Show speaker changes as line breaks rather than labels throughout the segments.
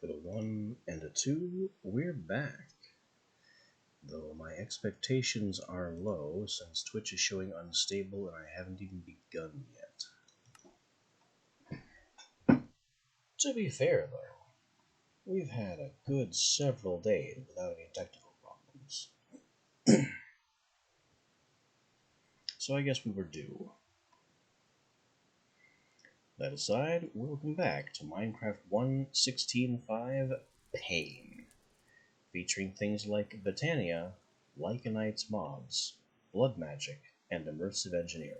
With a 1 and a 2, we're back. Though my expectations are low since Twitch is showing unstable and I haven't even begun yet. To be fair though, we've had a good several days without any technical problems. So I guess we were due. That aside, welcome back to Minecraft 1.16.5 Pain, featuring things like Botania, Lycanites mobs, blood magic, and immersive engineering.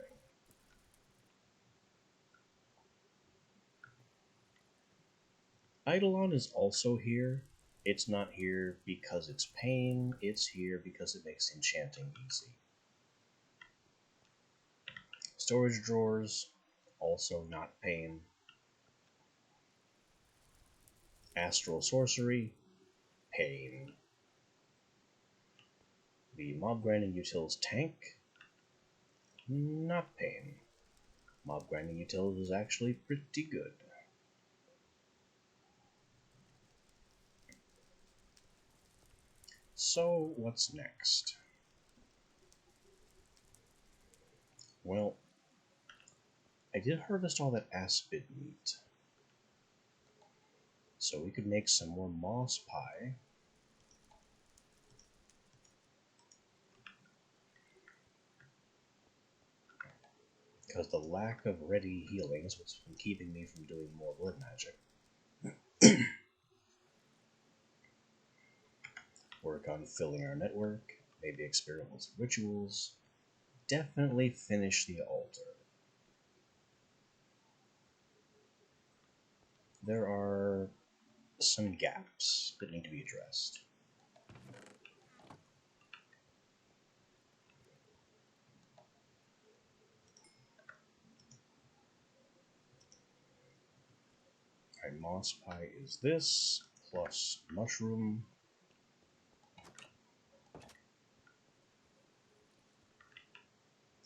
Eidolon is also here. It's not here because it's pain, it's here because it makes enchanting easy. Storage drawers, also not pain. Astral sorcery, pain. The mob grinding utils tank, not pain. Mob grinding utils is actually pretty good. So, what's next? Well, I did harvest all that aspid meat, so we could make some more moss pie. Because the lack of ready healing is what's been keeping me from doing more blood magic. Work on filling our network, maybe experiment with rituals. Definitely finish the altar. There are some gaps that need to be addressed. Alright, moss pie is this, plus mushroom.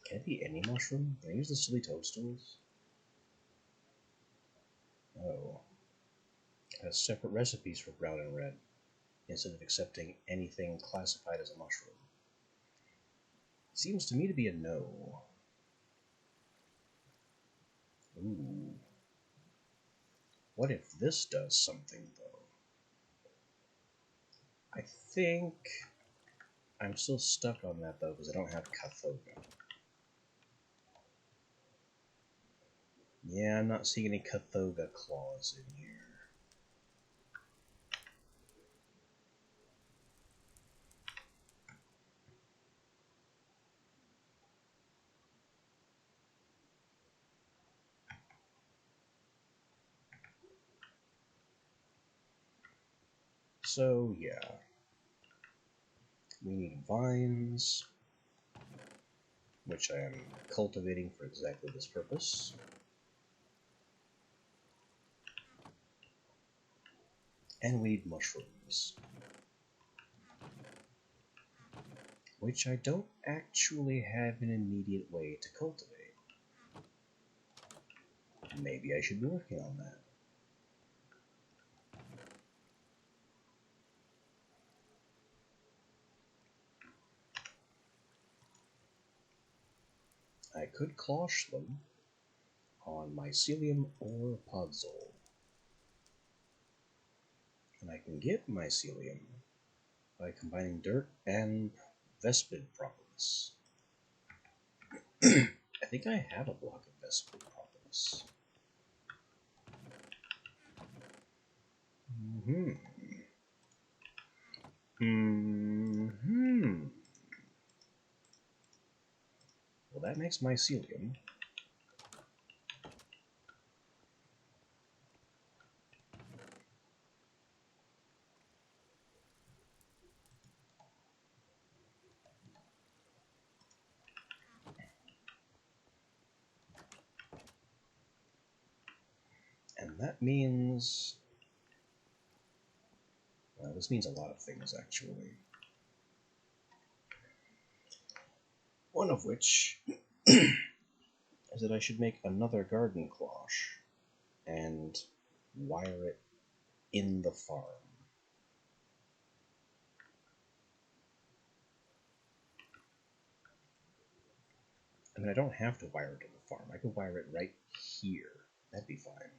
Can it be any mushroom? Can I use the silly toadstools? Oh. It has separate recipes for brown and red, instead of accepting anything classified as a mushroom. Seems to me to be a no. Ooh. What if this does something, though? I think I'm still stuck on that, though, because I don't have Kathoga. Yeah, I'm not seeing any Kathoga claws in here. So, yeah. We need vines, which I am cultivating for exactly this purpose. And we need mushrooms, which I don't actually have an immediate way to cultivate. Maybe I should be working on that. I could cloche them on mycelium or podzol. And I can get mycelium by combining dirt and Vespid propolis. I think I have a block of Vespid propolis. Well, that makes mycelium. And that means... well, this means a lot of things, actually. One of which is that I should make another garden cloche and wire it in the farm. I mean, I don't have to wire it to the farm. I could wire it right here. That'd be fine.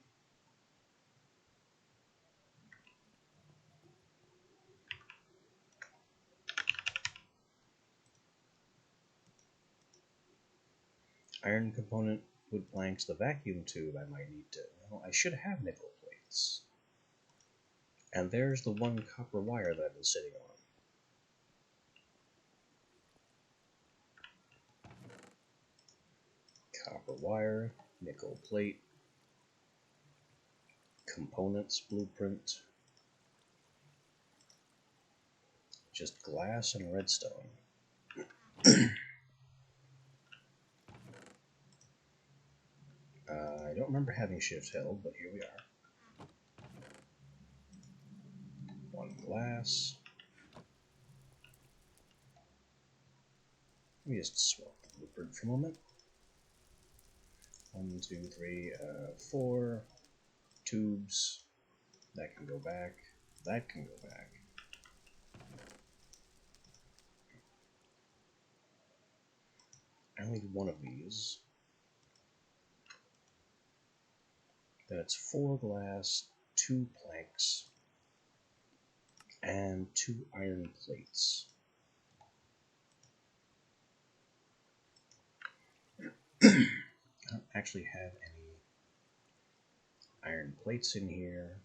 Iron component, wood planks, the vacuum tube I might need to... Well, I should have nickel plates. And there's the one copper wire that I've been sitting on. Copper wire, nickel plate, components blueprint, just glass and redstone. I don't remember having shift held, but here we are. One glass. Let me just swap the blueprint for a moment. 1, 2, 3, 4 tubes. That can go back. That can go back. I only need one of these. Then it's 4 glass, 2 planks, and 2 iron plates. I don't actually have any iron plates in here,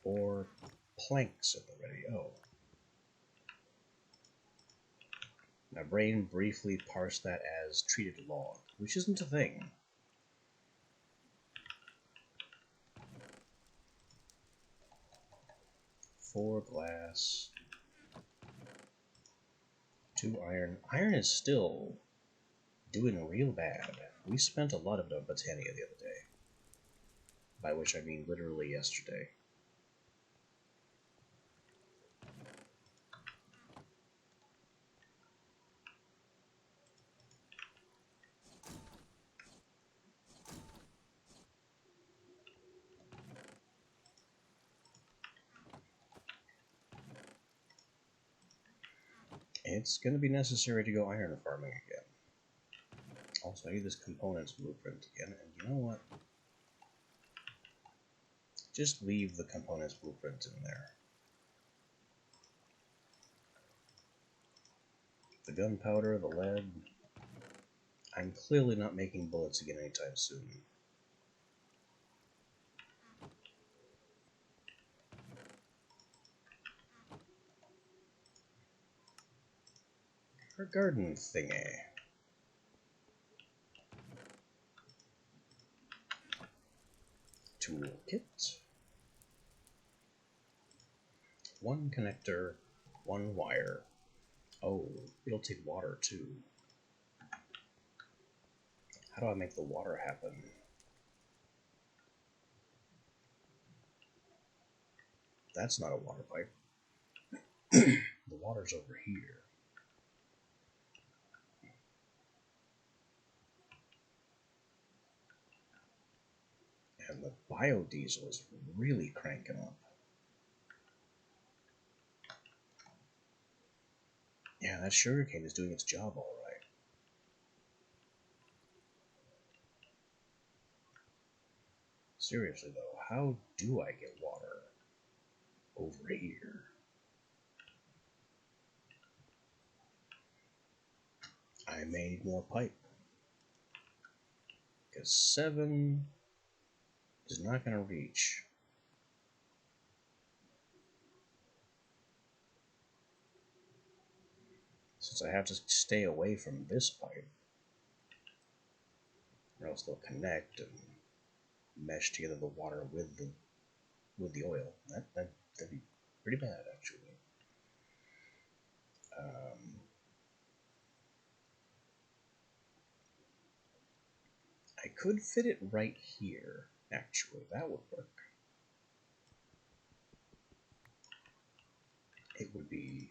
or planks at the ready. Oh. My brain briefly parsed that as treated log, which isn't a thing. Four glass, 2 iron. Iron is still doing real bad. We spent a lot of it on Botania the other day. By which I mean literally yesterday. It's going to be necessary to go iron farming again. Also, I need this components blueprint again, and you know what? Just leave the components blueprint in there. The gunpowder, the lead. I'm clearly not making bullets again anytime soon. Our garden thingy. Toolkit. 1 connector, 1 wire. Oh, it'll take water too. How do I make the water happen? That's not a water pipe. The water's over here. And the biodiesel is really cranking up. Yeah, that sugarcane is doing its job all right. Seriously though, how do I get water over here? I may need more pipe. Because 7 is not going to reach. Since I have to stay away from this pipe, or else they'll connect and mesh together the water with the oil. That'd be pretty bad, actually. I could fit it right here, actually. That would work. It would be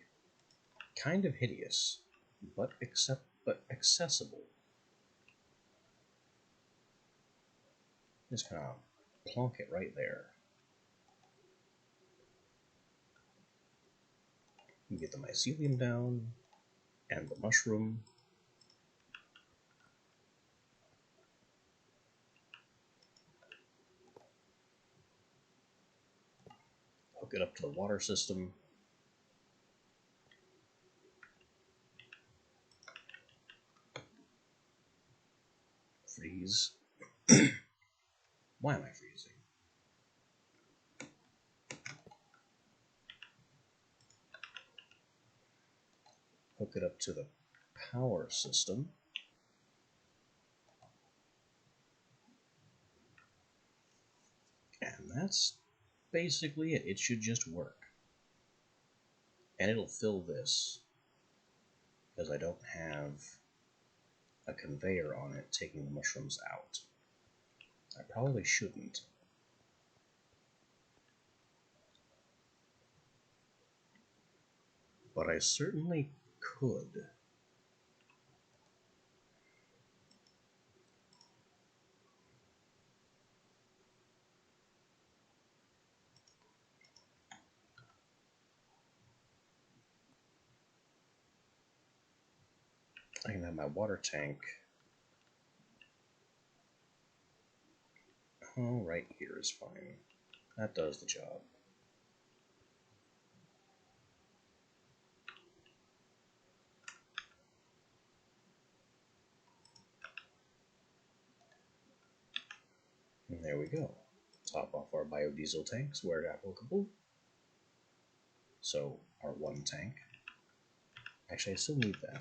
kind of hideous, but accessible. Just kind of plonk it right there. You get the mycelium down, and the mushroom. Hook it up to the water system. Freeze. Why am I freezing? Hook it up to the power system. And that's basically it. It should just work. And it'll fill this, because I don't have a conveyor on it taking the mushrooms out. I probably shouldn't. But I certainly could. I can have my water tank right here is fine. That does the job. And there we go. Top off our biodiesel tanks where applicable. So our one tank. Actually, I still need that.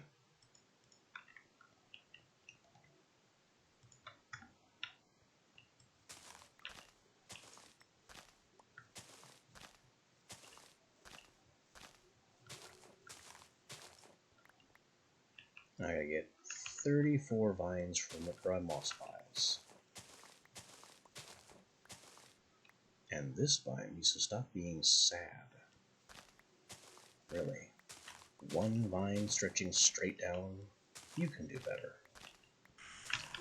I gotta get 34 vines from the dry moss piles. And this vine needs to stop being sad. Really. One vine stretching straight down. You can do better.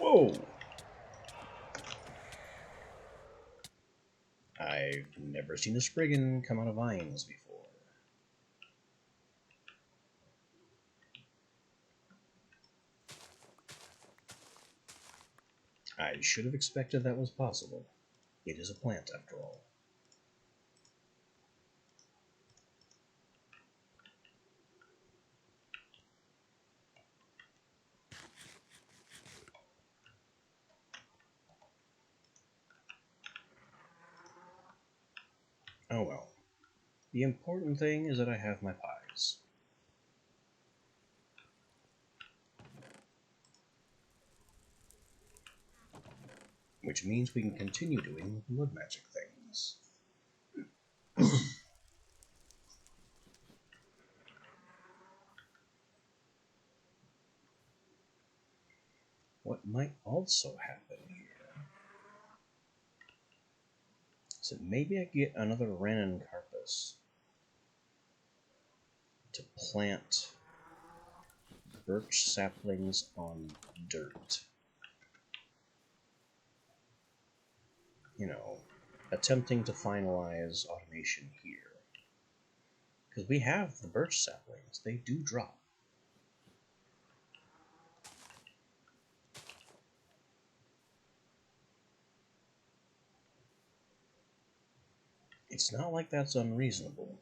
Whoa! I've never seen a Spriggan come out of vines before. I should have expected that was possible. It is a plant, after all. Oh well. The important thing is that I have my pies. Which means we can continue doing blood magic things. What might also happen here is that maybe I get another Ranuncarpus to plant birch saplings on dirt. You know, attempting to finalize automation here. Because we have the birch saplings, they do drop. It's not like that's unreasonable.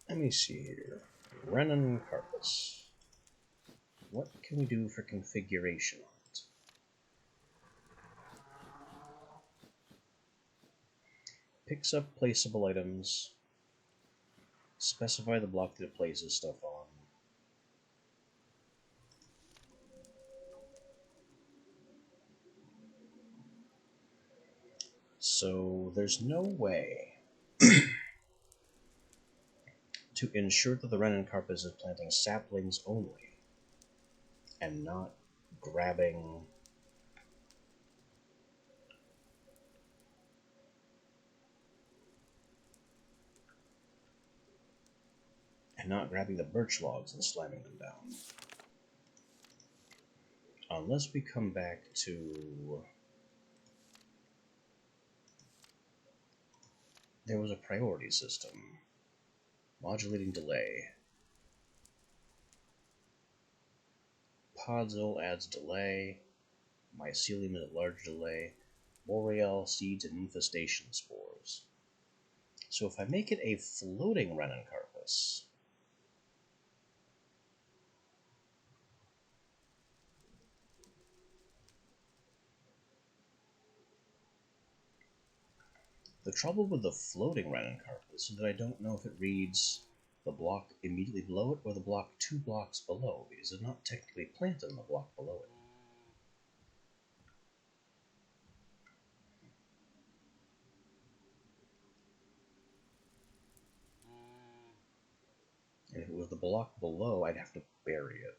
Let me see here. Ranuncarpus. What can we do for configuration on it? Picks up placeable items. Specify the block that it places stuff on. So there's no way to ensure that the Ranuncarpus is planting saplings only. and not grabbing the birch logs and slamming them down. Unless we come back to... There was a priority system. Modulating delay. Podzol adds delay. Mycelium is a large delay. Boreal seeds and infestation spores. So if I make it a floating Rhenancarpus, the trouble with the floating Rhenancarpus is that I don't know if it reads the block immediately below it or the block 2 blocks below, because it's not technically planted on the block below it. And if it was the block below, I'd have to bury it.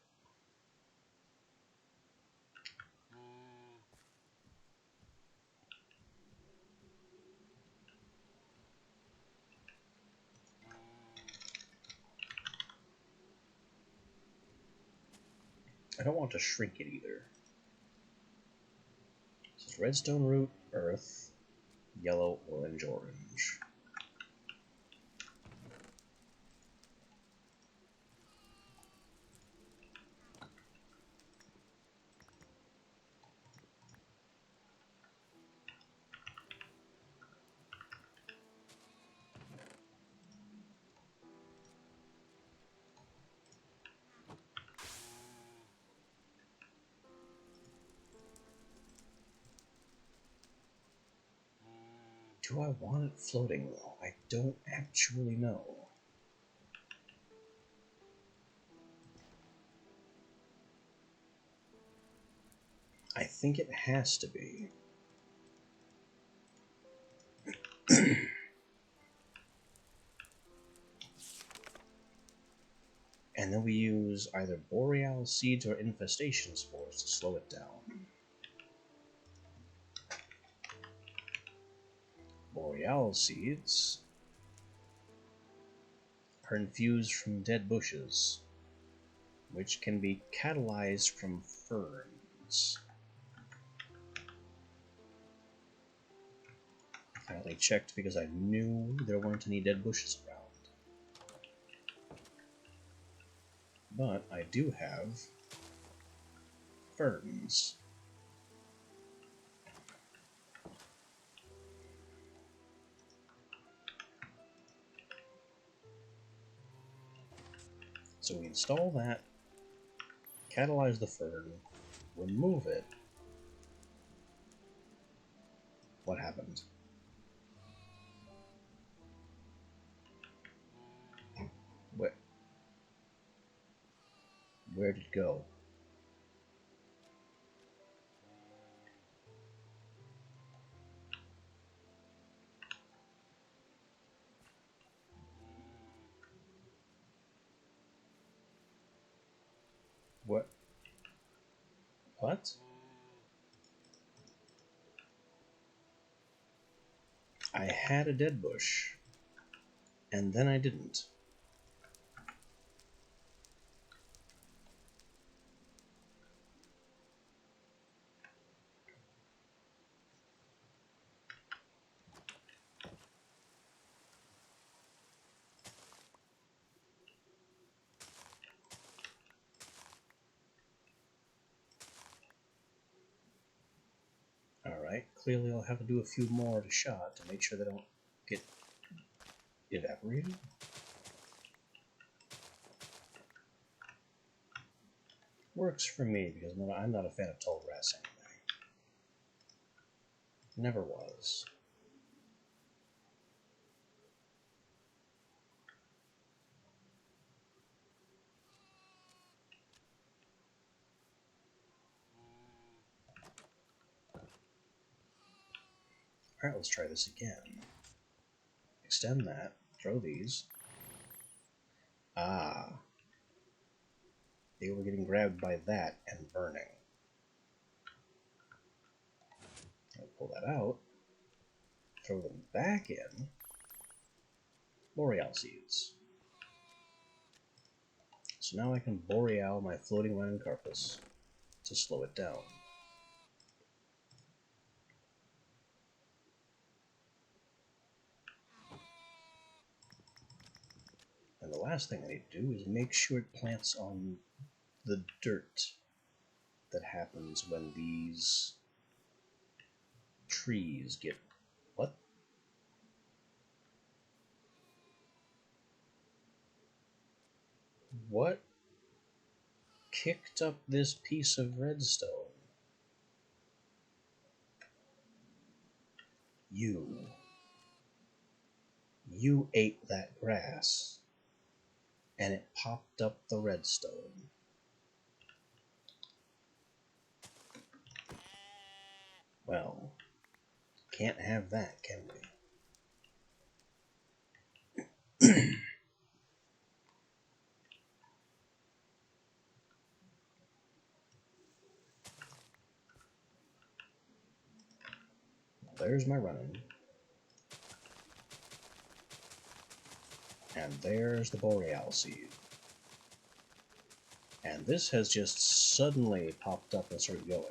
I don't want to shrink it either. This is redstone root, earth, yellow, orange, orange. Do I want it floating, though? I don't actually know. I think it has to be. And then we use either boreal seeds or infestation spores to slow it down. Boreal seeds are infused from dead bushes, which can be catalyzed from ferns. I only checked because I knew there weren't any dead bushes around. But I do have ferns. So we install that, catalyze the fern, remove it. What happened? Where did it go? What? What? I had a dead bush, and then I didn't. Alright, clearly I'll have to do a few more at a shot to make sure they don't get evaporated. Works for me, because I'm not a fan of tall grass anyway. Never was. Alright, let's try this again. Extend that, throw these. Ah. They were getting grabbed by that and burning. I'll pull that out, throw them back in. Boreal seeds. So now I can Boreal my floating Rhinocarpus to slow it down. And the last thing I need to do is make sure it plants on the dirt that happens when these trees get... What? What kicked up this piece of redstone? You ate that grass, and it popped up the redstone. Well, can't have that, can we? There's my running. And there's the Boreal seed. And this has just suddenly popped up and started going.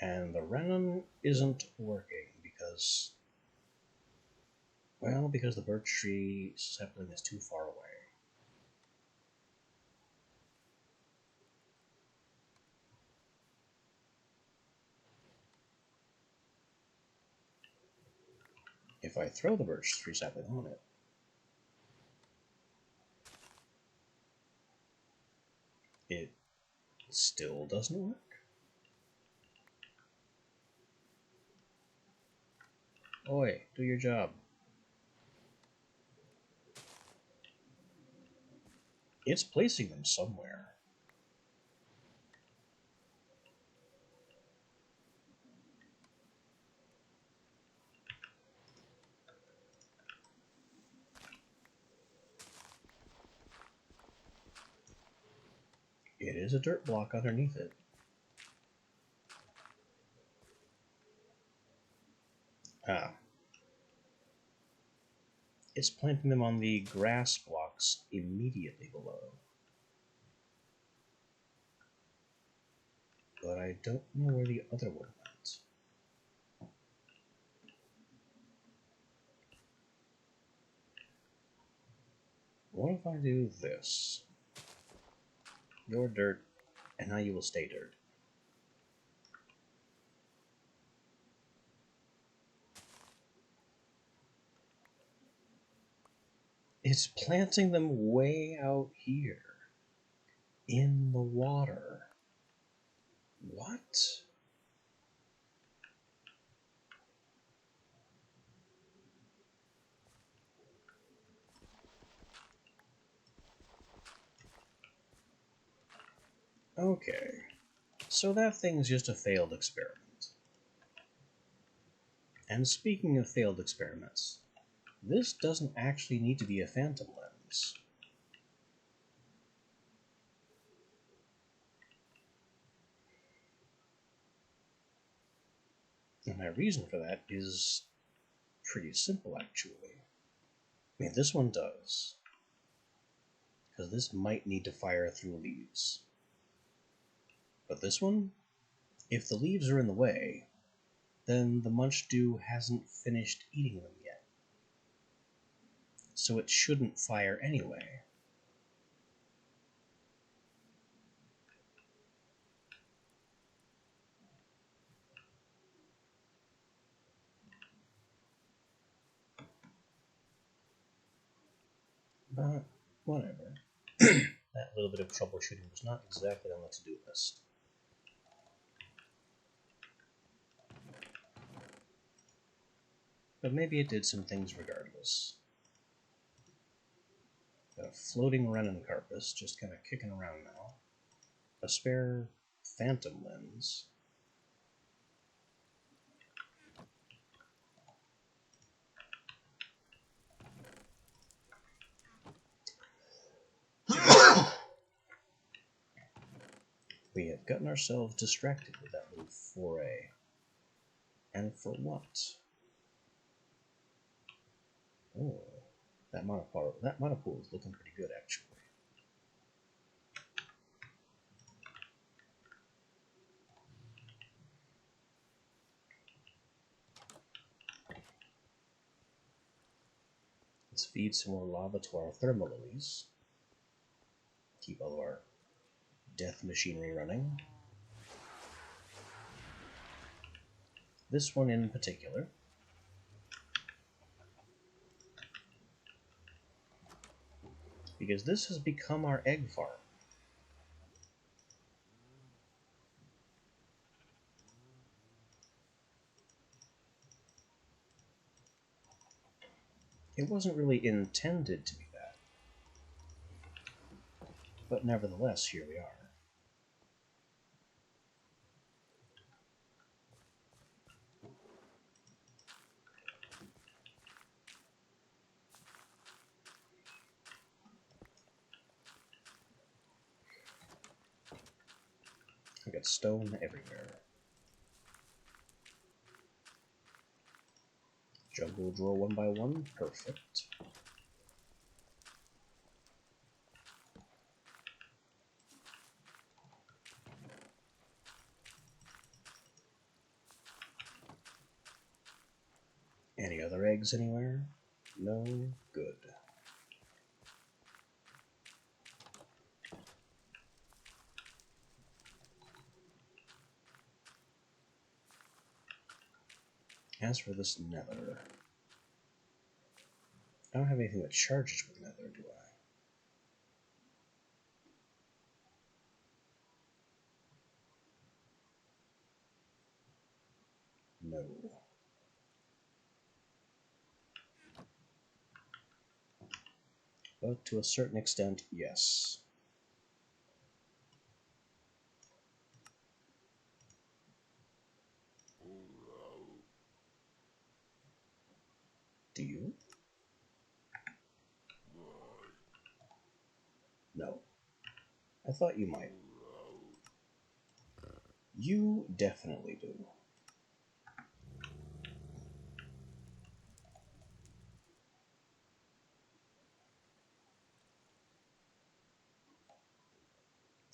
And the Renin isn't working because, well, because the birch tree sapling is too far away. If I throw the birch tree sapling on it, it still doesn't work. Oi, do your job. It's placing them somewhere. It is a dirt block underneath it. Ah. It's planting them on the grass blocks immediately below. But I don't know where the other one went. What if I do this? You're dirt, and now you will stay dirt. It's planting them way out here. In the water. What? Okay. So that thing's just a failed experiment. And speaking of failed experiments, this doesn't actually need to be a phantom lens. And my reason for that is pretty simple, actually. I mean, this one does. Because this might need to fire through leaves. But this one, if the leaves are in the way, then the Munchdew hasn't finished eating them yet. So it shouldn't fire anyway. But whatever. That little bit of troubleshooting was not exactly on the to-do list. But maybe it did some things regardless. Got a floating Renoncarpus just kind of kicking around now. A spare Phantom Lens. We have gotten ourselves distracted with that little foray. And for what? Oh, that monopool is looking pretty good, actually. Let's feed some more lava to our Thermalilies. Keep all of our death machinery running. This one in particular. Because this has become our egg farm. It wasn't really intended to be that. But nevertheless, here we are. I got stone everywhere. Jungle draw one by one. Perfect. Any other eggs anywhere? No? Good. As for this nether, I don't have anything that charges with nether, do I? No. But to a certain extent, yes. Do you? No. I thought you might. You definitely do.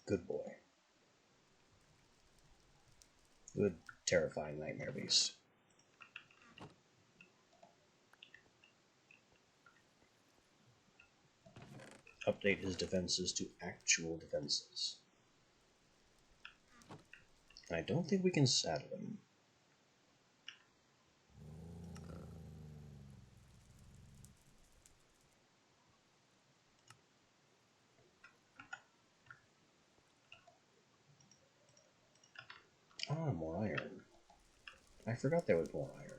Good boy. Good, terrifying nightmare beast. Update his defenses to actual defenses. I don't think we can saddle him. Ah, more iron. I forgot there was more iron.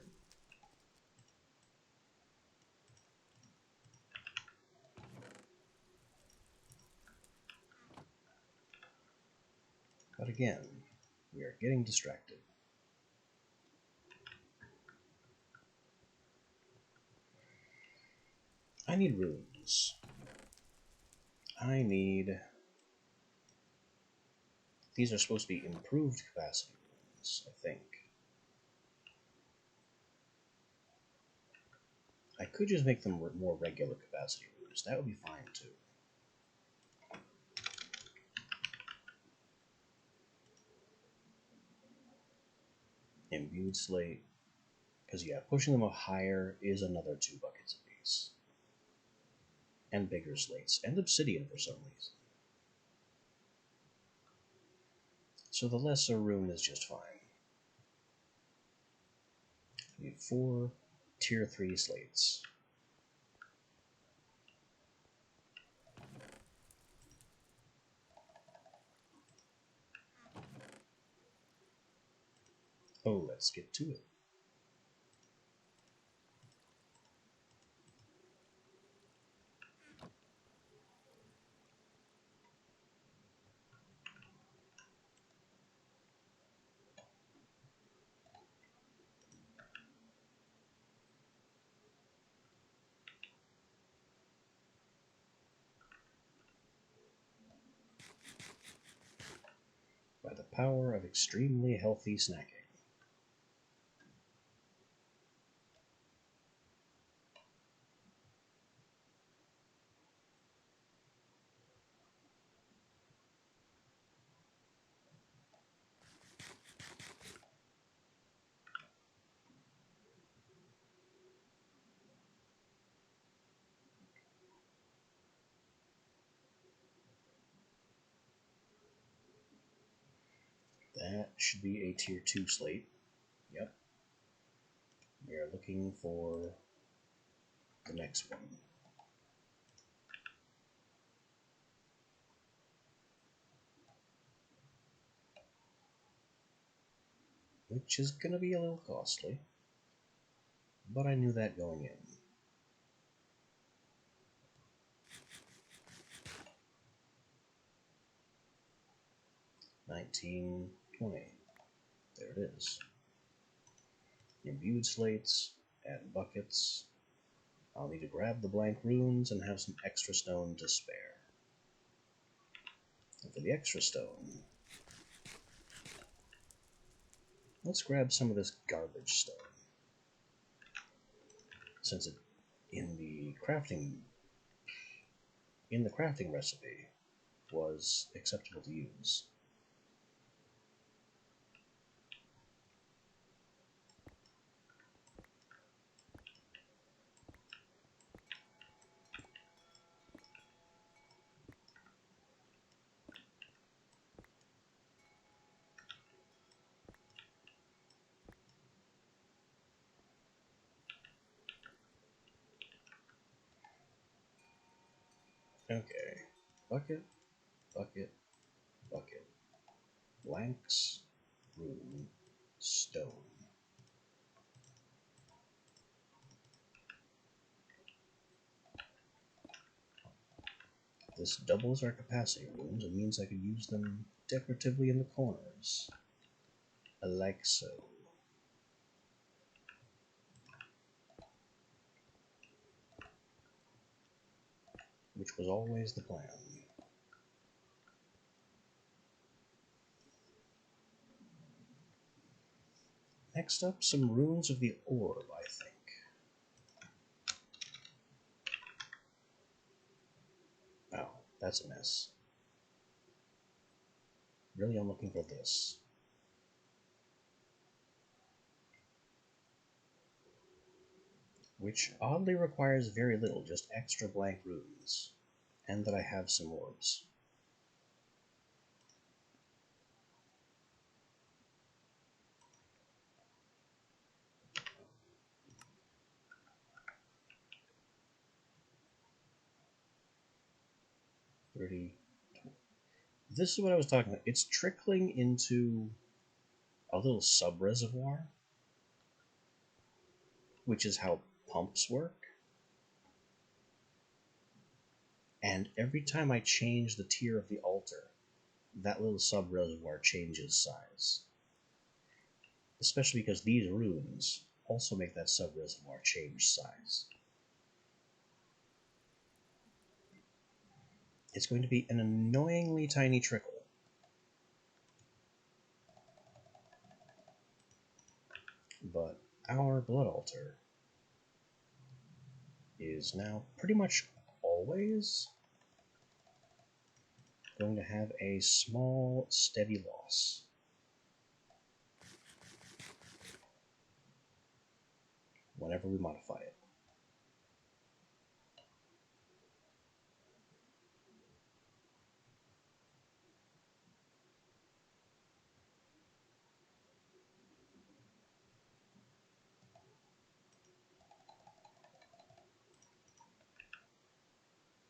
But again, we are getting distracted. I need runes. I need... These are supposed to be improved capacity runes, I think. I could just make them more regular capacity runes. That would be fine, too. Imbued slate. Because, yeah, pushing them up higher is another 2 buckets apiece. And bigger slates. And obsidian for some reason. So the lesser rune is just fine. I need 4 tier 3 slates. Oh, let's get to it. power of extremely healthy snacking. That should be a tier 2 slate. Yep. We are looking for the next one. Which is going to be a little costly, but I knew that going in. $19.20. There it is. Imbued slates, add buckets. I'll need to grab the blank runes and have some extra stone to spare. And for the extra stone, let's grab some of this garbage stone. Since it in the crafting recipe was acceptable to use. Okay, bucket, bucket, bucket, blanks, rune, stone. This doubles our capacity runes and means I could use them decoratively in the corners. Like so. Which was always the plan. Next up, some runes of the orb, I think. Oh, that's a mess. Really, I'm looking for this. Which oddly requires very little, just extra blank runes. And that I have some orbs. This is what I was talking about. It's trickling into a little sub-reservoir, which is how pumps work. And every time I change the tier of the altar, that little sub-reservoir changes size. Especially because these runes also make that sub-reservoir change size. It's going to be an annoyingly tiny trickle. But our blood altar is now pretty much always going to have a small, steady loss. Whenever we modify it.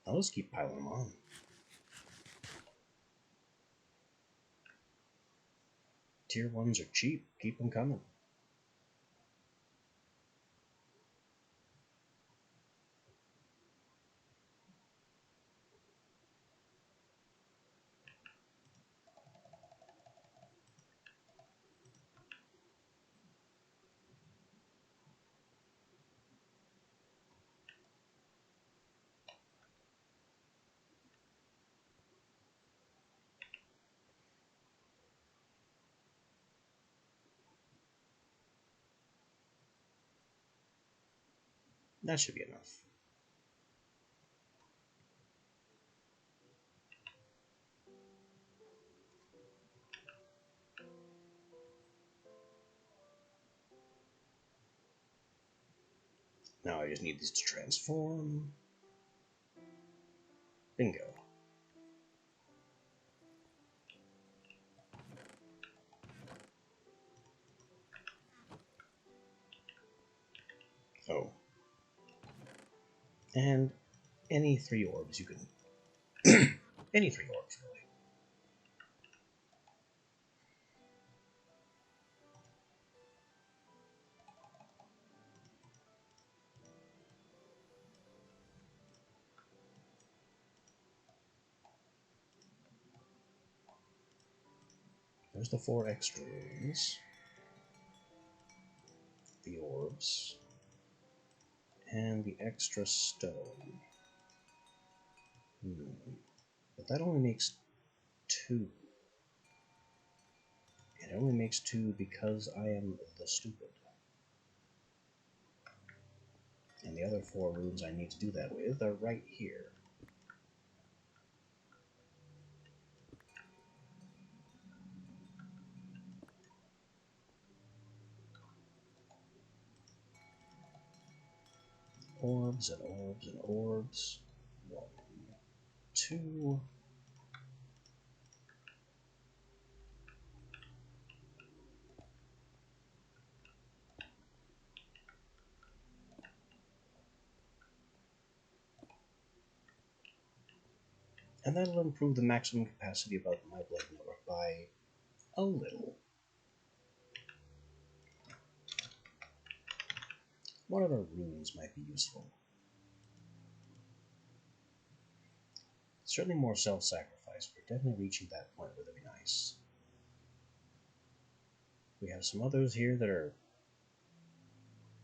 I'll just keep piling them on. Tier 1s are cheap. Keep them coming. That should be enough. Now I just need these to transform. Bingo. Oh. And any 3 orbs you can... any 3 orbs, really. There's the 4 extra ones. The orbs. And the extra stone. But that only makes 2. It only makes 2 because I am the stupid. And the other 4 runes I need to do that with are right here. Orbs and orbs and orbs. 1, 2. And that'll improve the maximum capacity of my blade network by a little. What other runes might be useful? Certainly more self-sacrifice. We're definitely reaching that point where they'll be nice. We have some others here that are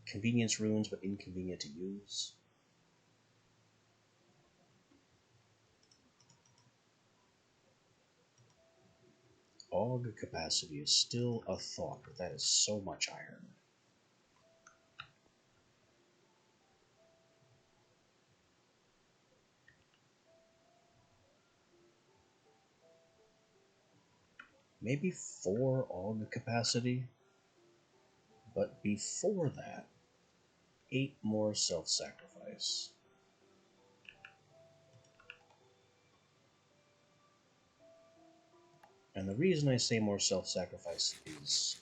convenience runes but inconvenient to use. AUG capacity is still a thought, but that is so much iron. Maybe 4 AUG capacity, but before that, 8 more self-sacrifice. And the reason I say more self-sacrifice is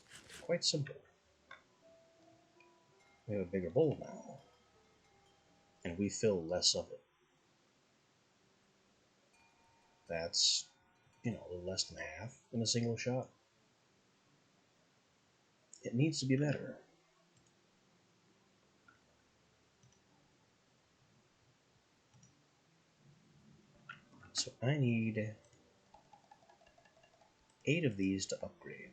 quite simple. We have a bigger bowl now, and we fill less of it. That's, a little less than half in a single shot. It needs to be better. So I need 8 of these to upgrade.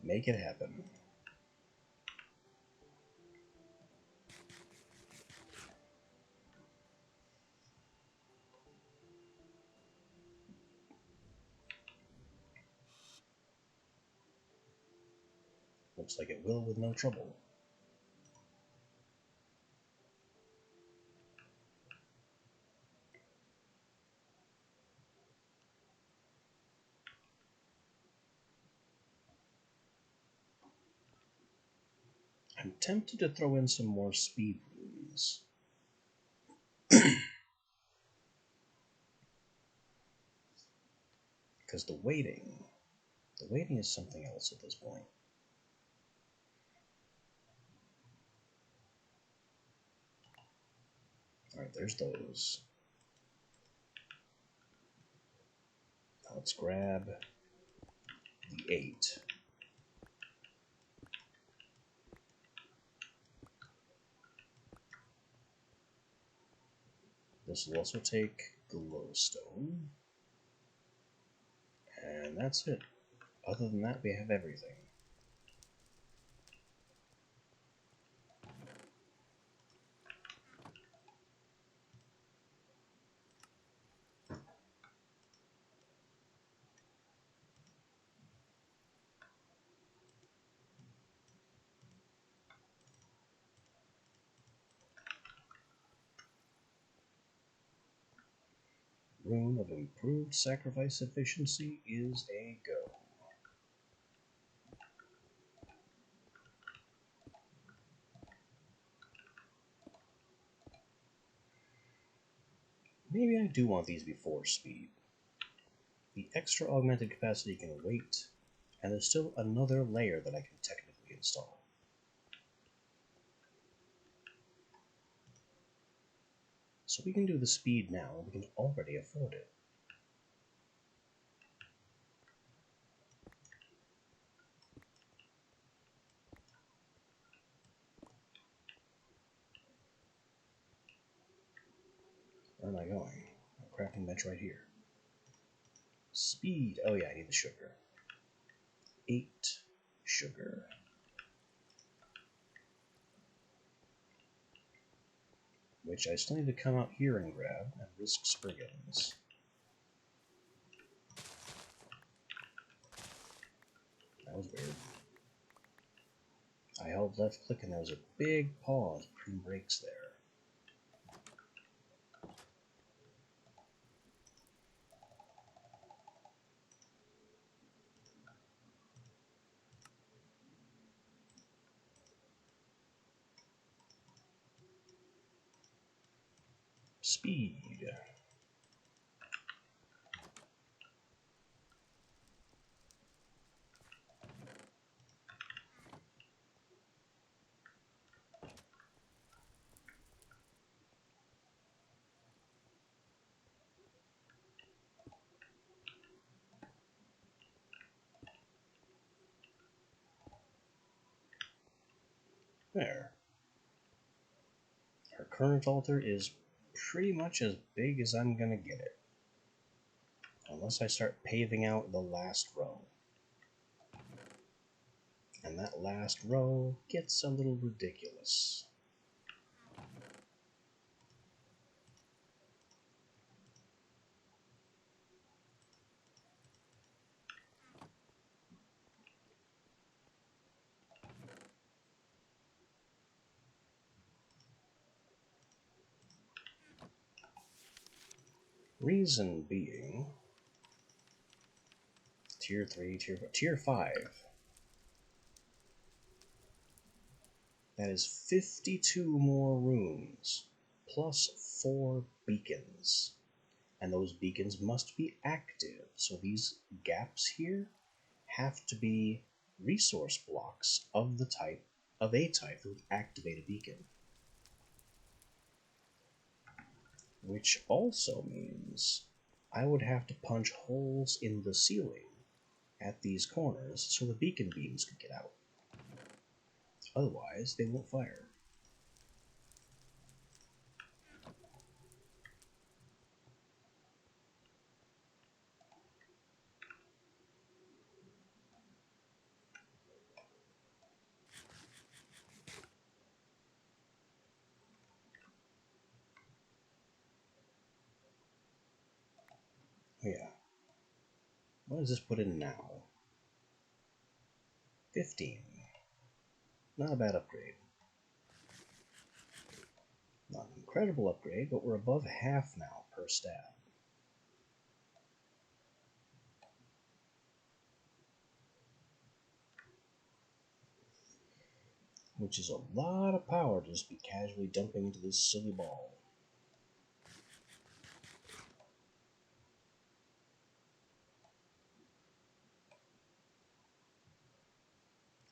Make it happen. Looks like it will with no trouble. I'm tempted to throw in some more speed runes. Because the waiting is something else at this point. Alright, there's those. Now let's grab the 8. This will also take glowstone. And that's it. Other than that, we have everything. Rune of Improved Sacrifice Efficiency is a go. Maybe I do want these before speed. The extra augmented capacity can wait, and there's still another layer that I can technically install. So we can do the speed now, and we can already afford it. Where am I going? A crafting bench right here. Speed. Oh yeah, I need the sugar. 8 sugar. Which I still need to come out here and grab and risk Spriggans. That was weird. I held left click and there was a big pause between breaks there. Speed. There. Our current altar is pretty much as big as I'm gonna get it. Unless I start paving out the last row. And that last row gets a little ridiculous. Reason being, tier 3, tier 5. That is 52 more runes, plus 4 beacons. And those beacons must be active, so these gaps here have to be resource blocks of the type, of a type that would activate a beacon. Which also means I would have to punch holes in the ceiling at these corners so the beacon beams could get out. Otherwise, they won't fire. Yeah. What does this put in now? 15. Not a bad upgrade. Not an incredible upgrade, but we're above half now per stat. Which is a lot of power to just be casually dumping into this silly ball.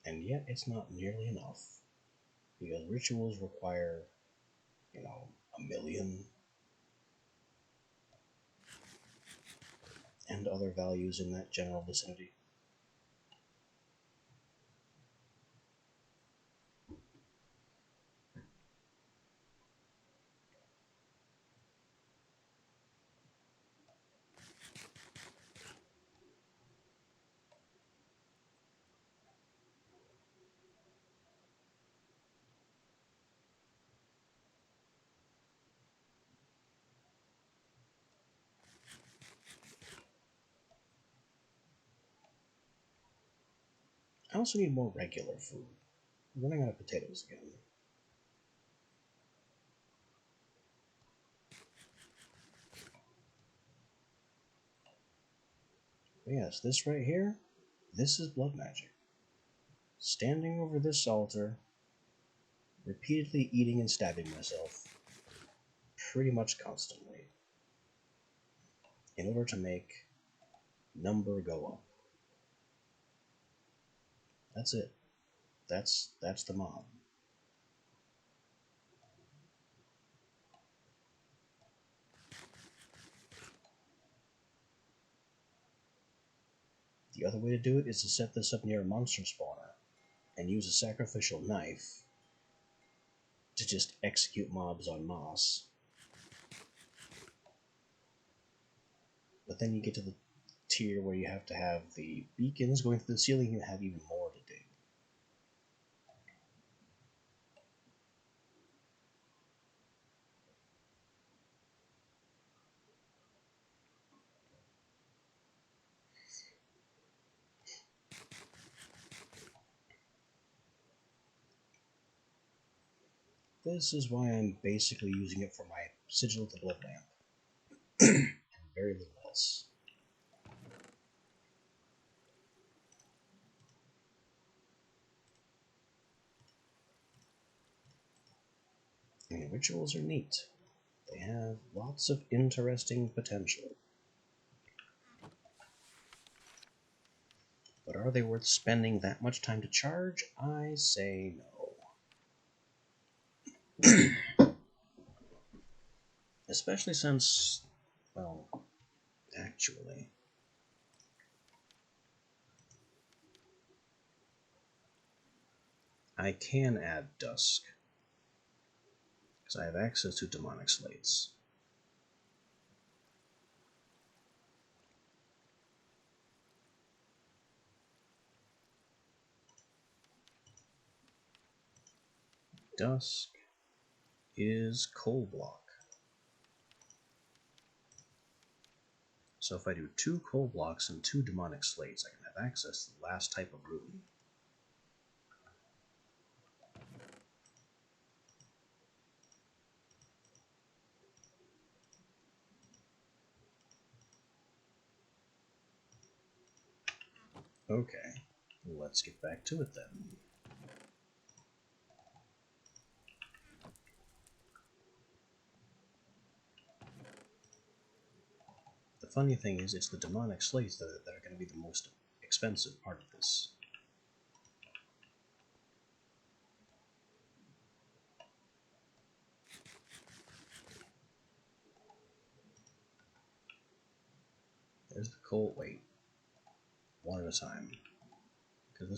And yet it's not nearly enough. Because rituals require, you know, 1,000,000. And other values in that general vicinity. I also need more regular food. I'm running out of potatoes again. But yes, this right here, this is blood magic. Standing over this altar, repeatedly eating and stabbing myself, pretty much constantly, in order to make number go up. That's it. That's the mob. The other way to do it is to set this up near a monster spawner and use a sacrificial knife to just execute mobs en masse. But then you get to the tier where you have to have the beacons going through the ceiling, you have even more to dig. This is why I'm basically using it for my Sigil of the Blood Lamp. And very little else. I mean, rituals are neat. They have lots of interesting potential. But are they worth spending that much time to charge? I say no. Especially since, well, actually, I can add Dusk, because I have access to demonic slates. Dusk is coal block. So if I do 2 coal blocks and 2 demonic slates, I can have access to the last type of rune. Okay, let's get back to it then. The funny thing is, it's the demonic slates that are going to be the most expensive part of this. There's the coal. Wait, one at a time, because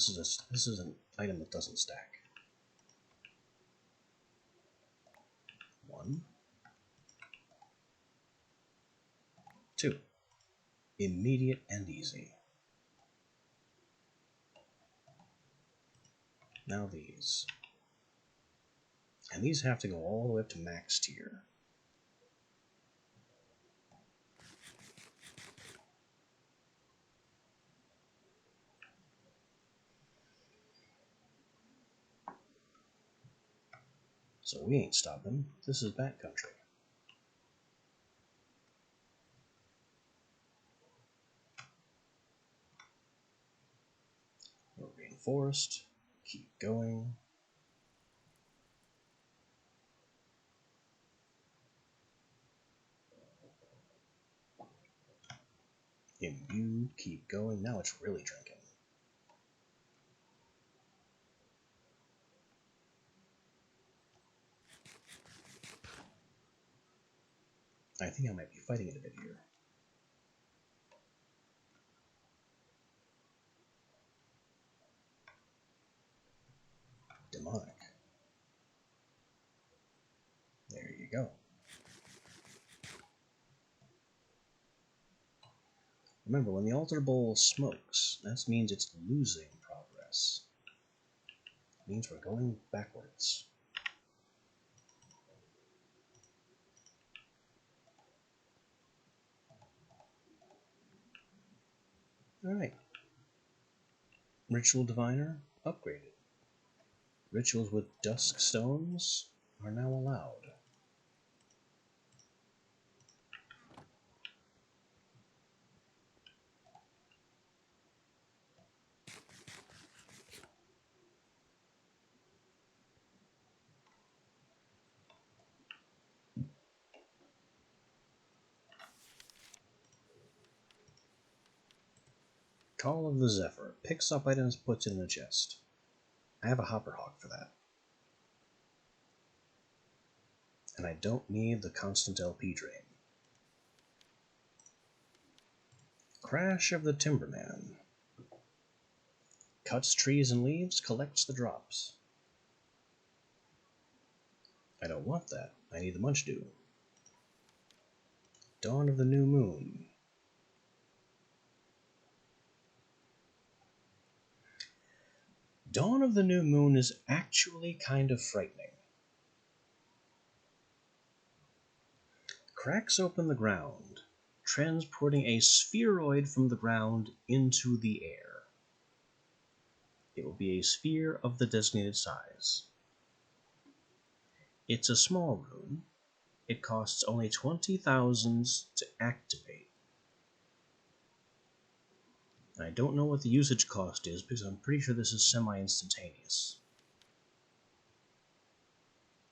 this is an item that doesn't stack. 1, 2, immediate and easy. Now these, and these have to go all the way up to max tier. So we ain't stopping. This is backcountry. We're reinforced. Keep going. Imbued. Keep going. Now it's really drinking. I think I might be fighting it a bit here. Demonic. There you go. Remember, when the altar bowl smokes, that means it's losing progress. It means we're going backwards. Alright. Ritual Diviner upgraded. Rituals with dusk stones are now allowed. Call of the Zephyr. Picks up items, puts it in a chest. I have a Hopper Hawk for that. And I don't need the constant LP drain. Crash of the Timberman. Cuts trees and leaves, collects the drops. I don't want that. I need the Munch Dew. Dawn of the New Moon. Dawn of the New Moon is actually kind of frightening. Cracks open the ground, transporting a spheroid from the ground into the air. It will be a sphere of the designated size. It's a small rune. It costs only 20,000 to activate. And I don't know what the usage cost is because I'm pretty sure this is semi-instantaneous.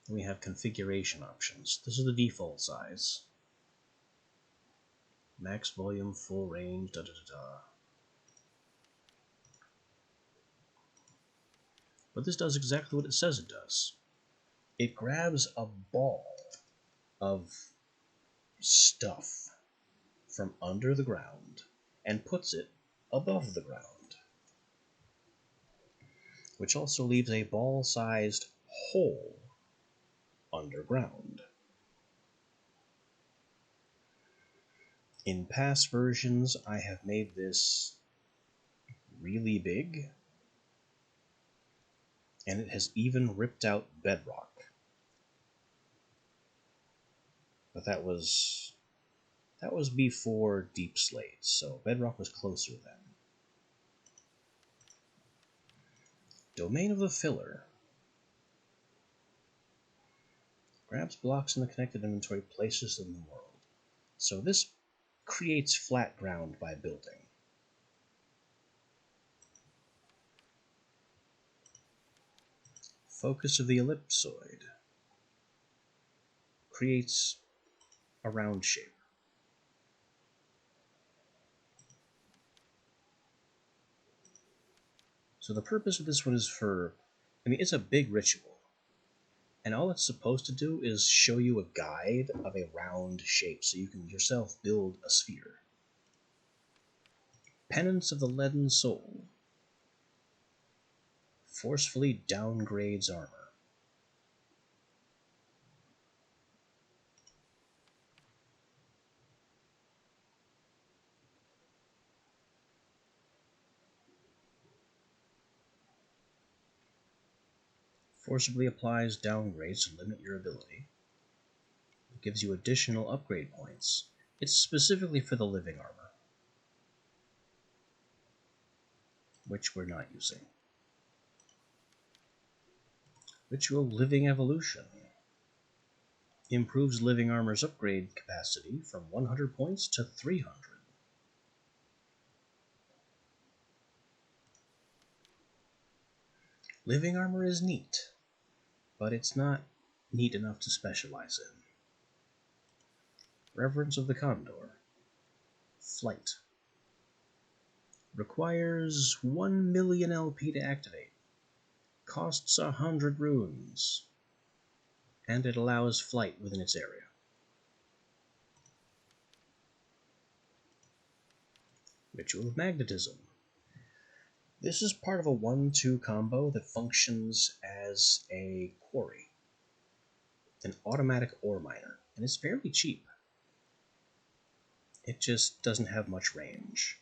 We have configuration options. This is the default size. Max volume, full range, But this does exactly what it says it does. It grabs a ball of stuff from under the ground and puts it above the ground, which also leaves a ball-sized hole underground. In past versions, I have made this really big, and it has even ripped out bedrock. But that was before Deep Slate, so bedrock was closer then. Domain of the Filler. Grabs blocks in the connected inventory, places them in the world. So this creates flat ground by building. Focus of the Ellipsoid. Creates a round shape. So the purpose of this one is for, it's a big ritual. And all it's supposed to do is show you a guide of a round shape so you can yourself build a sphere. Penance of the Leaden Soul. Forcefully downgrades armor. Forcibly applies downgrades to limit your ability. It gives you additional upgrade points. It's specifically for the living armor, which we're not using. Ritual Living Evolution. Improves living armor's upgrade capacity from 100 points to 300. Living armor is neat, but it's not neat enough to specialize in. Reverence of the Condor. Flight. Requires 1 million LP to activate. Costs 100 runes. And it allows flight within its area. Ritual of Magnetism. This is part of a 1-2 combo that functions as a quarry. An automatic ore miner. And it's fairly cheap. It just doesn't have much range.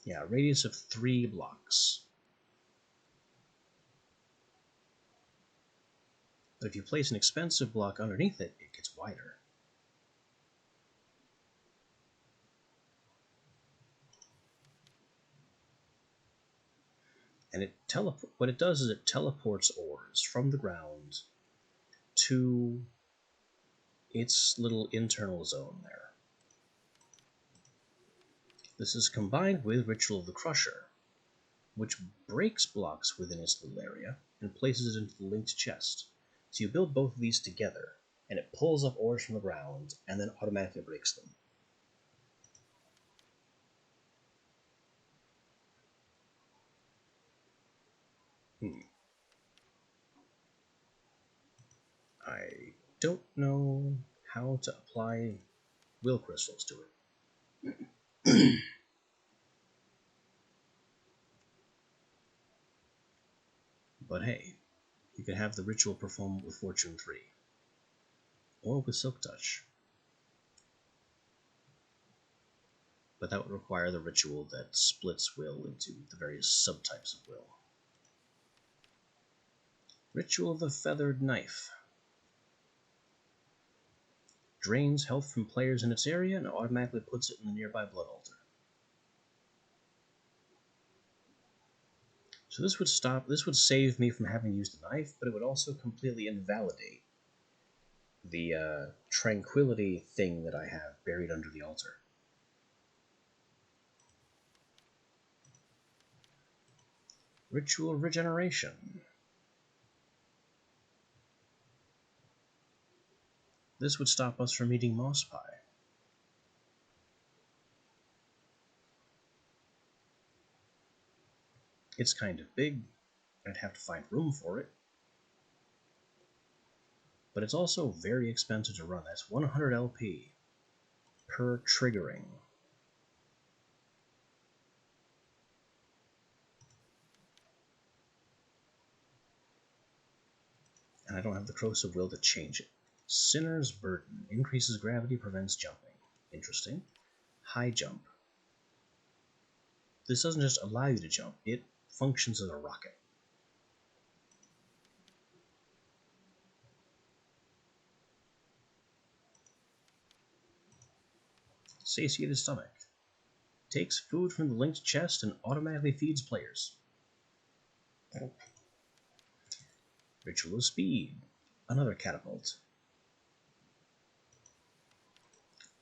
Yeah, radius of 3 blocks. But if you place an expensive block underneath it, it gets wider. And what it does is it teleports ores from the ground to its little internal zone there. This is combined with Ritual of the Crusher, which breaks blocks within its little area and places it into the linked chest. So you build both of these together, and it pulls up ores from the ground and then automatically breaks them. I don't know how to apply will crystals to it. But hey, you could have the ritual performed with Fortune 3, or with Silk Touch. But that would require the ritual that splits will into the various subtypes of will. Ritual of the Feathered Knife. Drains health from players in its area and automatically puts it in the nearby blood altar. So this would save me from having used the knife, but it would also completely invalidate the tranquility thing that I have buried under the altar. Ritual Regeneration. This would stop us from eating moss pie. It's kind of big. I'd have to find room for it. But it's also very expensive to run. That's 100 LP per triggering. And I don't have the Corrosive Will to change it. Sinner's Burden. Increases gravity, prevents jumping. Interesting. High Jump. This doesn't just allow you to jump, it functions as a rocket. Satiated Stomach. Takes food from the linked chest and automatically feeds players. Ritual of Speed. Another catapult.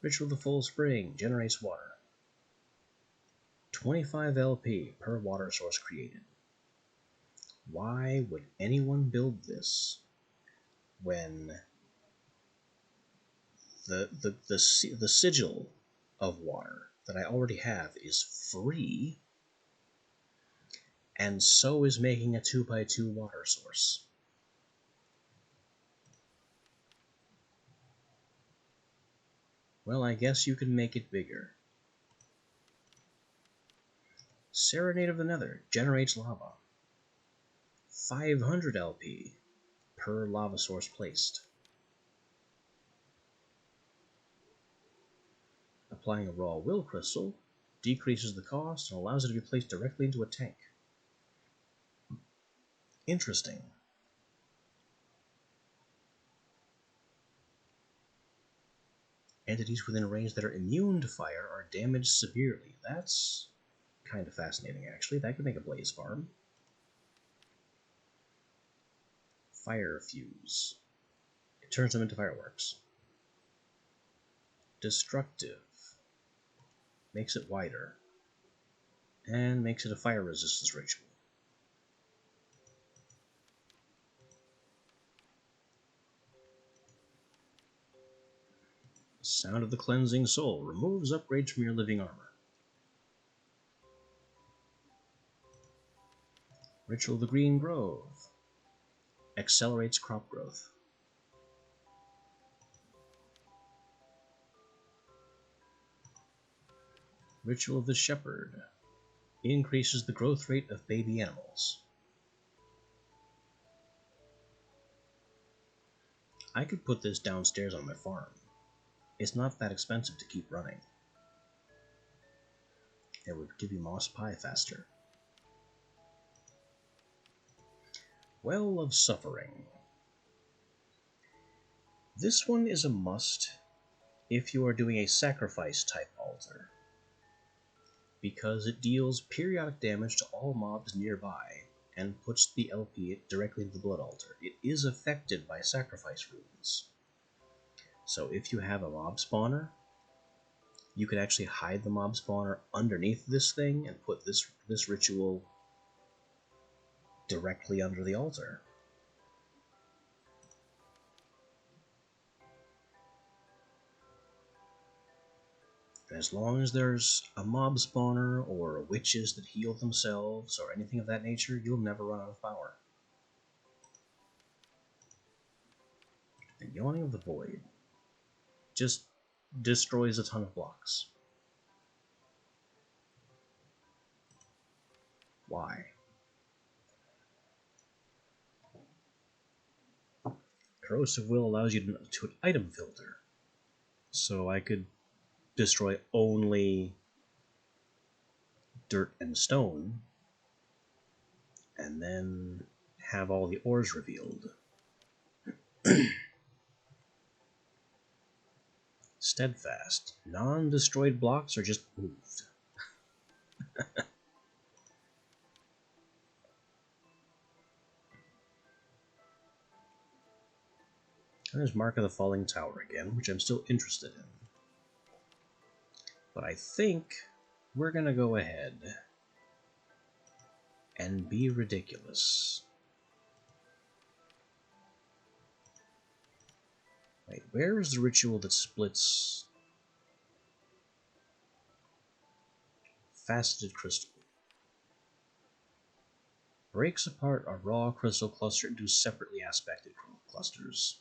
Ritual of the Full Spring. Generates water. 25 LP per water source created. Why would anyone build this when the sigil of water that I already have is free, and so is making a 2x2 water source? Well, I guess you can make it bigger. Serenade of the Nether generates lava. 500 LP per lava source placed. Applying a raw will crystal decreases the cost and allows it to be placed directly into a tank. Interesting. Entities within range that are immune to fire are damaged severely. That's kind of fascinating, actually. That could make a blaze farm. Fire Fuse. It turns them into fireworks. Destructive. Makes it wider. And makes it a fire resistance ritual. Sound of the Cleansing Soul. Removes upgrades from your living armor. Ritual of the Green Grove. Accelerates crop growth. Ritual of the Shepherd. Increases the growth rate of baby animals. I could put this downstairs on my farm. It's not that expensive to keep running. It would give you moss pie faster. Well of Suffering. This one is a must if you are doing a sacrifice type altar, because it deals periodic damage to all mobs nearby and puts the LP directly into the blood altar. It is affected by sacrifice runes. So if you have a mob spawner, you could actually hide the mob spawner underneath this thing and put this ritual directly under the altar. And as long as there's a mob spawner or witches that heal themselves or anything of that nature, you'll never run out of power. The Yawning of the Void just destroys a ton of blocks. Why? Corrosive Will allows you to item filter. So I could destroy only dirt and stone, and then have all the ores revealed. Steadfast. Non-destroyed blocks are just moved. And there's Mark of the Falling Tower again, which I'm still interested in. But I think we're going to go ahead and be ridiculous. Wait, where is the ritual that splits faceted crystal? Breaks apart a raw crystal cluster into separately aspected clusters.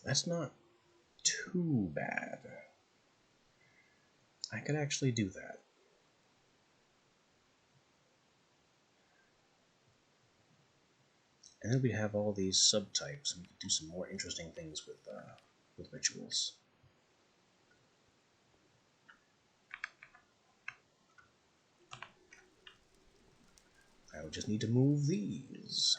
That's not too bad. I could actually do that. And then we'd have all these subtypes, and we could do some more interesting things with rituals. I would just need to move these.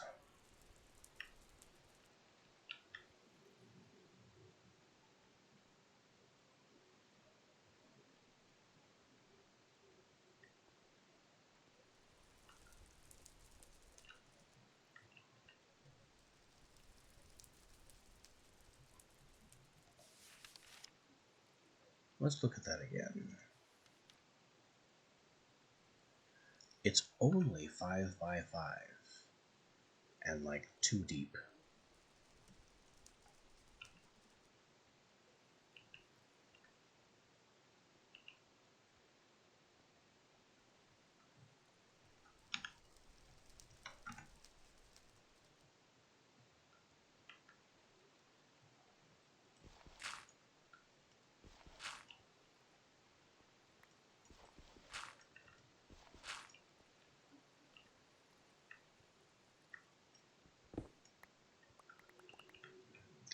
Let's look at that again. It's only 5 by 5 and like 2 deep.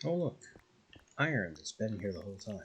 Oh look, iron that's been here the whole time.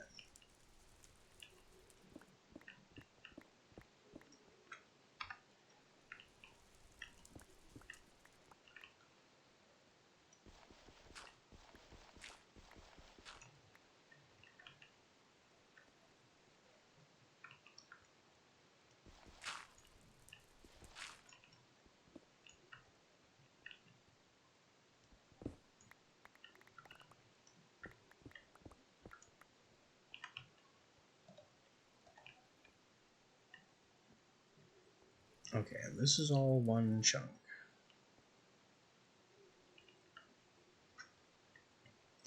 Okay, and this is all one chunk.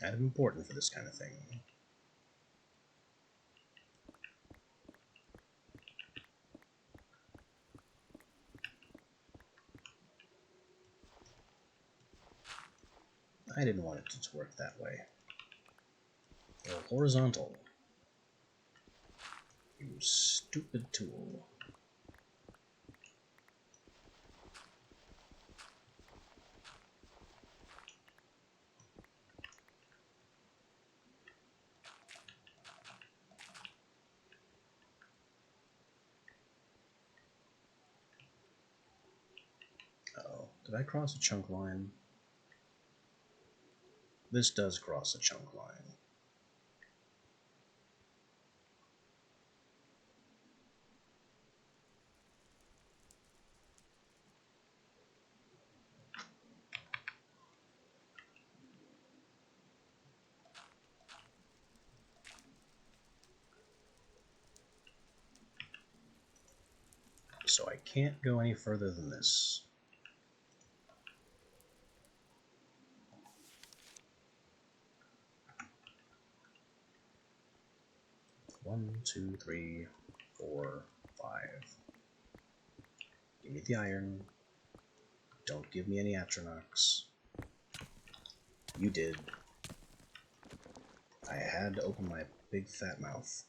Kind of important for this kind of thing. I didn't want it to work that way. Go horizontal. You stupid tool. Uh-oh. Did I cross a chunk line? This does cross a chunk line. so I can't go any further than this. One, two, three, 4, 5. Give me the iron. Don't give me any Atronachs. You did. I had to open my big fat mouth.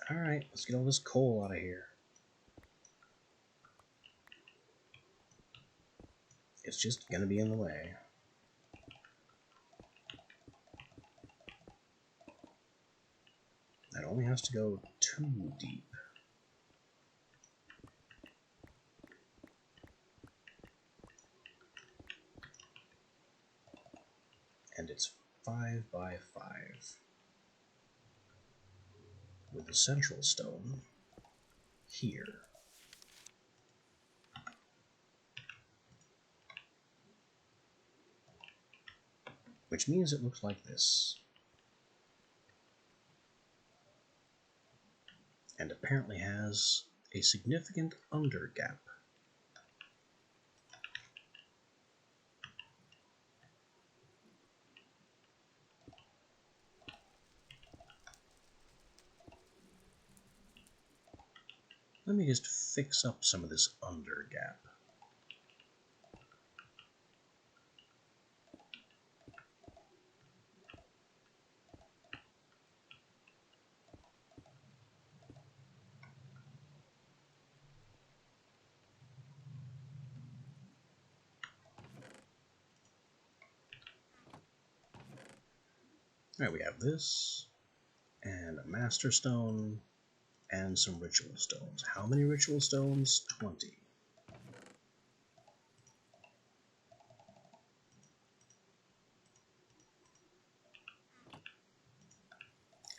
Alright, let's get all this coal out of here. It's just gonna be in the way. That only has to go too deep. And it's 5 by 5. With the central stone here. Which means it looks like this. And apparently has a significant under gap. Let me just fix up some of this under gap. Alright, we have this, and a Master Stone, and some Ritual Stones. How many Ritual Stones? 20.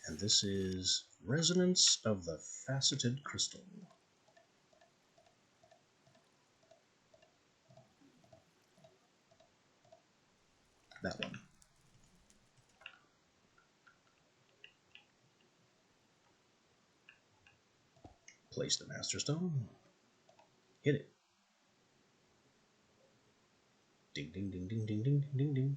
And this is Resonance of the Faceted Crystal. That one. Place the Master Stone. Hit it. Ding, ding, ding, ding, ding, ding, ding, ding.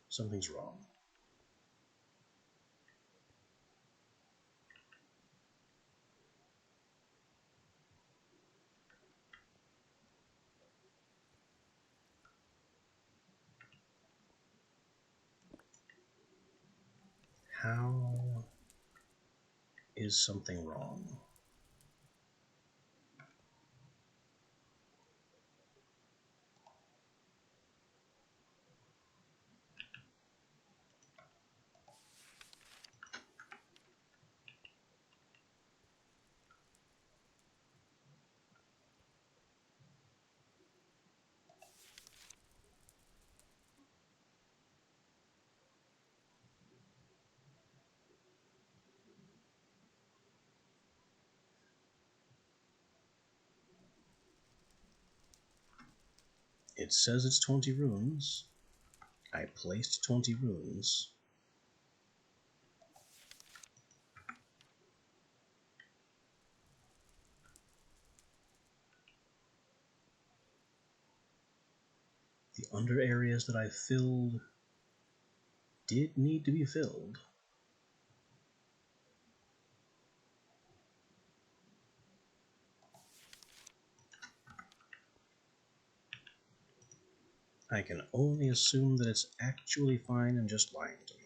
Something's wrong. How is something wrong? It says it's 20 runes. I placed 20 runes. The under areas that I filled did need to be filled. I can only assume that it's actually fine and just lying to me.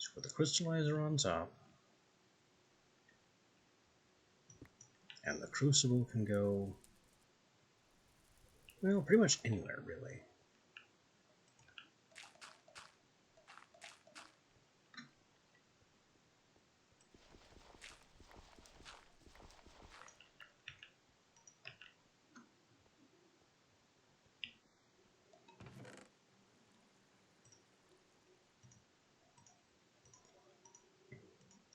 So put the crystallizer on top. And the crucible can go, well, pretty much anywhere, really.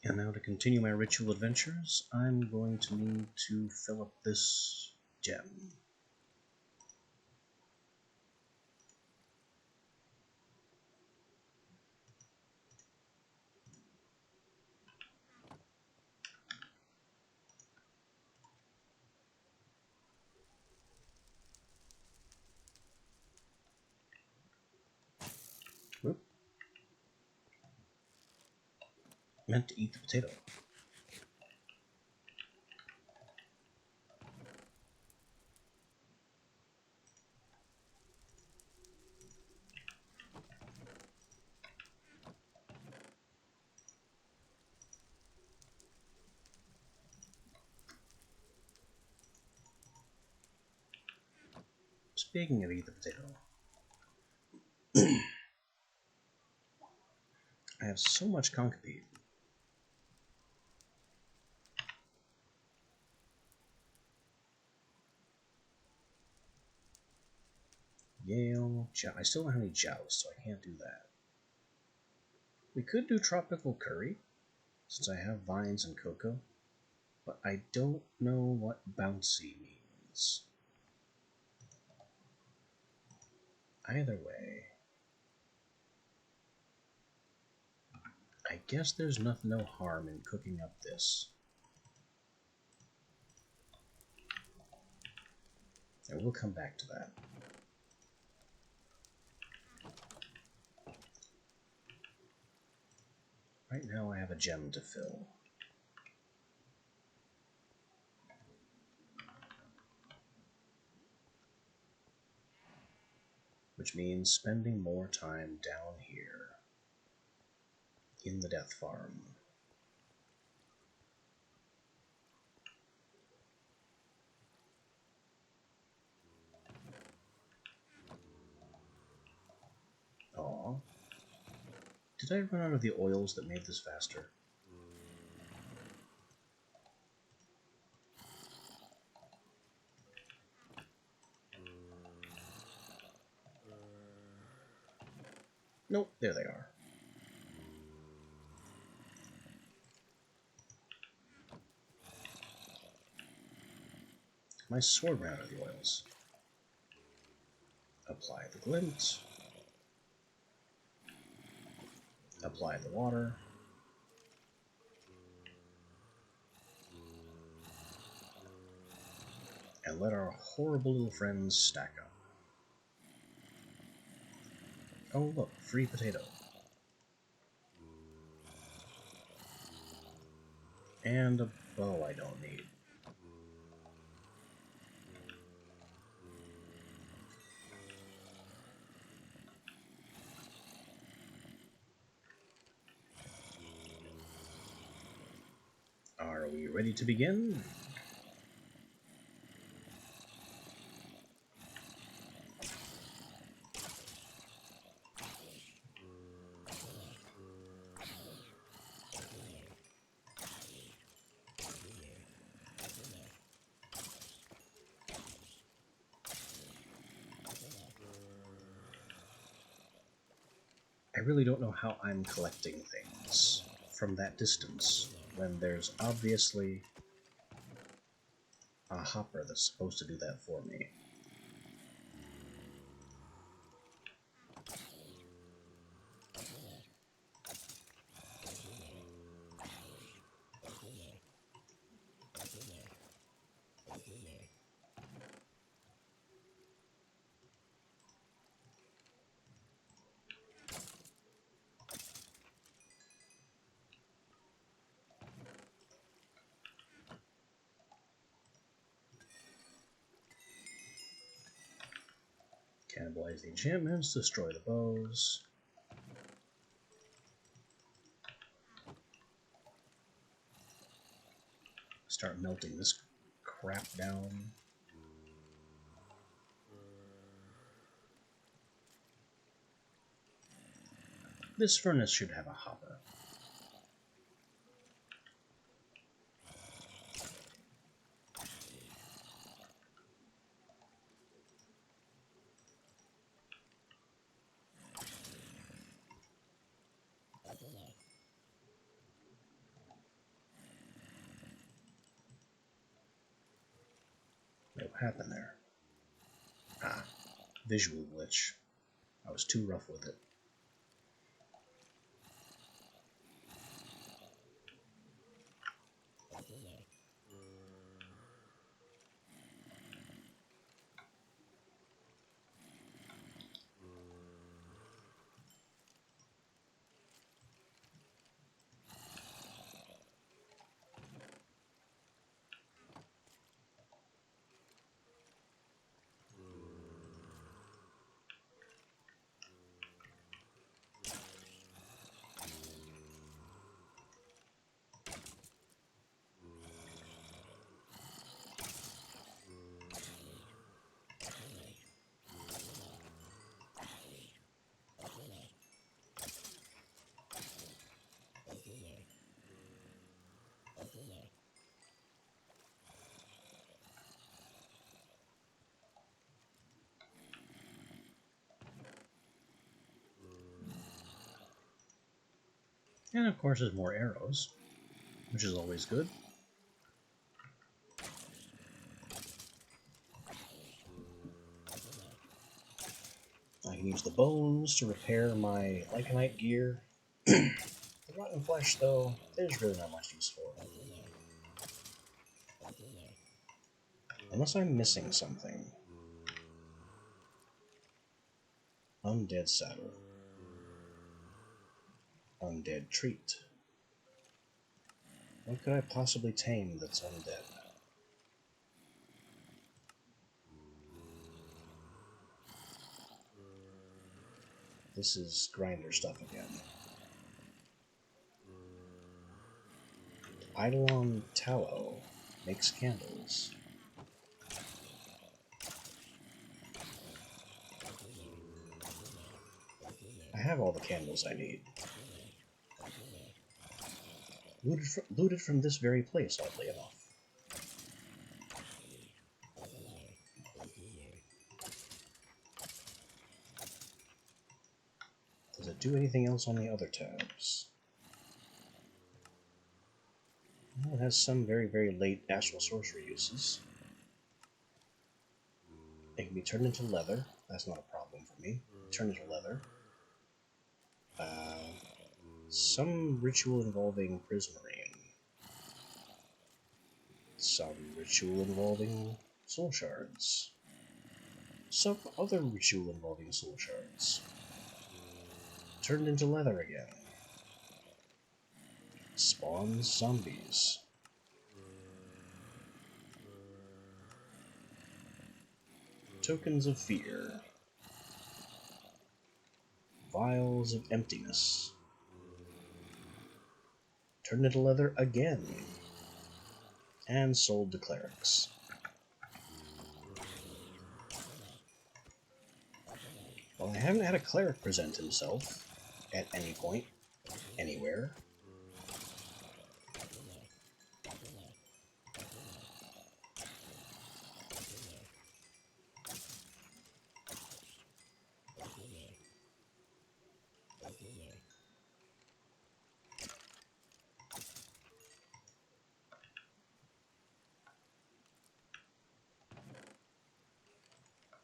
And now to continue my ritual adventures, I'm going to need to fill up this gem. Whoop. Meant to eat the potato. Speaking of eat the potato, I have so much concrete. Yale, I still don't have any joust, so I can't do that. We could do tropical curry, since I have vines and cocoa, but I don't know what bouncy means. Either way, I guess there's no harm in cooking up this. And we'll come back to that. Right now I have a gem to fill. Which means spending more time down here in the Death Farm. Aww. Did I run out of the oils that made this faster? Nope, there they are. My sword ran out of the oils. Apply the glint. Apply the water. And let our horrible little friends stack up. Oh look, free potato. And a bow I don't need. Are we ready to begin? I really don't know how I'm collecting things from that distance when there's obviously a hopper that's supposed to do that for me. Cannibalize the enchantments, destroy the bows. start melting this crap down. This furnace should have a hopper. What happened there? Ah, visual glitch. I was too rough with it. And of course there's more arrows, which is always good. I can use the bones to repair my Lycanite gear. The rotten flesh, though, there's really not much use for it. Unless I'm missing something. Undead saddle. Undead treat. What could I possibly tame that's undead? This is grinder stuff again. Eidolon tallow makes candles. I have all the candles I need. Looted from this very place, oddly enough. Does it do anything else on the other tabs? Well, it has some very, very late astral sorcery uses. It can be turned into leather. That's not a problem for me. Turn into leather. Some ritual involving prismarine. Some ritual involving soul shards. Some other ritual involving soul shards. Turned into leather again. Spawns zombies. Tokens of fear. Vials of emptiness. Turned into leather again. And sold to clerics. Well, I haven't had a cleric present himself at any point, anywhere.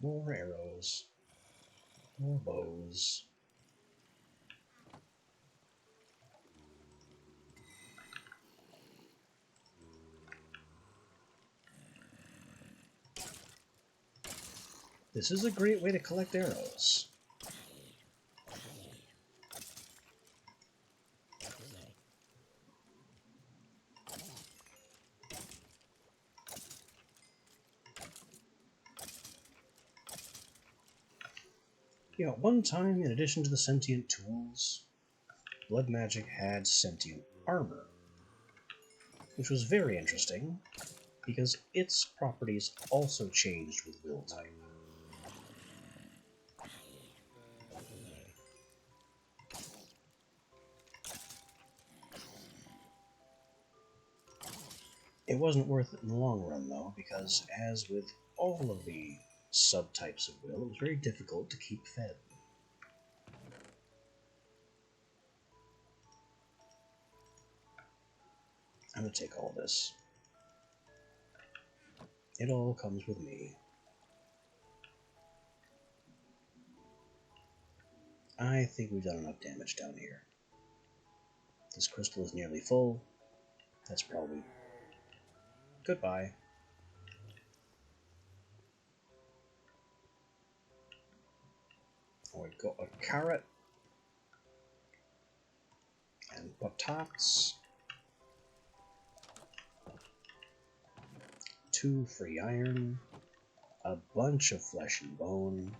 More arrows. More bows. This is a great way to collect arrows. You know, one time, in addition to the sentient tools, blood magic had sentient armor. which was very interesting, because its properties also changed with will type. It wasn't worth it in the long run, though, because as with all of the subtypes of will, it was very difficult to keep fed. I'm going to take all this. It all comes with me. I think we've done enough damage down here. This crystal is nearly full. That's probably... Goodbye. Oh, we've got a carrot. And potatoes. 2 free iron. A bunch of flesh and bone.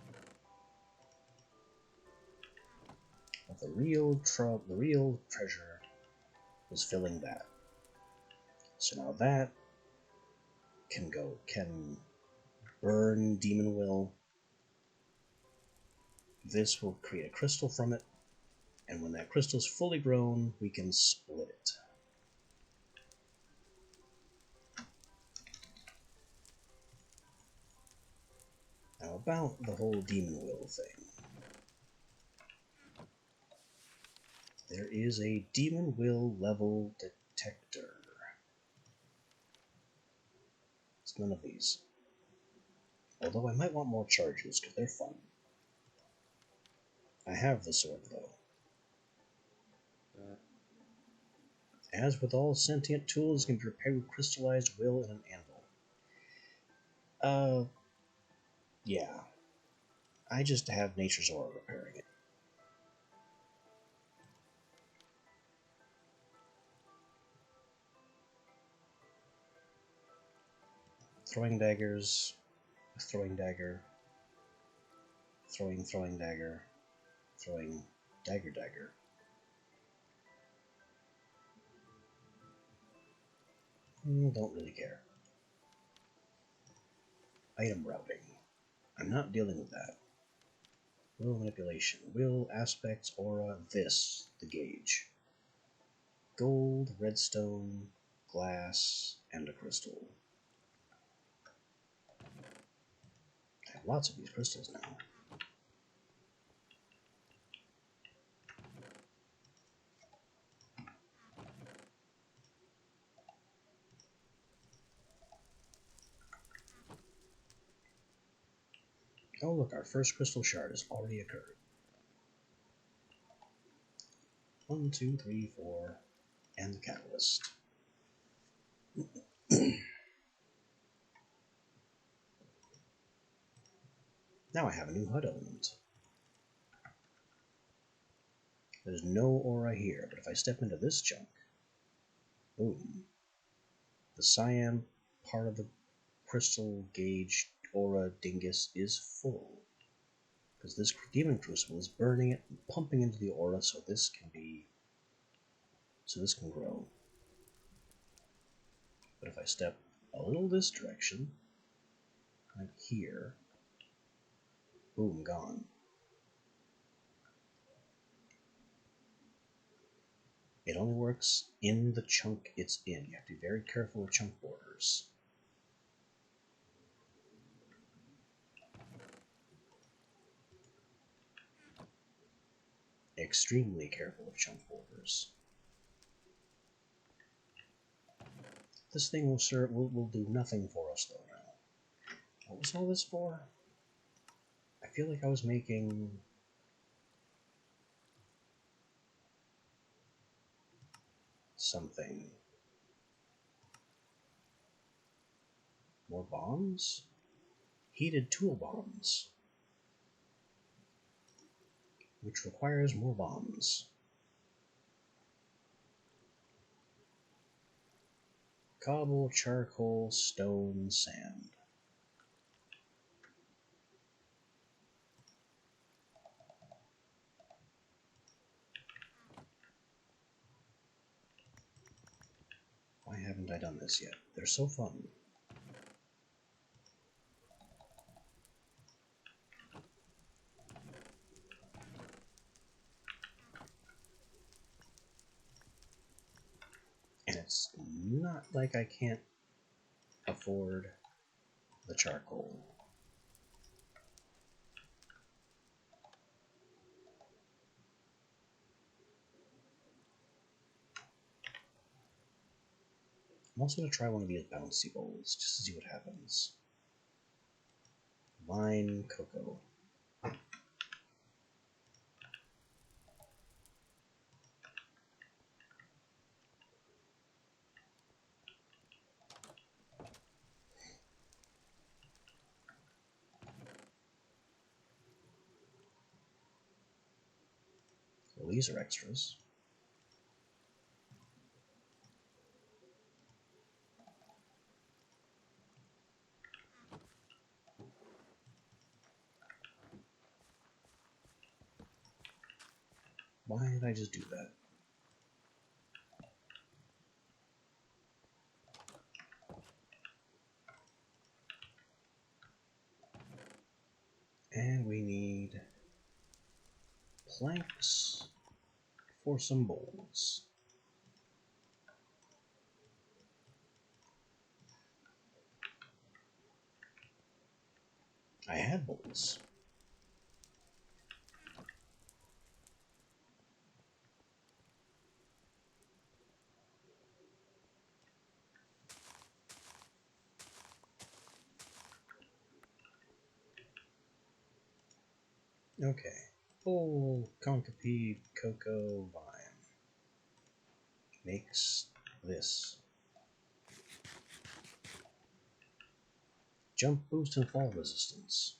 But the real treasure was filling that. So now that can burn Demon Will. This will create a crystal from it, and when that crystal is fully grown, we can split it. Now about the whole Demon Will thing. There is a Demon Will level detector. It's none of these. Although I might want more charges, because they're fun. I have the sword, though. As with all sentient tools, it can be repaired with crystallized will and an anvil. Yeah. I just have Nature's Aura repairing it. Throwing daggers, throwing dagger, throwing dagger, throwing dagger. Don't really care. Item routing. I'm not dealing with that. Will manipulation. Will, aspects, aura, this, the gauge. Gold, redstone, glass, and a crystal. I have lots of these crystals now. Oh look, our first crystal shard has already occurred. 1, 2, 3, 4, and the catalyst. Now I have a new HUD element. There's no aura here, but if I step into this chunk, boom, the cyan part of the crystal gauge aura dingus is full. Because this demon crucible is burning it and pumping into the aura so this can grow. But if I step a little this direction, like here, boom, gone. It only works in the chunk it's in. You have to be very careful with chunk borders. Extremely careful with chunk borders. This thing will do nothing for us though now. What was all this for? I feel like I was making something. More bombs? Heated tool bombs. Which requires more bombs. Cobble, charcoal, stone, sand. Why haven't haven't I done this yet? They're so fun. And it's not like I can't afford the charcoal. I'm also going to try one of these bouncy bowls just to see what happens. Vine cocoa. Well, these are extras. Why did I just do that? And we need planks for some bowls. I had bowls. Okay. Bowl, concipede, cocoa, vine. Makes this. Jump boost and fall resistance.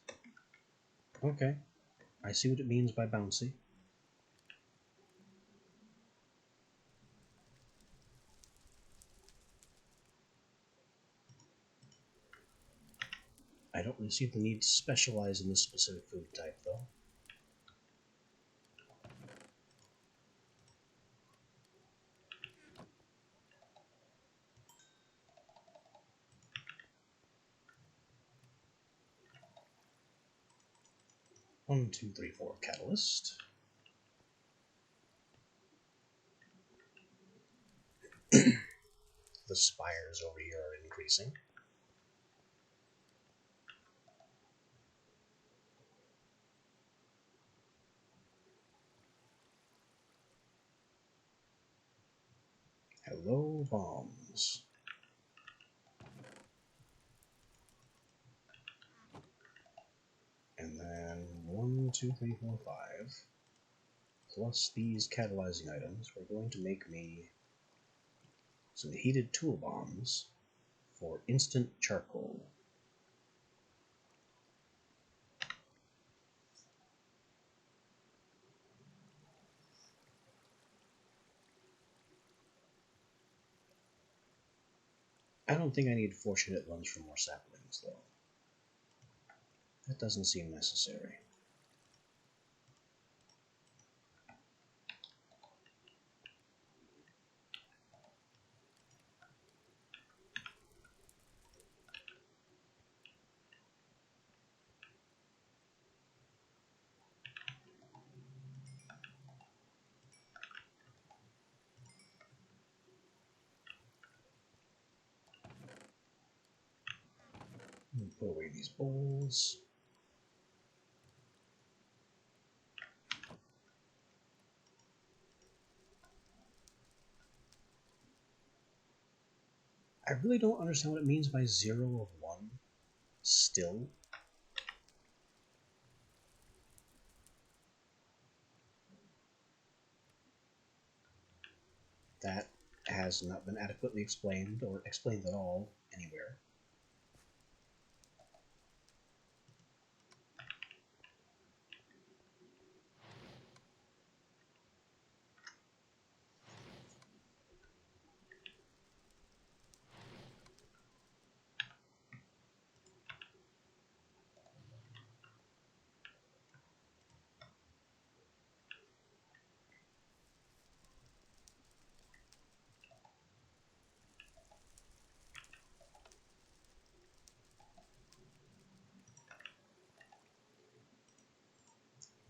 Okay. I see what it means by bouncy. I don't really see the need to specialize in this specific food type, though. One, two, three, four, catalyst. The spires over here are increasing. Hello, bombs. And then 1, 2, 3, 4, 5. Plus these catalyzing items, we're going to make me some heated tool bombs for instant charcoal. I don't think I need fortunate ones for more saplings, though. That doesn't seem necessary. Put away these bowls. I really don't understand what it means by 0 of 1. Still. That has not been adequately explained or explained at all anywhere.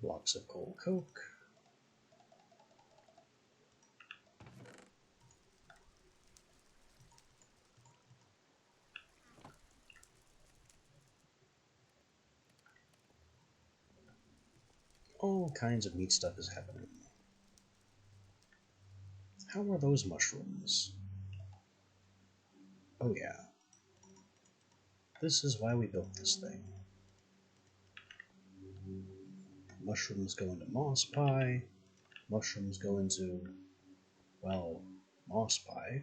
Blocks of coal coke. All kinds of neat stuff is happening. How are those mushrooms? Oh yeah. This is why we built this thing. Mushrooms go into moss pie. Mushrooms go into, well, moss pie,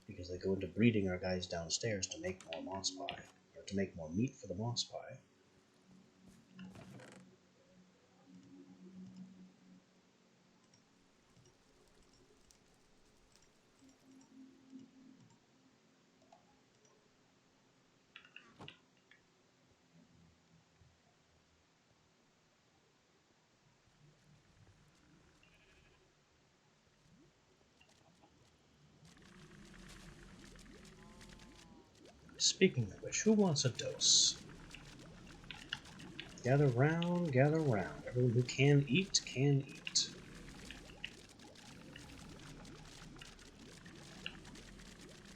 because they go into breeding our guys downstairs to make more moss pie, or to make more meat for the moss pie. Speaking of which, who wants a dose? Gather round, gather round. Everyone who can eat, can eat.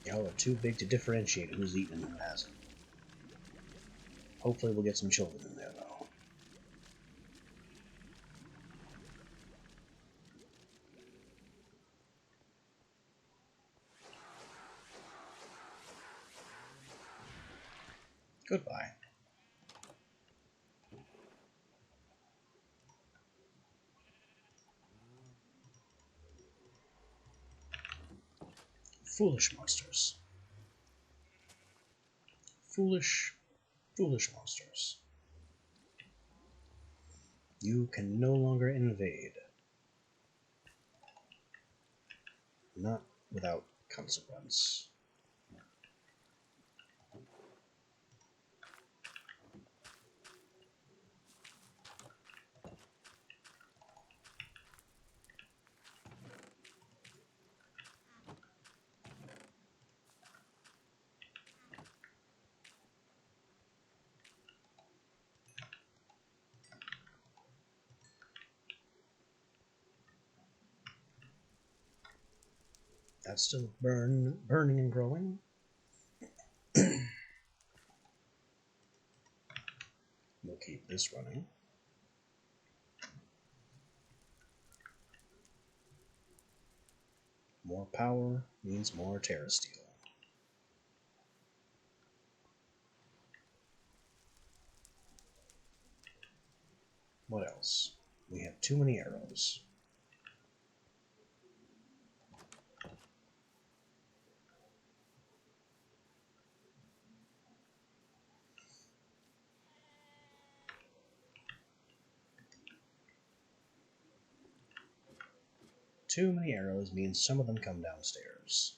Y'all are too big to differentiate who's eating and who hasn't. Hopefully we'll get some children in there, though. Goodbye. Foolish monsters. Foolish, foolish monsters. You can no longer invade. Not without consequence. That's still burning and growing. We'll keep this running. More power means more TerraSteel. What else? We have too many arrows. Too many arrows means some of them come downstairs.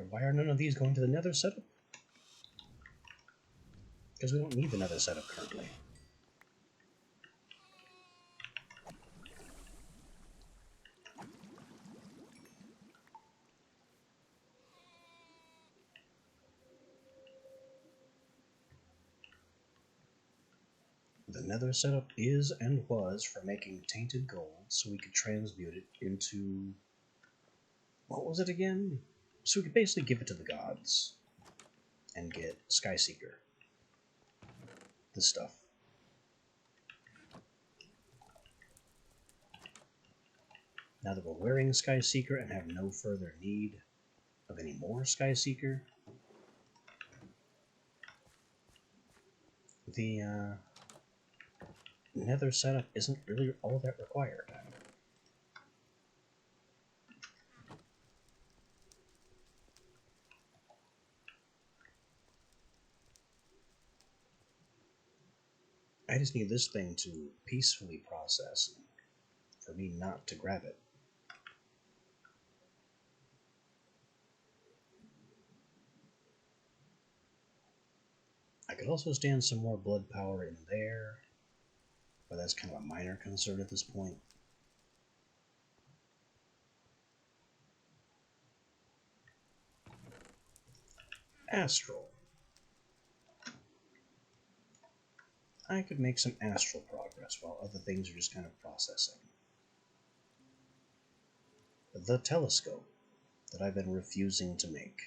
Why are none of these going to the nether setup? Because we don't need the nether setup currently. The nether setup is and was for making tainted gold so we could transmute it into... what was it again? So we could basically give it to the gods and get Skyseeker. This stuff. Now that we're wearing Skyseeker and have no further need of any more Skyseeker, the nether setup isn't really all that required. I just need this thing to peacefully process, and for me not to grab it. I could also stand some more blood power in there, but that's kind of a minor concern at this point. Astral. I could make some astral progress while other things are just kind of processing. The telescope that I've been refusing to make.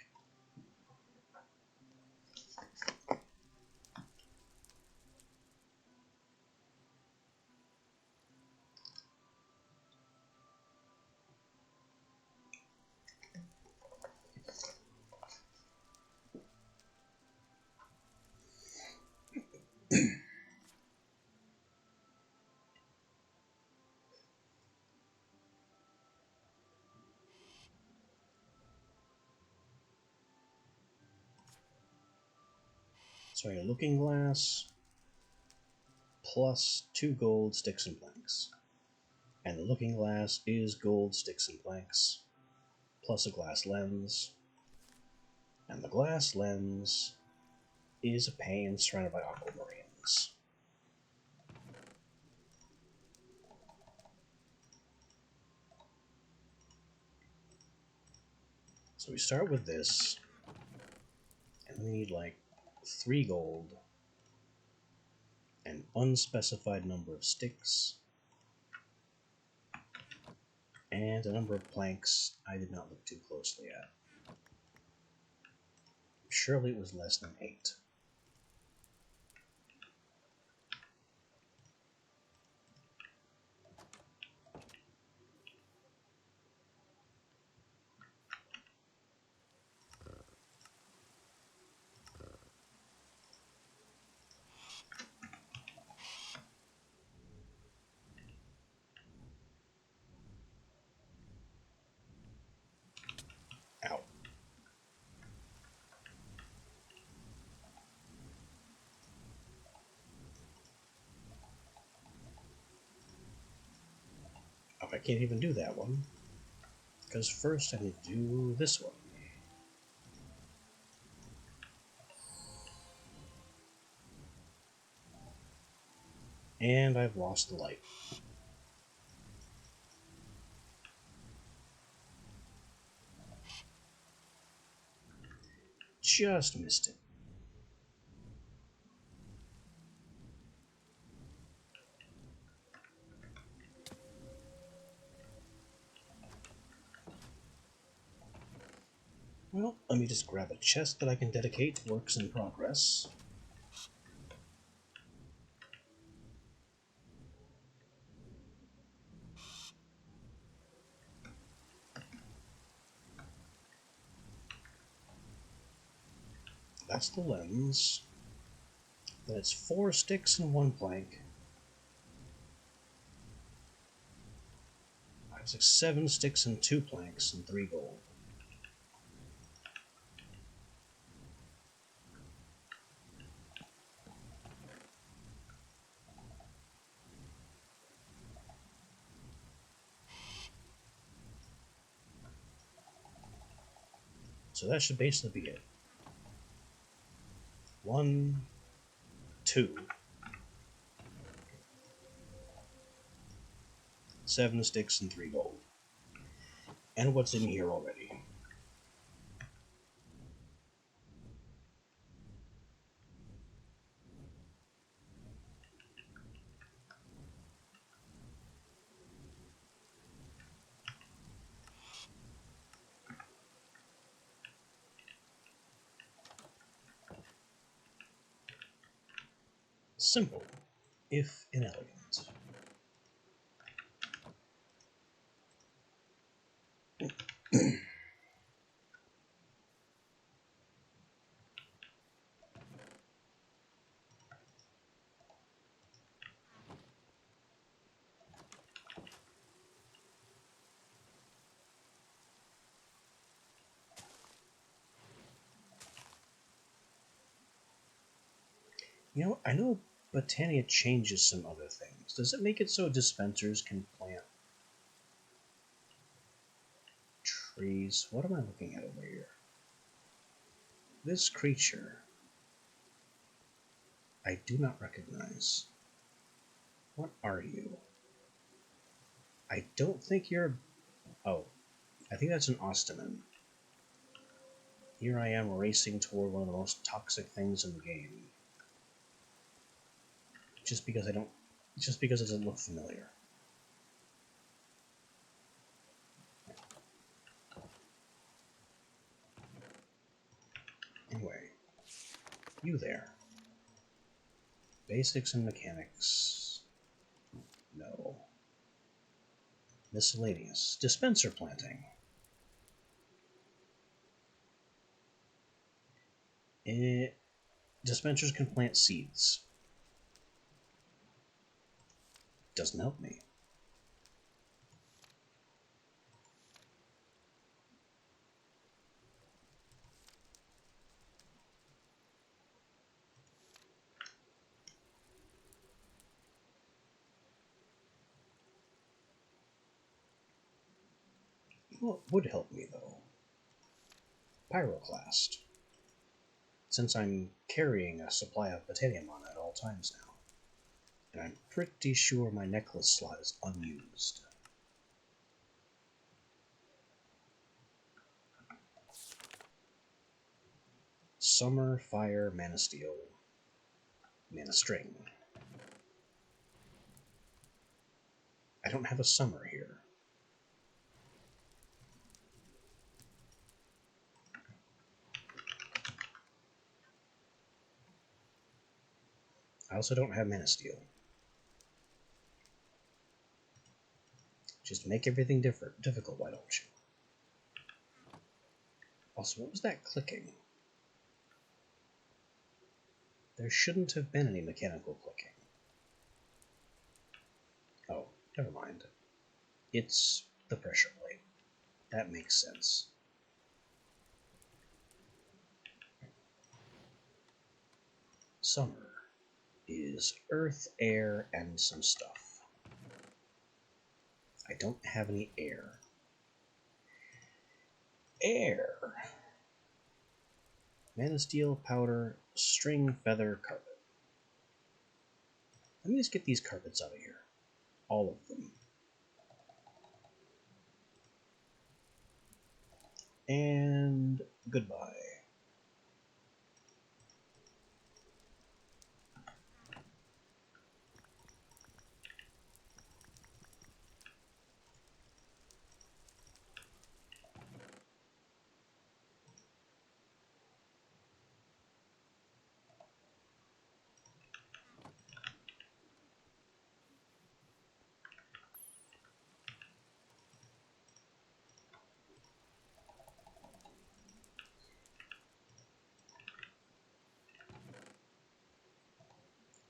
So a looking glass plus 2 gold sticks and planks. And the looking glass is gold sticks and planks plus a glass lens. And the glass lens is a pane surrounded by aquamarines. So we start with this, and we need like 3 gold, an unspecified number of sticks, and a number of planks I did not look too closely at. Surely it was less than 8. Ow. Oh, I can't even do that one, because first I need to do this one. And I've lost the light. Just missed it. Well, let me just grab a chest that I can dedicate to works in progress. That's the lens. Then it's 4 sticks and 1 plank. 5, 6, 7 sticks and 2 planks and 3 gold. So that should basically be it. 1, 2. 7 sticks and 3 gold. And what's in here already? Simple, if inelegant. You know, I know Botania changes some other things. Does it make it so dispensers can plant trees? What am I looking at over here? This creature. I do not recognize. What are you? I don't think you're... Oh, I think that's an Ostaman. Here I am racing toward one of the most toxic things in the game. Just because it doesn't look familiar. Anyway, you there. Basics and mechanics. No. Miscellaneous. Dispenser planting. Dispensers can plant seeds. Doesn't help me. Well, it would help me, though. Pyroclast. Since I'm carrying a supply of Botaniumon at all times now. And I'm pretty sure my necklace slot is unused. Summer, Fire, Mana Steel, Mana String. I don't have a Summer here. I also don't have Mana Steel. Just make everything difficult, why don't you? Also, what was that clicking? There shouldn't have been any mechanical clicking. Oh, never mind. It's the pressure plate. That makes sense. Summer is earth, air, and some stuff. I don't have any air. Air! Mana Steel, Powder, String, Feather, Carpet. Let me just get these carpets out of here. All of them. And goodbye.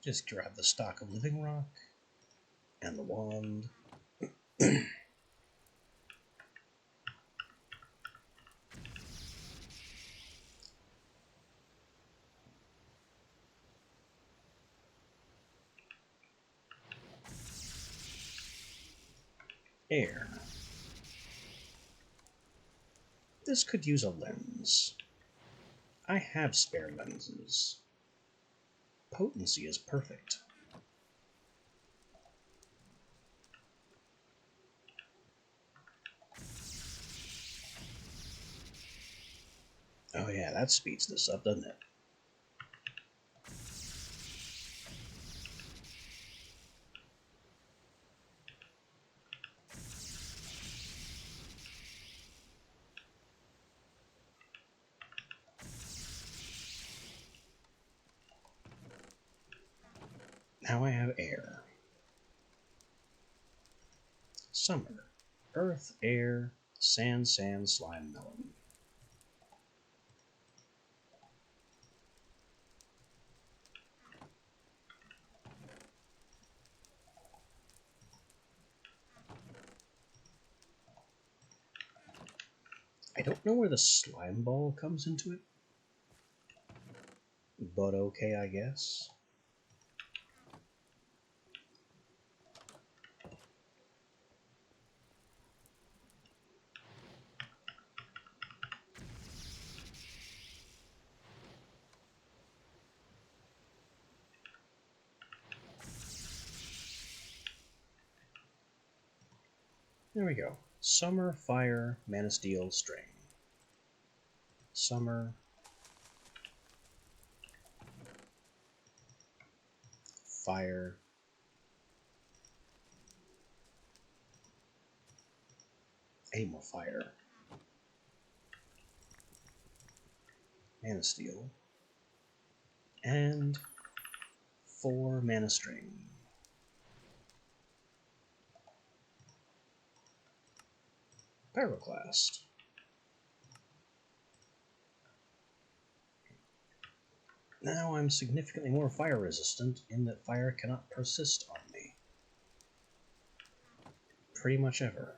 Just grab the stock of Living Rock and the wand. Air. This could use a lens. I have spare lenses. Potency is perfect. Oh yeah, that speeds this up, doesn't it? Now I have air. Summer. Earth, air, sand, slime, melon. I don't know where the slime ball comes into it, but okay, I guess. There we go. Summer, Fire, Mana Steel, String. Summer, Fire, more Fire, Mana Steel, and 4 Mana String. Pyroclast. Now I'm significantly more fire resistant in that fire cannot persist on me. Pretty much ever.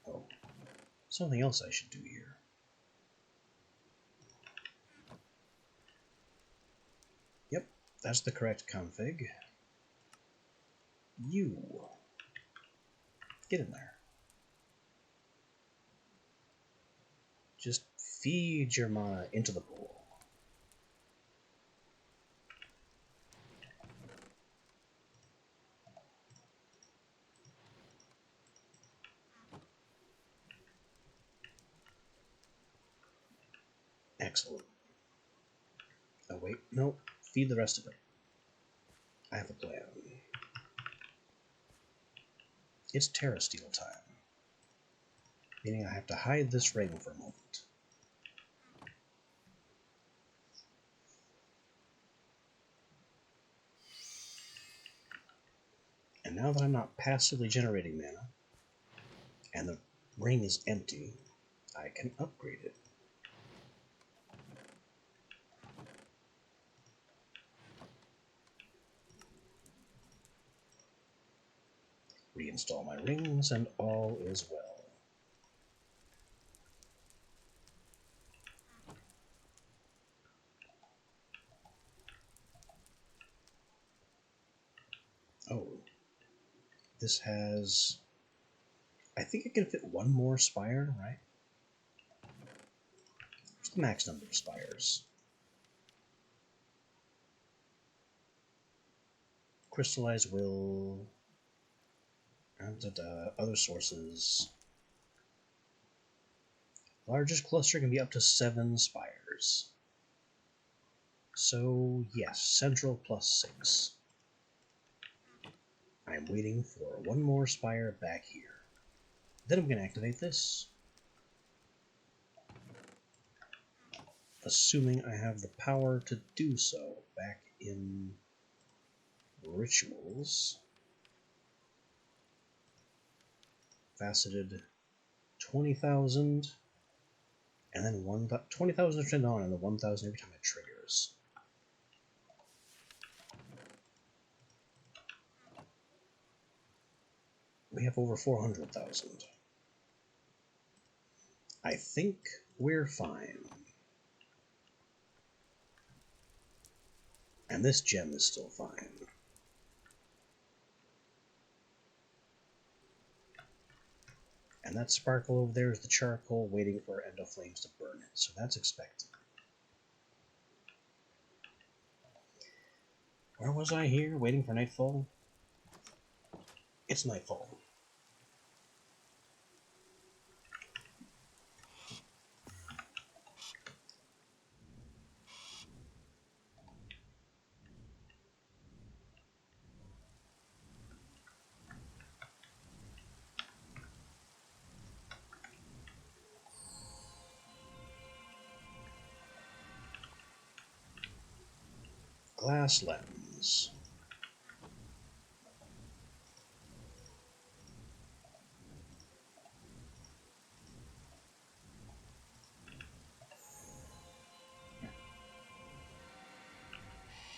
Oh, something else I should do here. Yep, that's the correct config. You. Get in there. Just feed your mana into the pool. Excellent. Oh wait, no, feed the rest of it. I have a plan. It's Terra Steel time. Meaning I have to hide this ring for a moment. And now that I'm not passively generating mana, and the ring is empty, I can upgrade it. Reinstall my rings, and all is well. Oh, this has... I think it can fit one more spire, right? What's the max number of spires? Crystallized Will... other sources. Largest cluster can be up to 7 spires. So, yes, central plus 6. I'm waiting for one more spire back here. Then I'm going to activate this. Assuming I have the power to do so back in Rituals. Faceted 20,000. And then 20,000 are turned on, and the 1,000 every time it triggers. We have over 400,000. I think we're fine. And this gem is still fine. And that sparkle over there is the charcoal waiting for Endoflames to burn it, so that's expected. Where was I here, waiting for nightfall? It's nightfall. Glass lens.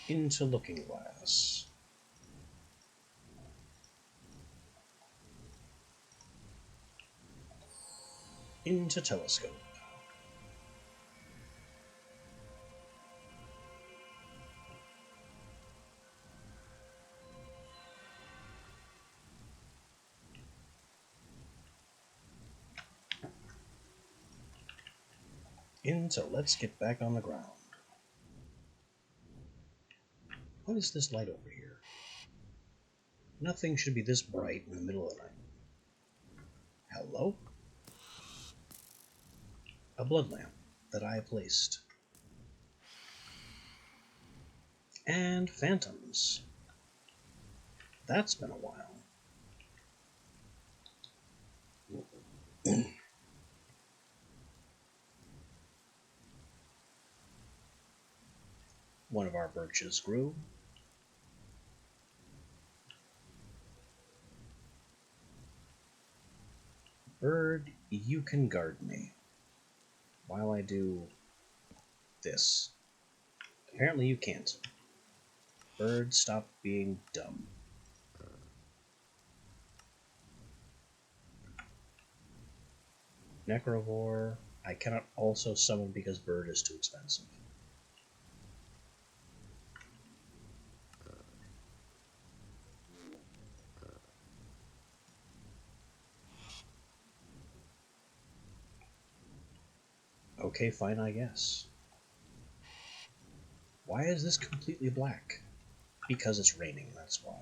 Into looking glass. Into telescope. Into let's get back on the ground. What is this light over here? Nothing should be this bright in the middle of the night. Hello? A blood lamp that I placed. And phantoms. That's been a while. One of our birches grew. Bird, you can guard me while I do this. Apparently you can't. Bird, stop being dumb. Necrovore, I cannot also summon because bird is too expensive. Okay, fine, I guess. Why is this completely black? Because it's raining, that's why.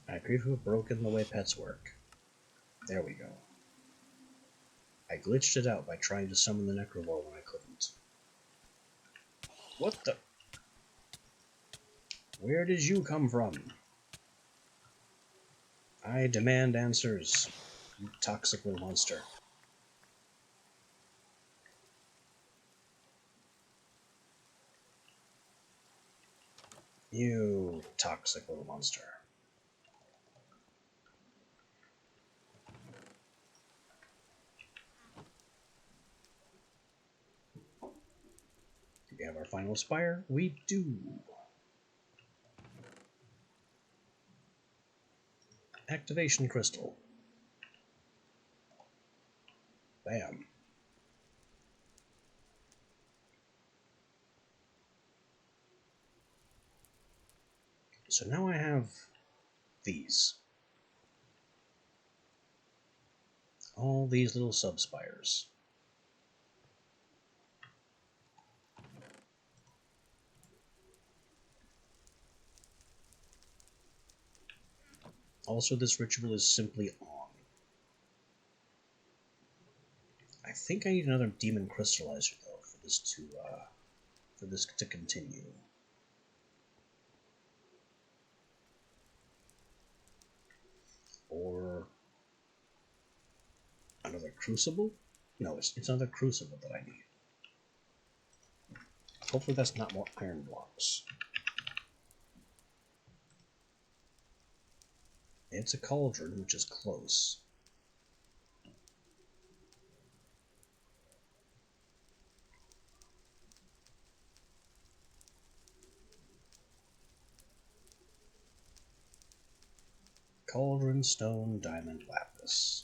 I appear to have broken the way pets work. There we go. I glitched it out by trying to summon the Necrovore when I couldn't. What the? Where did you come from? I demand answers, you toxic little monster. You toxic little monster. Do we have our final spire? We do. Activation crystal. Bam. So now I have these. All these little sub-spires. Also, this ritual is simply on. I think I need another demon crystallizer though for this to continue. Or another crucible? No, it's another crucible that I need. Hopefully that's not more iron blocks. It's a cauldron, which is close. Cauldron, stone, diamond, lapis.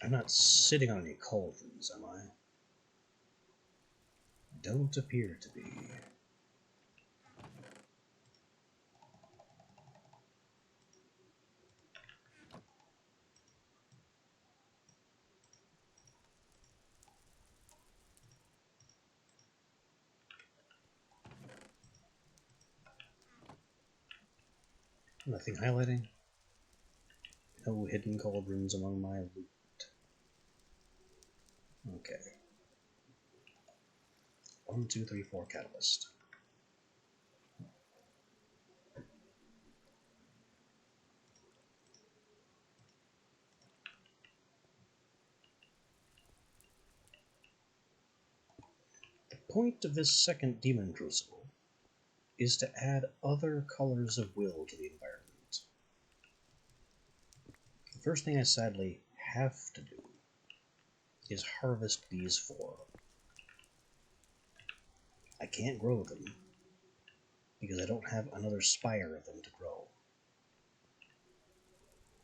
I'm not sitting on any cauldrons, am I? Don't appear to be. Nothing highlighting. No hidden cauldrons among my loot. Okay. 1, 2, 3, 4 catalyst. The point of this second demon crucible is to add other colors of will to the environment. The first thing I sadly have to do is harvest these 4. I can't grow them because I don't have another spire of them to grow.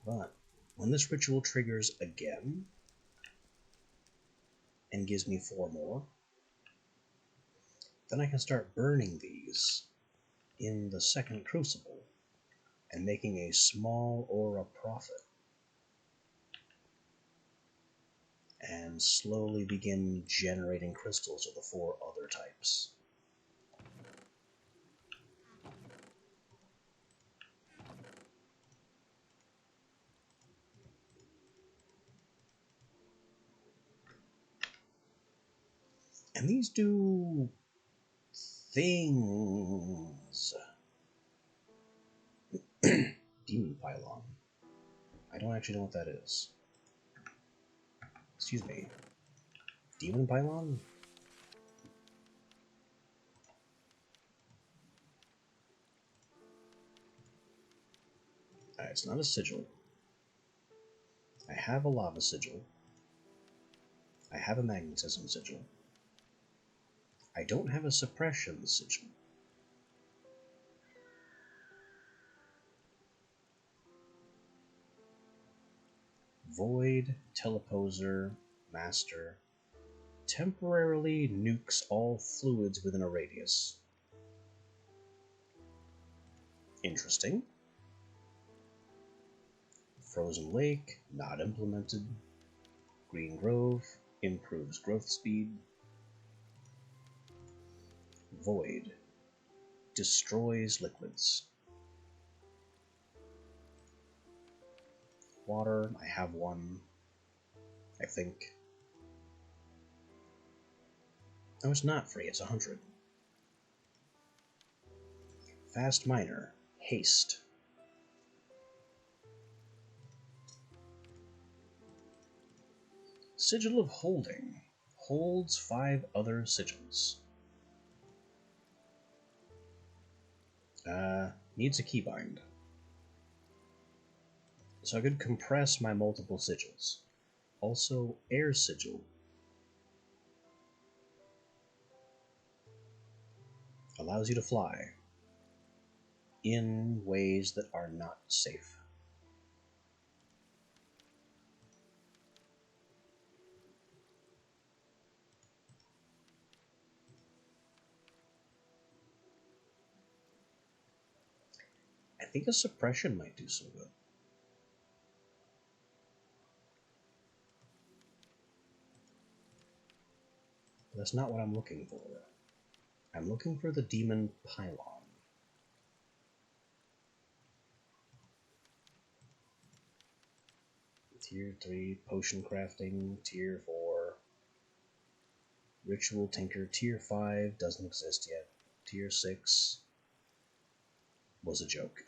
But when this ritual triggers again, and gives me 4 more. Then I can start burning these in the second crucible and making a small aura profit, and slowly begin generating crystals of the 4 other types. And these do things. Demon Pylon. I don't actually know what that is. Excuse me. Demon Pylon? It's not a sigil. I have a lava sigil. I have a magnetism sigil. I don't have a suppression sigil. Void, Teleposer, Master. Temporarily nukes all fluids within a radius. Interesting. Frozen Lake, not implemented. Green Grove, improves growth speed. Void, destroys liquids. Water, I have one, I think. No, it's not free, it's 100. Fast Miner, haste. Sigil of Holding, holds 5 other sigils. Needs a keybind. So I could compress my multiple sigils. Also, Air Sigil. Allows you to fly in ways that are not safe. I think a suppression might do some good. But that's not what I'm looking for. I'm looking for the Demon Pylon. Tier 3 Potion Crafting, Tier 4 Ritual Tinker, Tier 5 doesn't exist yet. Tier 6 was a joke.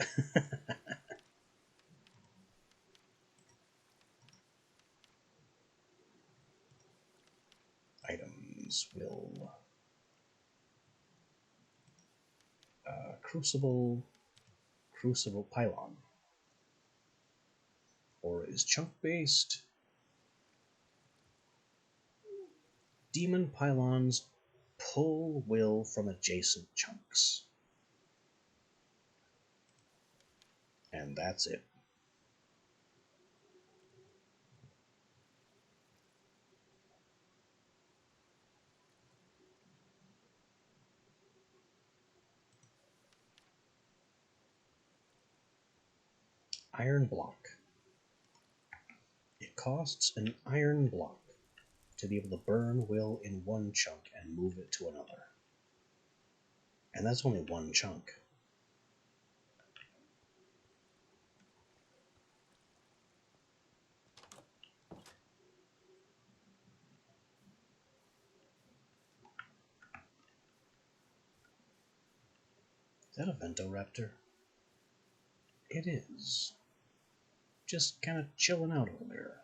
Items will... Crucible Pylon. Or is chunk based. Demon Pylons pull will from adjacent chunks. And that's it. Iron Block. It costs an iron block to be able to burn will in one chunk and move it to another. And that's only one chunk. Is that a Ventoraptor? It is. Just kind of chilling out over there.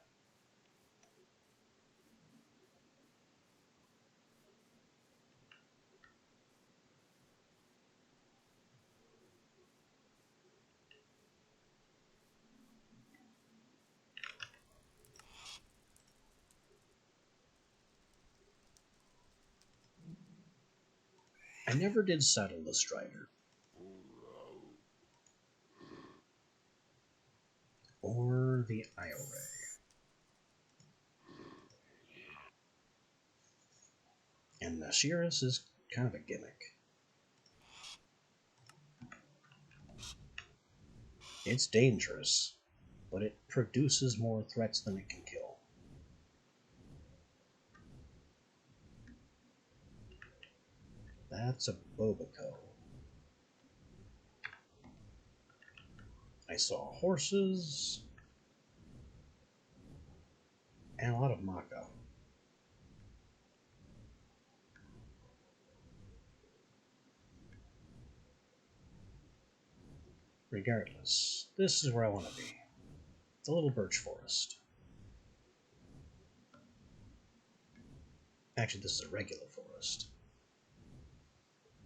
I never did saddle the Strider. Or the Ioray. And Nashiris is kind of a gimmick. It's dangerous, but it produces more threats than it can kill. That's a Bobico. I saw horses and a lot of Maka. Regardless, this is where I want to be. The little birch forest. Actually, this is a regular forest.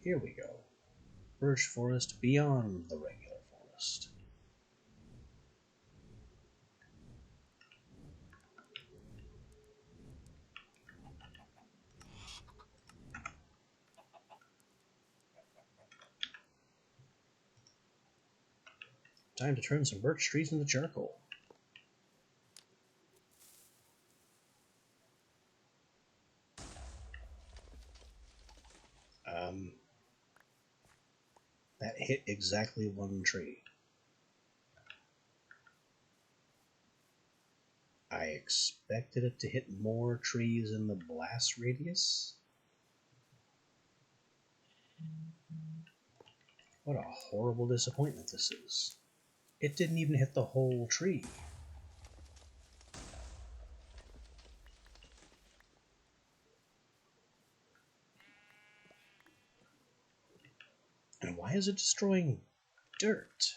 Here we go. Birch forest beyond the regular forest. Time to turn some birch trees into charcoal. That hit exactly one tree. I expected it to hit more trees in the blast radius. What a horrible disappointment this is. It didn't even hit the whole tree. And why is it destroying dirt?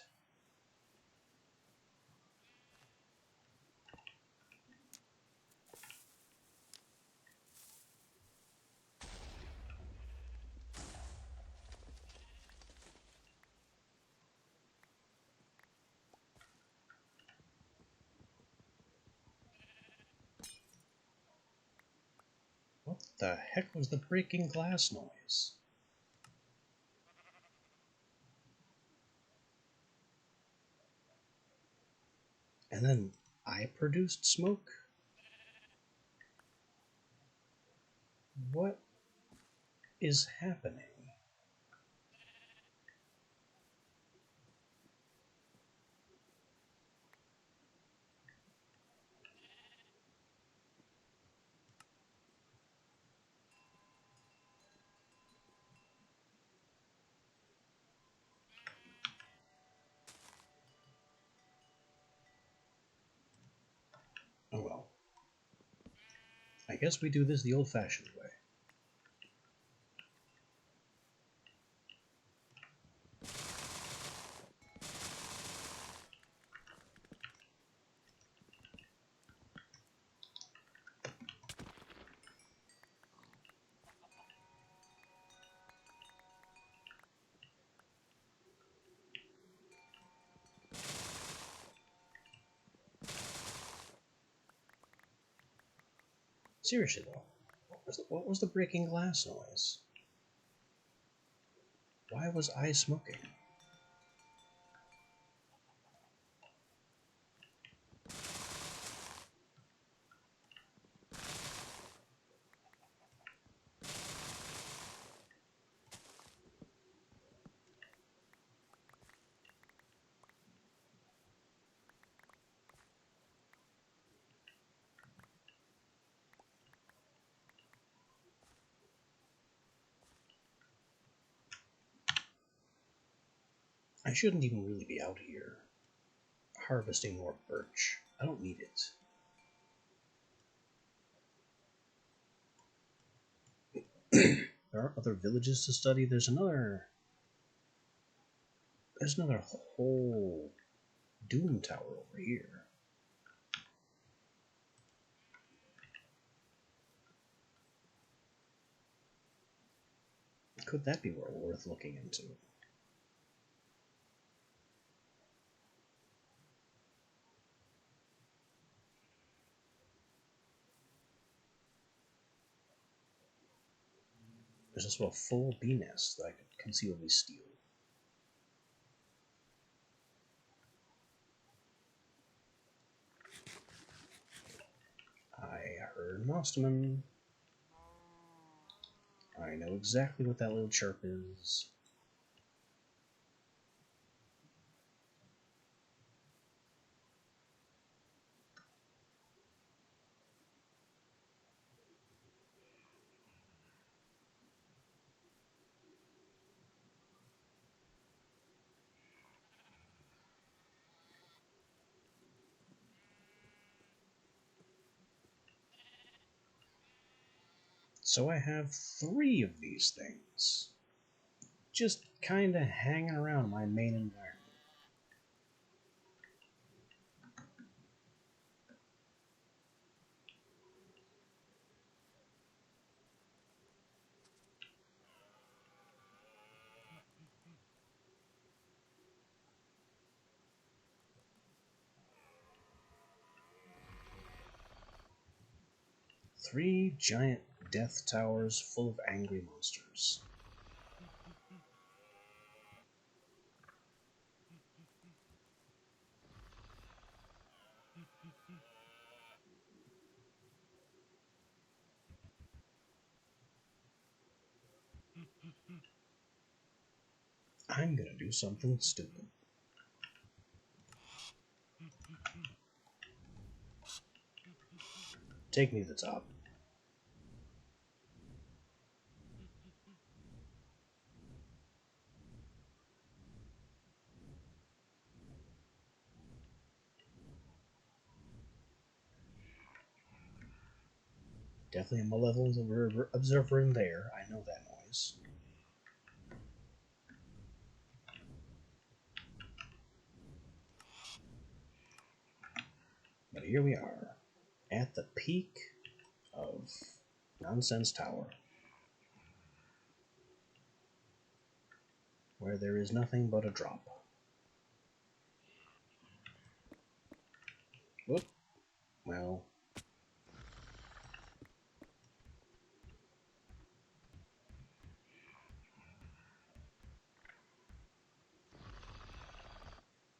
What the heck was the breaking glass noise? And then I produced smoke? What is happening? Oh well. I guess we do this the old-fashioned way. Seriously though, what was the breaking glass noise? Why was I smoking? I shouldn't even really be out here harvesting more birch. I don't need it. There are other villages to study. There's another whole Doom Tower over here. Could that be worth looking into? There's also a full bee nest that I could conceivably steal. I heard Nostaman. I know exactly what that little chirp is. So I have 3 of these things. Just kinda hanging around my main environment. Three giant death towers full of angry monsters. I'm gonna do something stupid. Take me to the top. Definitely a malevolent observer in there. I know that noise. But here we are, at the peak of Nonsense Tower, where there is nothing but a drop. Whoop. Well,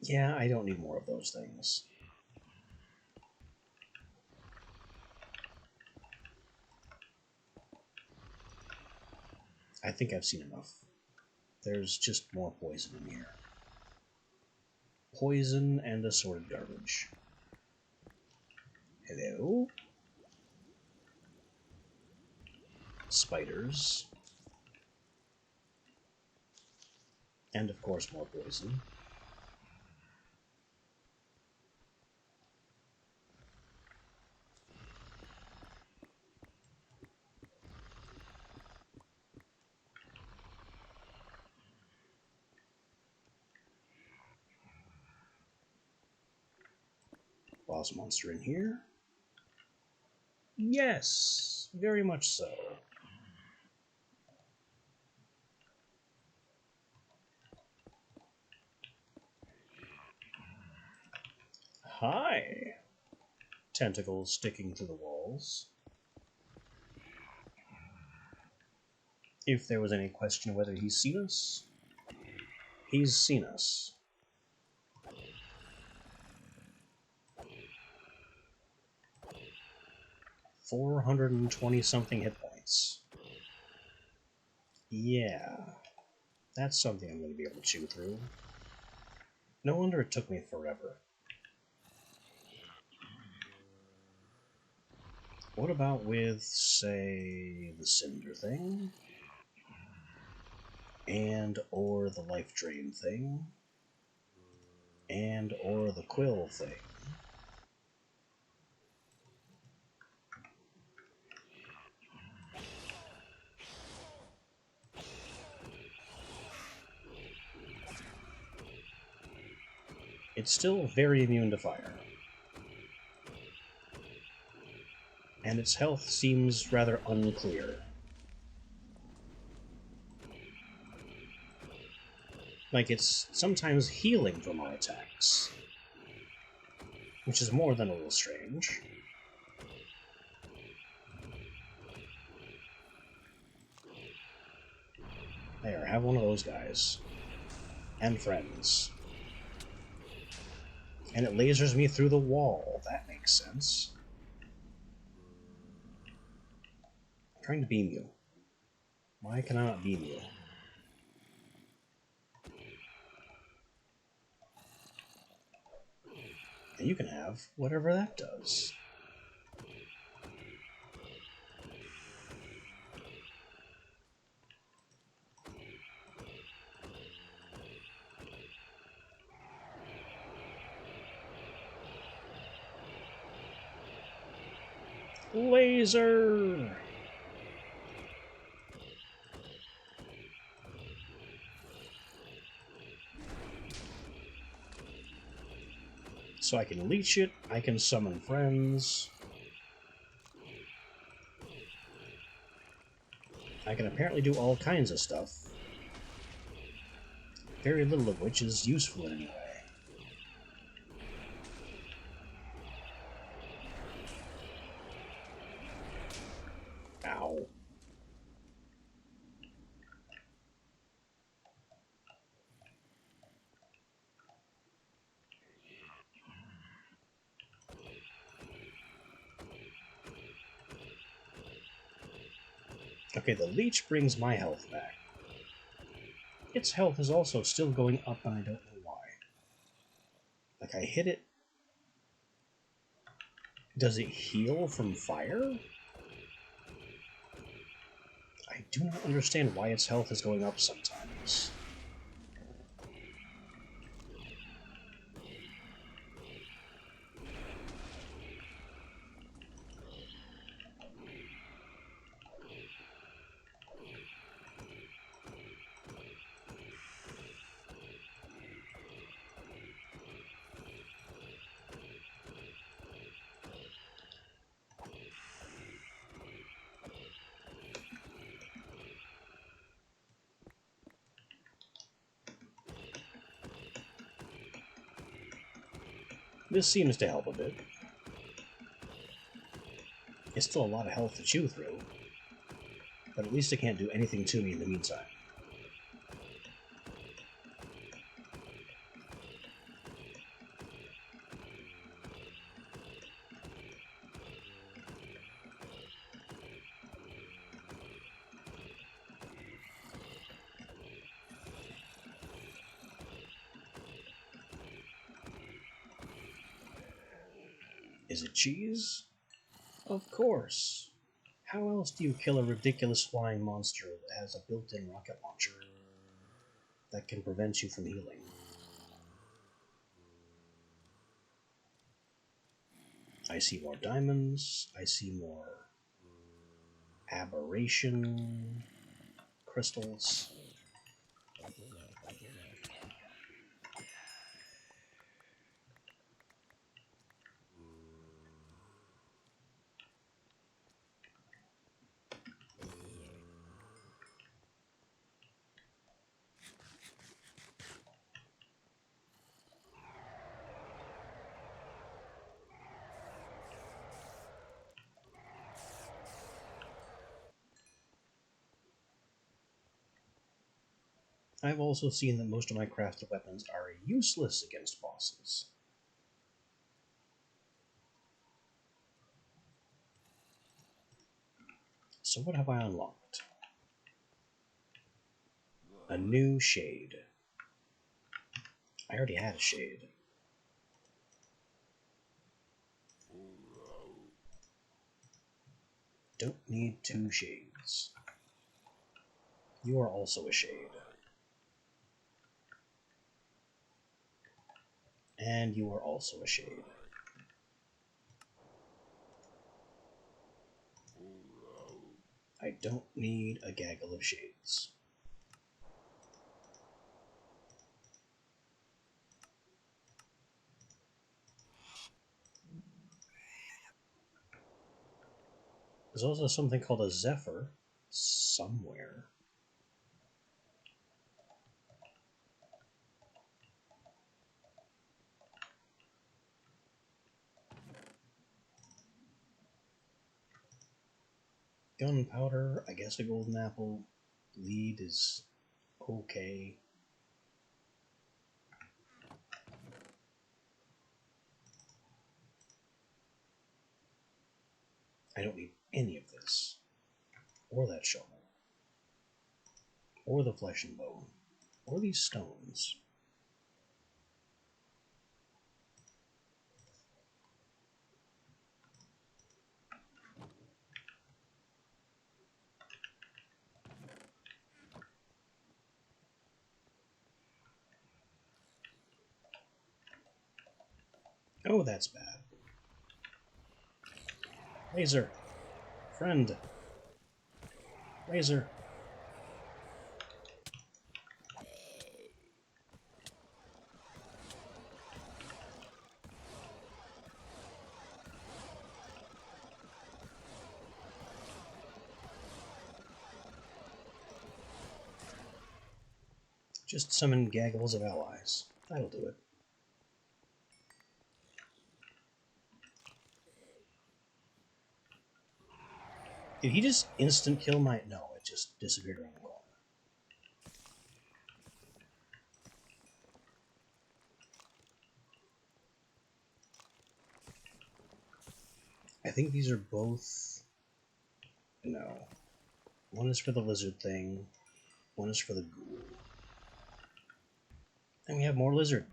yeah, I don't need more of those things. I think I've seen enough. There's just more poison in here. Poison and assorted garbage. Hello? Spiders. And of course more poison. Boss monster in here? Yes, very much so. Hi! Tentacles sticking to the walls. If there was any question whether he's seen us, he's seen us. 420 something hit points. Yeah, that's something I'm going to be able to chew through. No wonder it took me forever. What about with, say, the Cinder thing? And or the Life Drain thing? And or the Quill thing? It's still very immune to fire. And its health seems rather unclear. Like it's sometimes healing from our attacks. Which is more than a little strange. There, have one of those guys. And friends. And it lasers me through the wall. That makes sense. I'm trying to beam you. Why can I not beam you? And you can have whatever that does. Laser! So I can leech it, I can summon friends. I can apparently do all kinds of stuff. Very little of which is useful in any way. Ow. Okay, the leech brings my health back. Its health is also still going up, and I don't know why. Like, I hit it. Does it heal from fire? I do not understand why its health is going up sometimes. This seems to help a bit. It's still a lot of health to chew through, but at least it can't do anything to me in the meantime. Is it cheese? Of course. How else do you kill a ridiculous flying monster that has a built-in rocket launcher that can prevent you from healing? I see more diamonds. I see more aberration crystals. I've also seen that most of my crafted weapons are useless against bosses. So what have I unlocked? A new shade. I already had a shade. Don't need two shades. You are also a shade. And you are also a shade. I don't need a gaggle of shades. There's also something called a Zephyr somewhere. Gunpowder, I guess a golden apple. Lead is okay. I don't need any of this. Or that shovel. Or the flesh and bone. Or these stones. Oh, that's bad. Laser. Friend. Laser. Just summon gaggles of allies. That'll do it. Did he just instant kill my... No, it just disappeared around the corner. I think these are both... No. One is for the lizard thing. One is for the ghoul. And we have more lizard.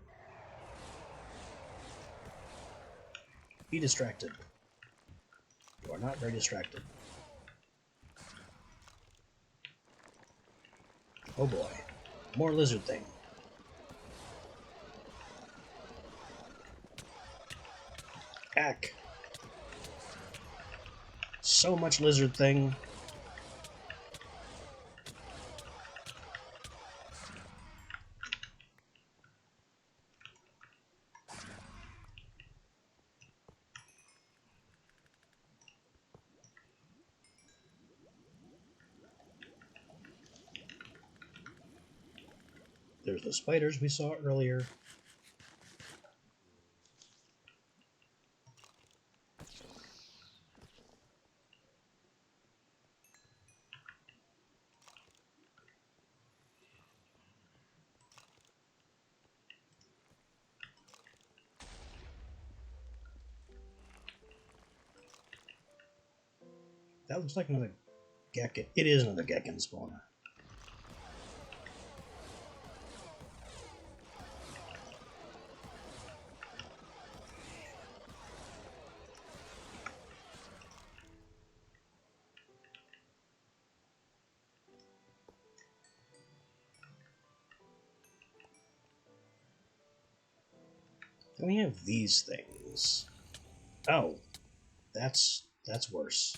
Be distracted. You are not very distracted. Oh boy. More lizard thing. Ack. So much lizard thing. There's the spiders we saw earlier. That looks like another Gekken. It is another Gekken spawner. Then we have these things. Oh, that's worse.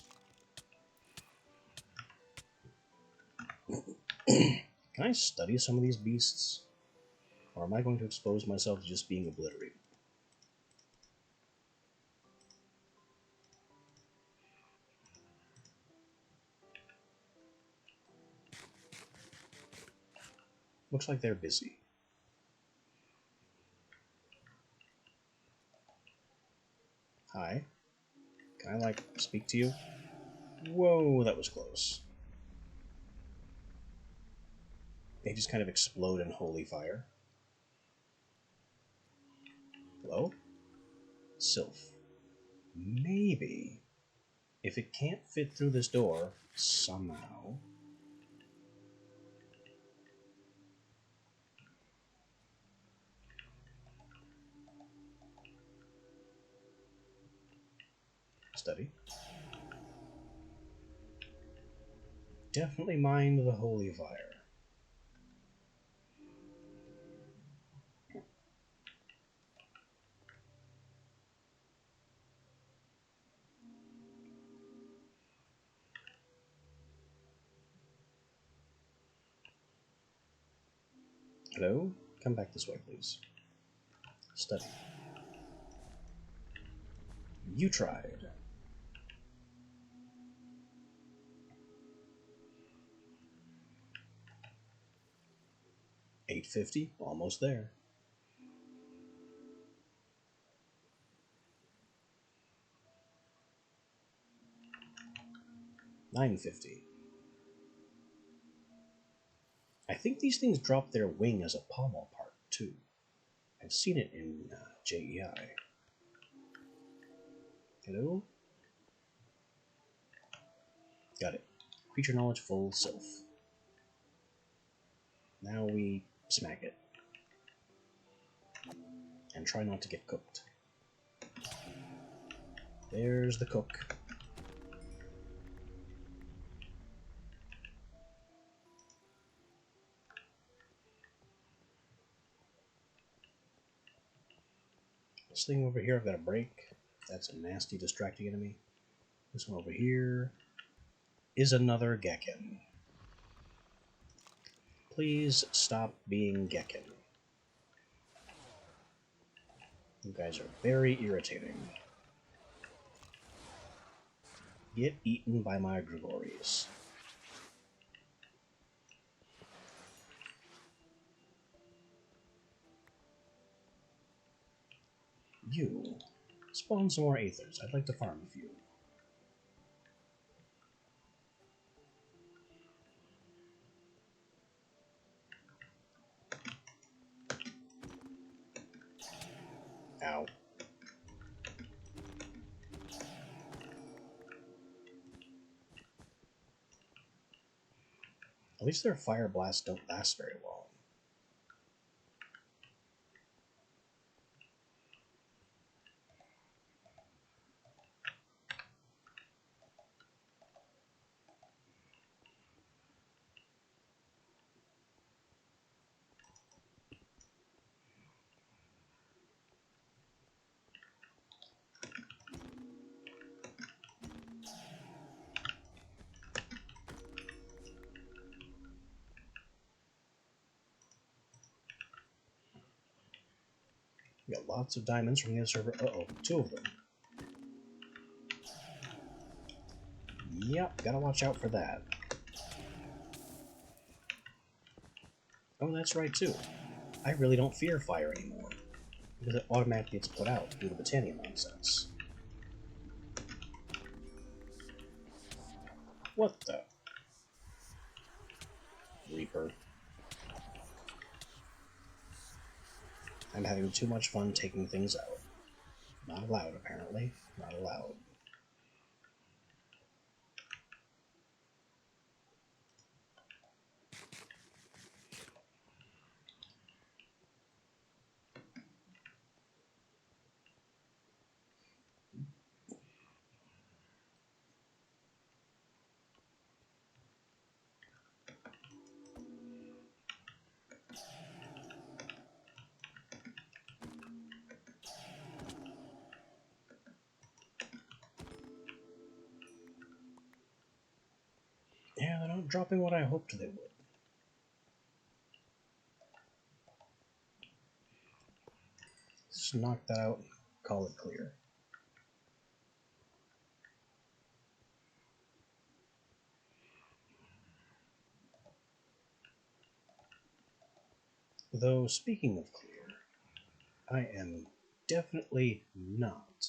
Can I study some of these beasts? Or am I going to expose myself to just being obliterated? Looks like they're busy. Hi. Can I, like, speak to you? Whoa, that was close. They just kind of explode in holy fire. Hello? Sylph. Maybe. If it can't fit through this door, somehow... Study. Definitely mind the holy fire. Hello? Come back this way, please. Study. You tried. $850, almost there. $950. I think these things drop their wing as a pommel part, too. I've seen it in JEI. Hello? Got it. Creature knowledge full, Sylph. Now we smack it. And try not to get cooked. There's the cook. This thing over here I've got to break. That's a nasty distracting enemy. This one over here is another Gekken. Please stop being Gekken. You guys are very irritating. Get eaten by my Gregories. You. Spawn some more Aethers. I'd like to farm a few. Ow. At least their fire blasts don't last very long. We got lots of diamonds from the other server. Uh-oh, 2 of them. Yep, gotta watch out for that. Oh, that's right, too. I really don't fear fire anymore, because it automatically gets put out due to Botania nonsense. What the? Reaper. I'm having too much fun taking things out. Not allowed, apparently. Not allowed. Yeah, they're not dropping what I hoped they would. Just knock that out and call it clear. Though, speaking of clear, I am definitely not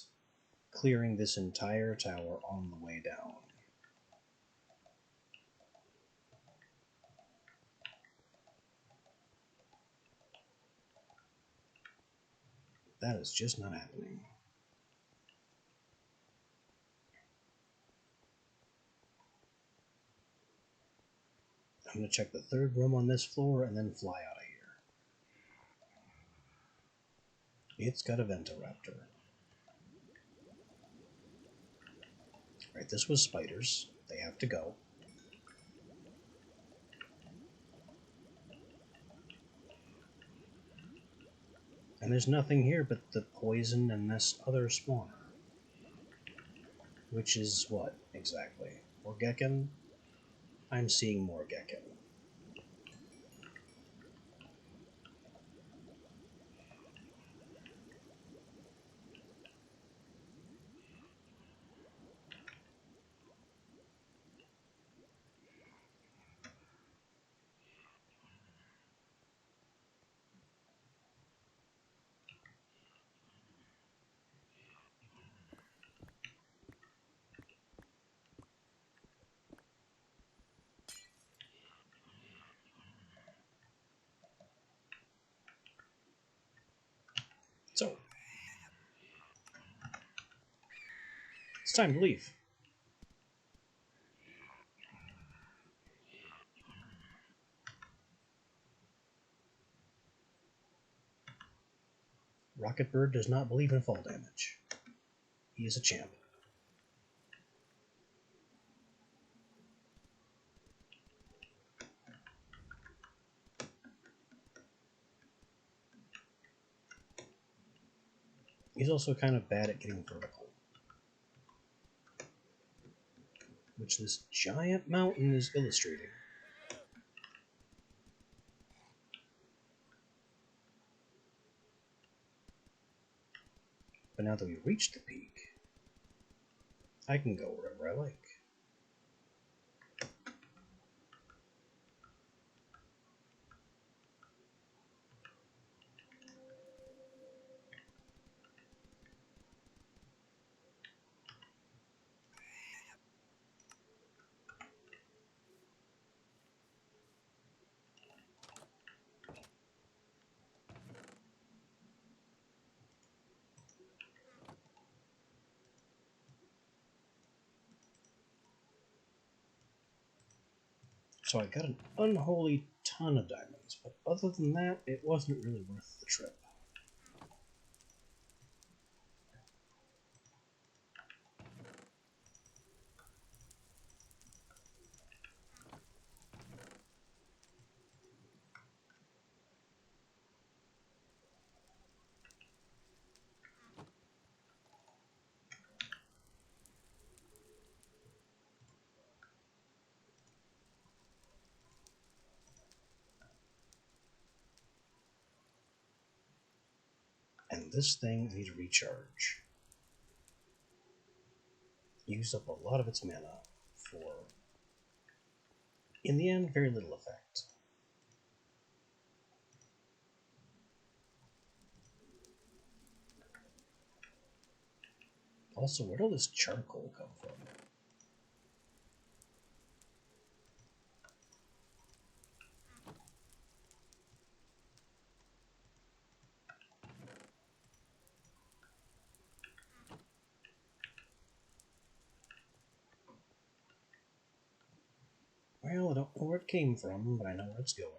clearing this entire tower on the way down. That is just not happening. I'm going to check the 3rd room on this floor and then fly out of here. It's got a Ventoraptor. Right, this was spiders. They have to go. And there's nothing here but the poison and this other spawner. Which is what, exactly? More Gekken? I'm seeing more Gekken. So, it's time to leave. Rocket Bird does not believe in fall damage. He is a champ. He's also kind of bad at getting vertical, which this giant mountain is illustrating. But now that we've reached the peak, I can go wherever I like. So I got an unholy ton of diamonds, but other than that, it wasn't really worth the trip. And this thing needs to recharge. Used up a lot of its mana for, in the end, very little effect. Also, where did this charcoal come from? Well, I don't know where it came from, but I know where it's going.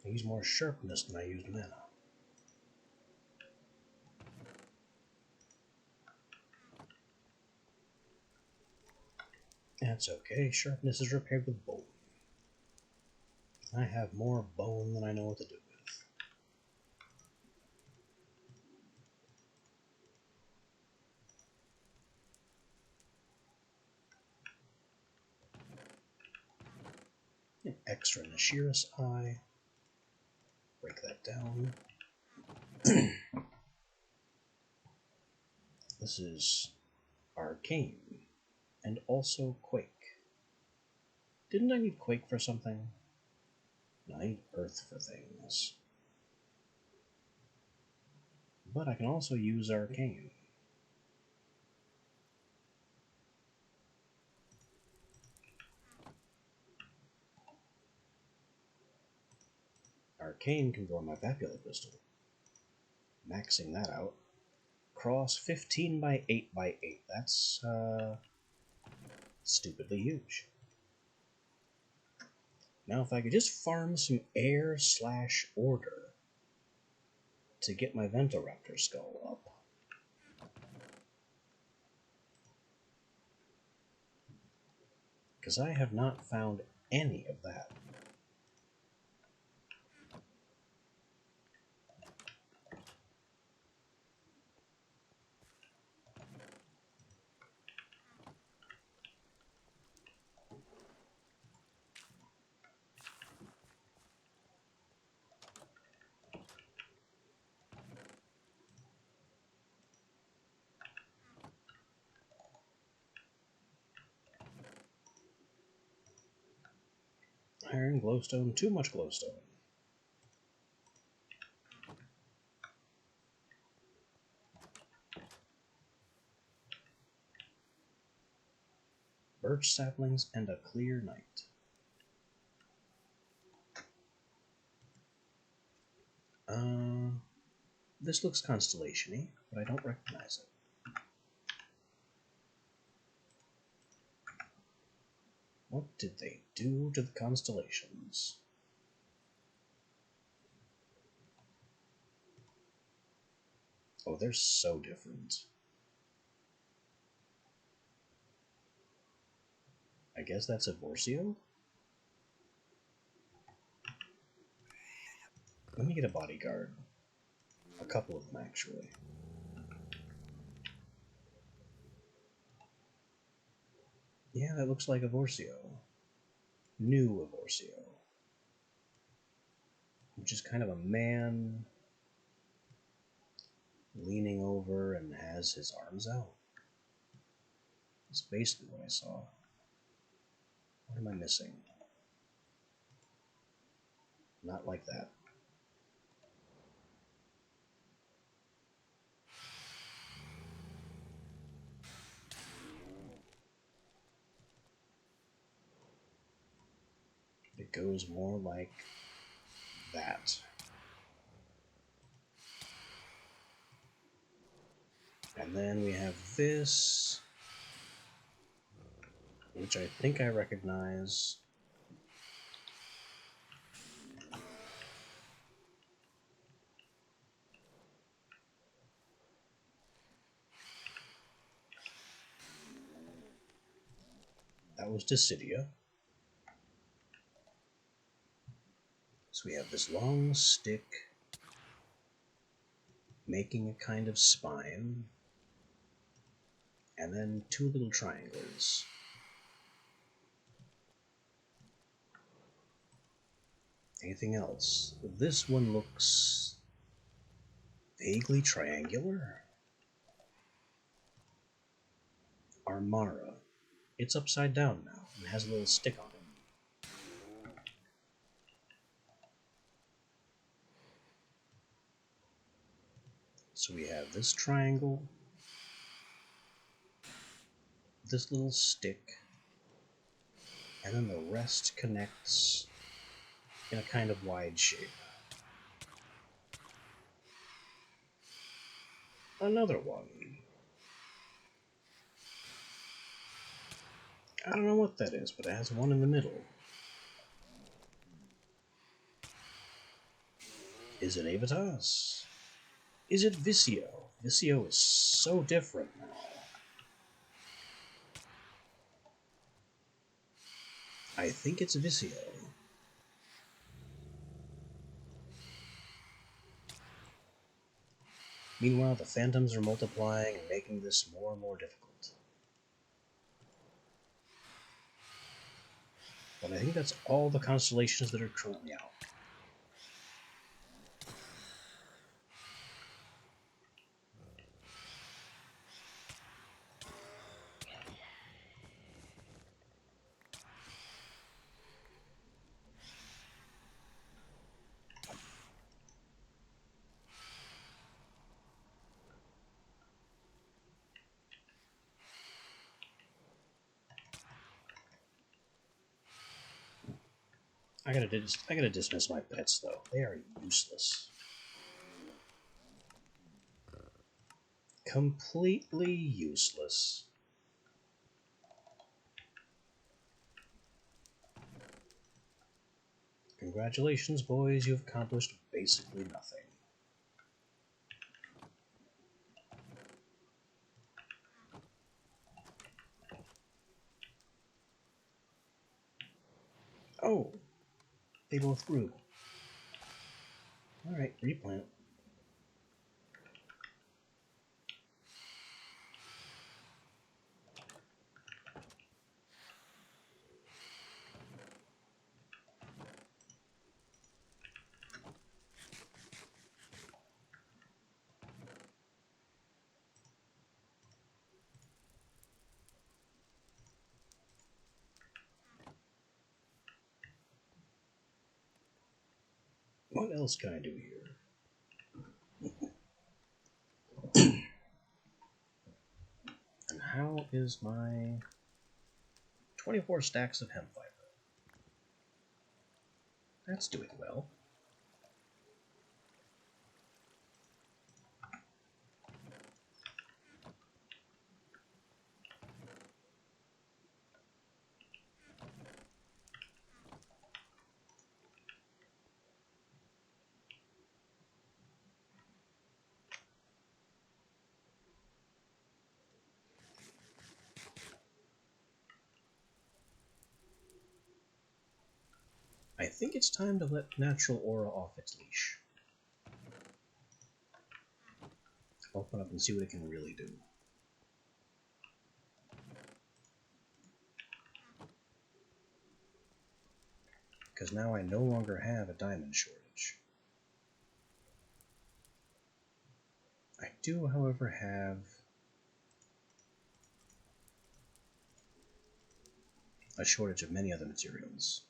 I use more sharpness than I used mana. That's okay, sharpness is repaired with bone. I have more bone than I know what to do with. An extra Nashira's Eye. Break that down. This is Arcane, and also Quake. Didn't I need Quake for something? No, I need Earth for things. But I can also use Arcane. Arcane can go on my Vapula Crystal. Maxing that out. Cross 15 by 8 by 8. That's, stupidly huge. Now if I could just farm some air/order to get my Ventoraptor skull up. Because I have not found any of that. Iron, glowstone, too much glowstone. birch saplings and a clear night. This looks constellation-y, but I don't recognize it. What did they do to the constellations? Oh, they're so different. I guess that's a Vorcio? Let me get a bodyguard. A couple of them, actually. Yeah, that looks like a Vorcio. New Vorcio. Which is kind of a man leaning over and has his arms out. That's basically what I saw. What am I missing? Not like that. It goes more like that. And then we have this, which I think I recognize. That was Dissidia. So we have this long stick making a kind of spine, and then two little triangles. Anything else? This one looks vaguely triangular. Armara. It's upside down now and has a little stick on it. So we have this triangle, this little stick, and then the rest connects in a kind of wide shape. Another one. I don't know what that is, but it has one in the middle. Is it Avitas? Is it Visio? Visio is so different now. I think it's Visio. Meanwhile, the phantoms are multiplying and making this more and more difficult. But I think that's all the constellations that are currently out. I gotta dismiss my pets, though. They are useless. Completely useless. Congratulations, boys, you've accomplished basically nothing. Oh, they both grew. Alright, replant. What else can I do here? And how is my... 24 stacks of hemp fiber. That's doing well. I think it's time to let natural aura off its leash. Open up and see what it can really do. Because now I no longer have a diamond shortage. I do, however, have a shortage of many other materials.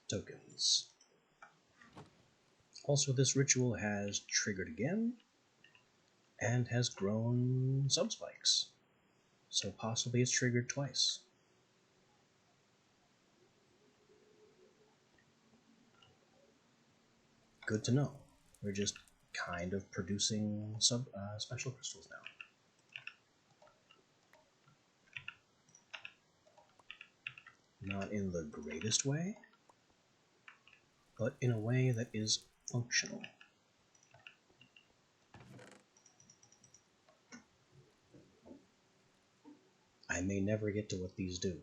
Tokens. Also, this ritual has triggered again and has grown subspikes. So possibly it's triggered twice. Good to know. We're just kind of producing special crystals now. Not in the greatest way, but in a way that is functional. I may never get to what these do.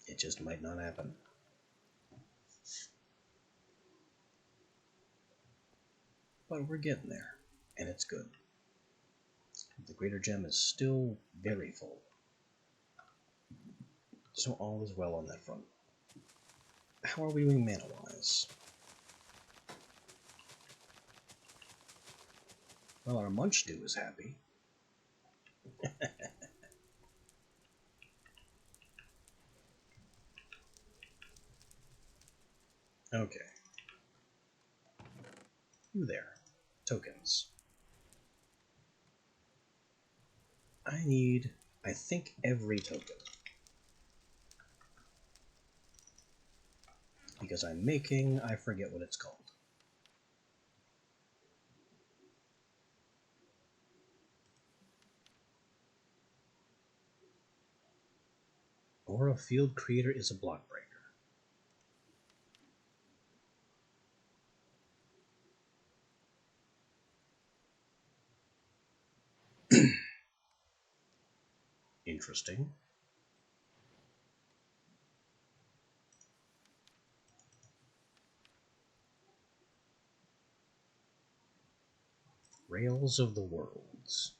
It just might not happen. But we're getting there, and it's good. The Greater Gem is still very full. So all is well on that front. How are we doing mana-wise? Well, our Munchdew is happy. Okay. You there. Tokens. I need, I think, every token. Because I'm making, I forget what it's called. Aura Field Creator is a block breaker. Interesting. Rails of the Worlds.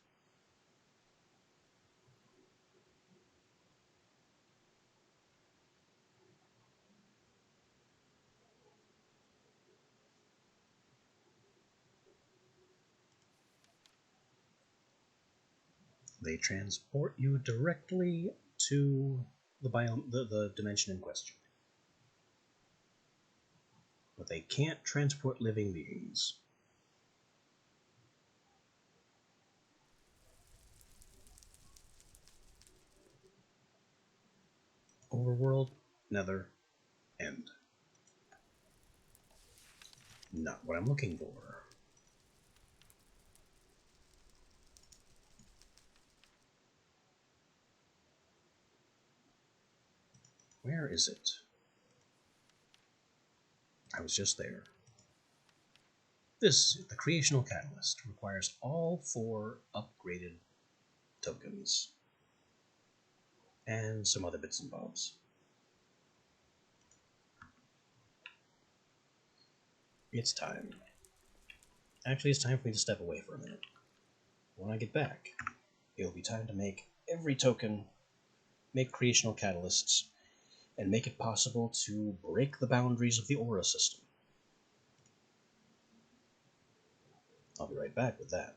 They transport you directly to the biome, the dimension in question. But they can't transport living beings. Overworld, Nether, End. Not what I'm looking for. Where is it? I was just there. This, the Creational Catalyst, requires all 4 upgraded tokens. And some other bits and bobs. It's time. Actually, it's time for me to step away for a minute. When I get back, it'll be time to make every token, make Creational Catalysts, and make it possible to break the boundaries of the Aura system. I'll be right back with that.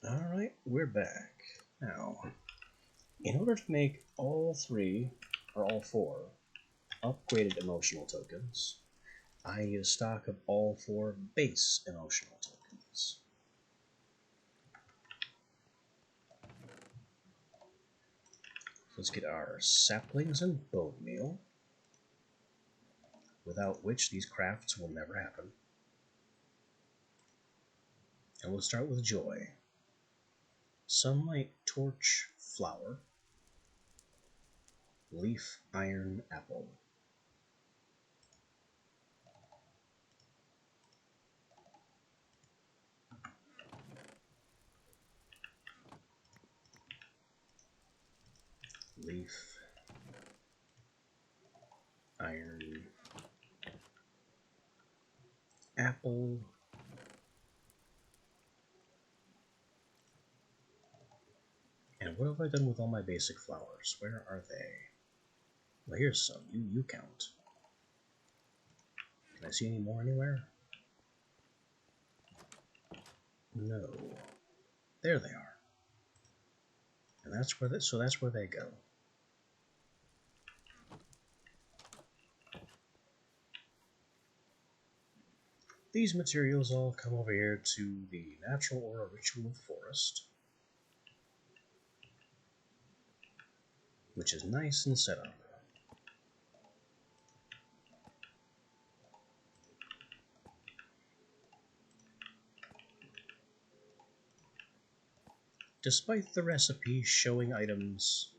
Alright, we're back. Now, in order to make all three, or all four, upgraded emotional tokens, I need a stock of all four base emotional tokens. Let's get our saplings and bone meal, without which these crafts will never happen. And we'll start with joy. Sunlight torch flower, leaf iron apple. Leaf iron apple. And what have I done with all my basic flowers? Where are they? Well, here's some. You count. Can I see any more anywhere? No. There they are. And that's where so that's where they go. These materials all come over here to the Natural Aura Ritual Forest, which is nice and set up. Despite the recipe showing items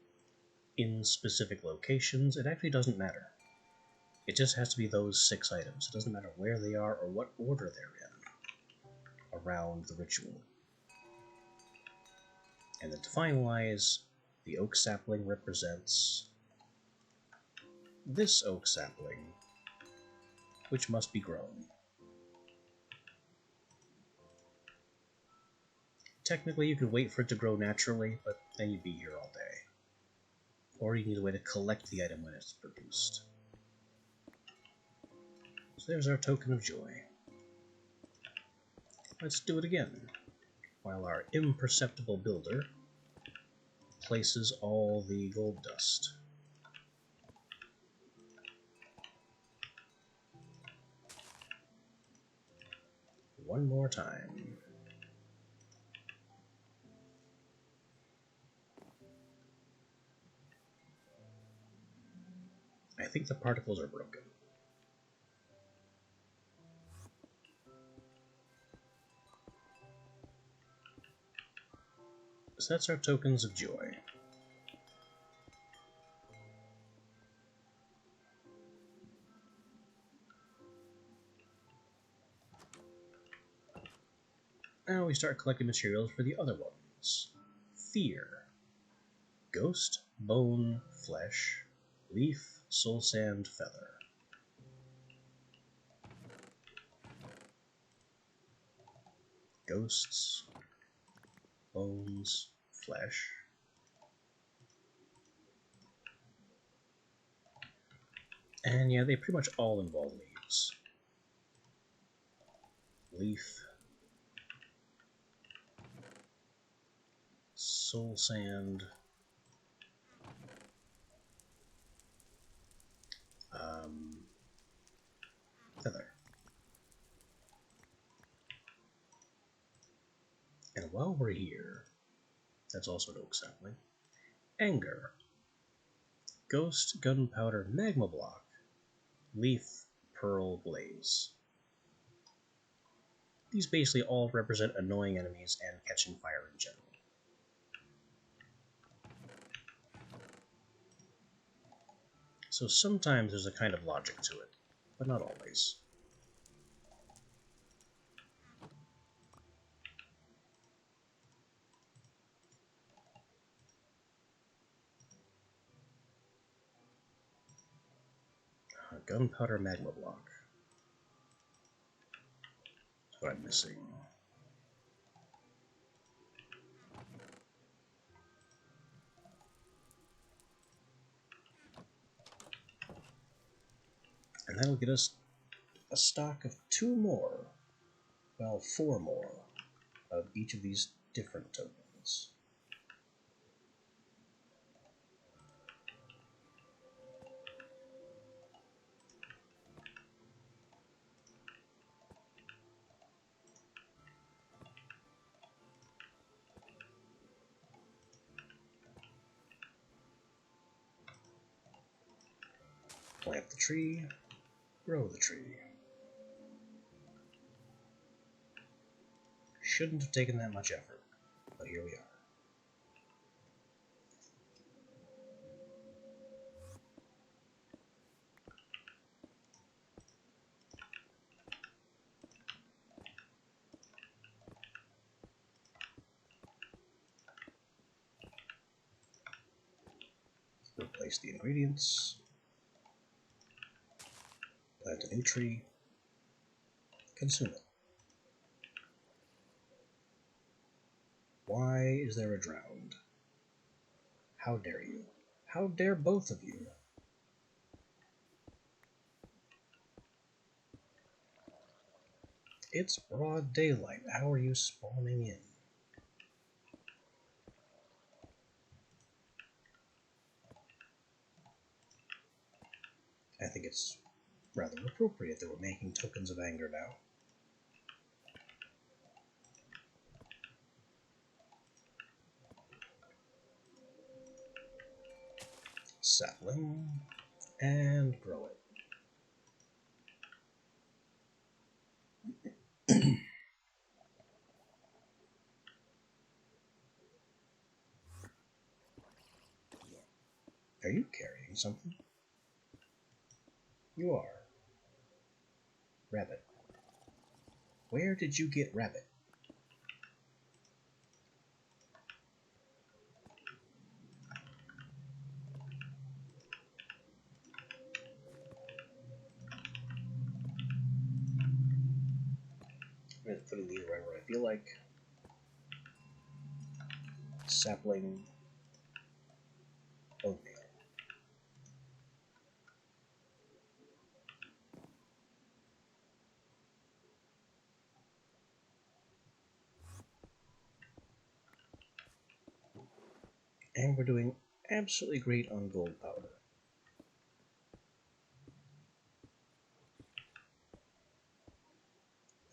in specific locations, it actually doesn't matter. It just has to be those 6 items. It doesn't matter where they are or what order they're in around the ritual. And then to finalize, the oak sapling represents this oak sapling, which must be grown. Technically, you could wait for it to grow naturally, but then you'd be here all day. Or you need a way to collect the item when it's produced. So there's our token of joy. Let's do it again, while our imperceptible builder places all the gold dust. One more time. I think the particles are broken. So that's our tokens of joy. Now we start collecting materials for the other ones. Fear. Ghost, bone, flesh, leaf, soul sand, feather. Ghosts, bones, flesh. And yeah, they pretty much all involve leaves. Leaf, soul sand, feather. And while we're here, that's also an oak sapling. Anger. Ghost, gunpowder, magma block, leaf, pearl, blaze. These basically all represent annoying enemies and catching fire in general. So sometimes there's a kind of logic to it, but not always. Gunpowder magma block. That's what I'm missing. And that'll get us a stock of 2 more, well, 4 more, of each of these different tokens. Plant the tree, grow the tree. Shouldn't have taken that much effort, but here we are. Replace the ingredients. Plant a new tree. Consume it. Why is there a drowned? How dare you? How dare both of you? It's broad daylight. How are you spawning in? I think it's rather appropriate that we're making tokens of anger now. Sapling, and grow it. Are you carrying something? You are. Rabbit. Where did you get rabbit? I'm just putting these right where I feel like. Sapling. Oatmeal. And we're doing absolutely great on gold powder.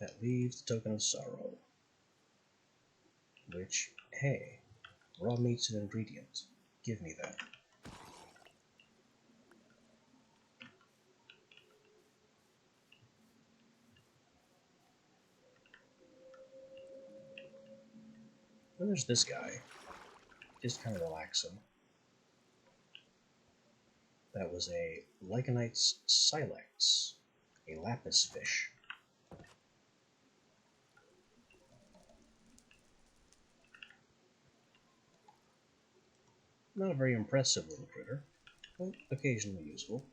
That leaves the token of sorrow. Which, hey, raw meat's an ingredient. Give me that. Then there's this guy. Just kind of relaxing. That was a Lycanite's Silex, a lapis fish. Not a very impressive little critter, but occasionally useful.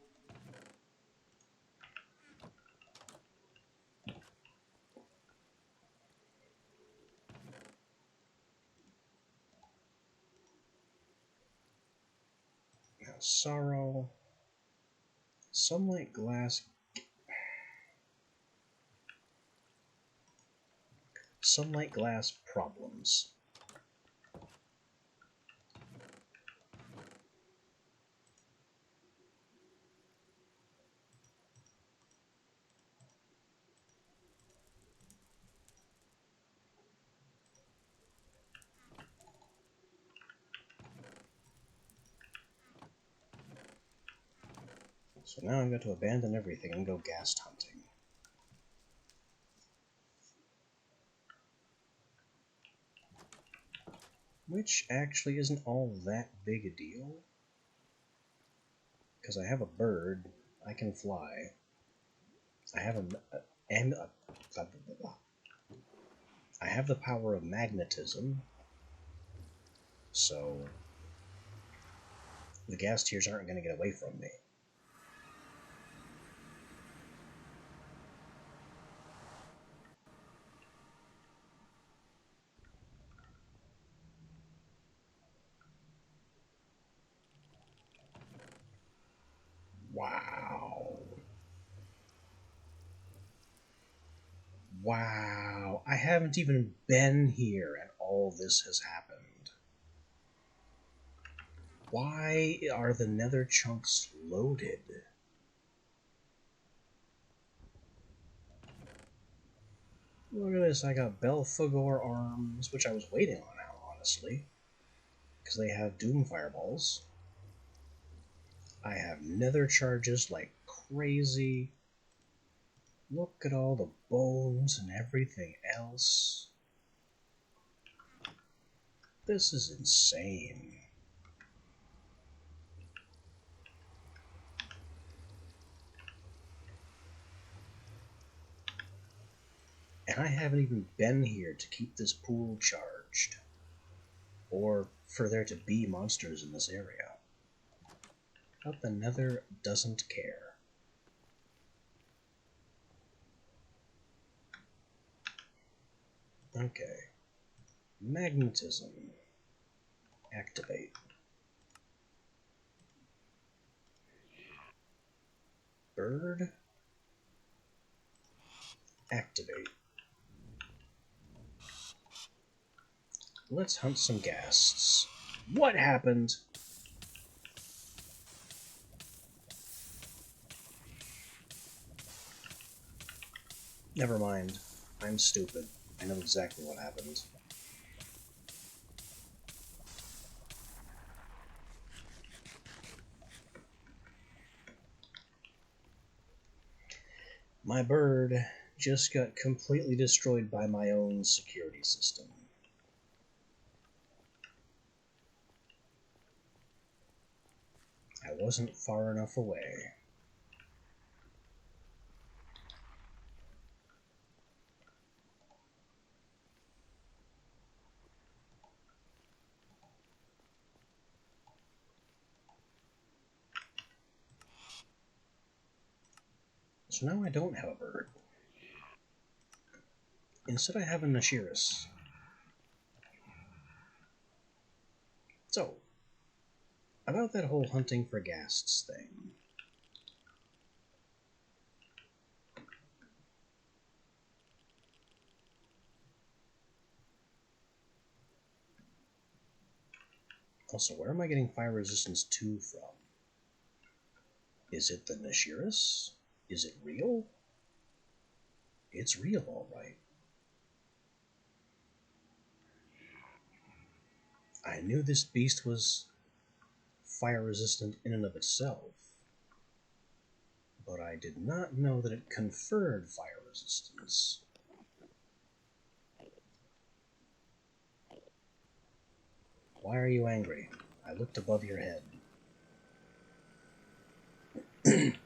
Now, sorrow. Sunlight glass. Sunlight glass problems. So now I've got to abandon everything and go ghast hunting. Which actually isn't all that big a deal. Because I have a bird, I can fly. I have I have the power of magnetism, so the ghast tears aren't going to get away from me. Wow. Wow. I haven't even been here at all. all this has happened. Why are the nether chunks loaded? Look at this, I got Belphegor arms, which I was waiting on now, honestly. Because they have Doom Fireballs. I have nether charges like crazy. Look at all the bones and everything else. This is insane. And I haven't even been here to keep this pool charged. Or for there to be monsters in this area. But the nether doesn't care. Okay. Magnetism. Activate. Bird. Activate. Let's hunt some ghasts. What happened? Never mind. I'm stupid. I know exactly what happened. My bird just got completely destroyed by my own security system. I wasn't far enough away. So now I don't have a bird. Instead I have a Nashiris. So, about that whole hunting for ghasts thing. Also, where am I getting fire resistance 2 from? Is it the Nashiris? Is it real? It's real, alright. I knew this beast was fire resistant in and of itself, but I did not know that it conferred fire resistance. Why are you angry? I looked above your head.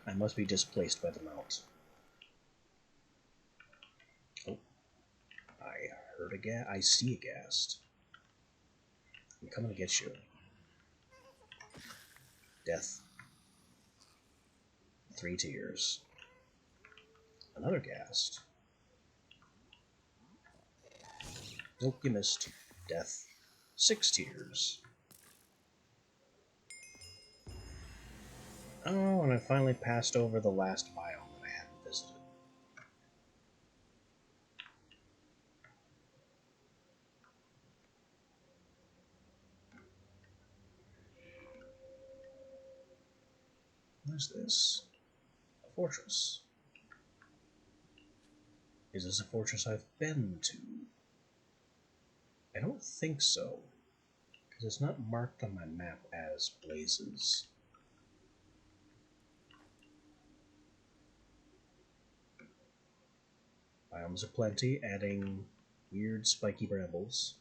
I must be displaced by the mount. Oh, I heard a ghast. I see a ghast. I'm coming to get you. Death. 3 tears. Another ghast. Nope, you missed. Death. 6 tears. Oh, and I finally passed over the last biome that I hadn't visited. What is this? A fortress. Is this a fortress I've been to? I don't think so, because it's not marked on my map as blazes. Biomes aplenty, adding weird spiky brambles.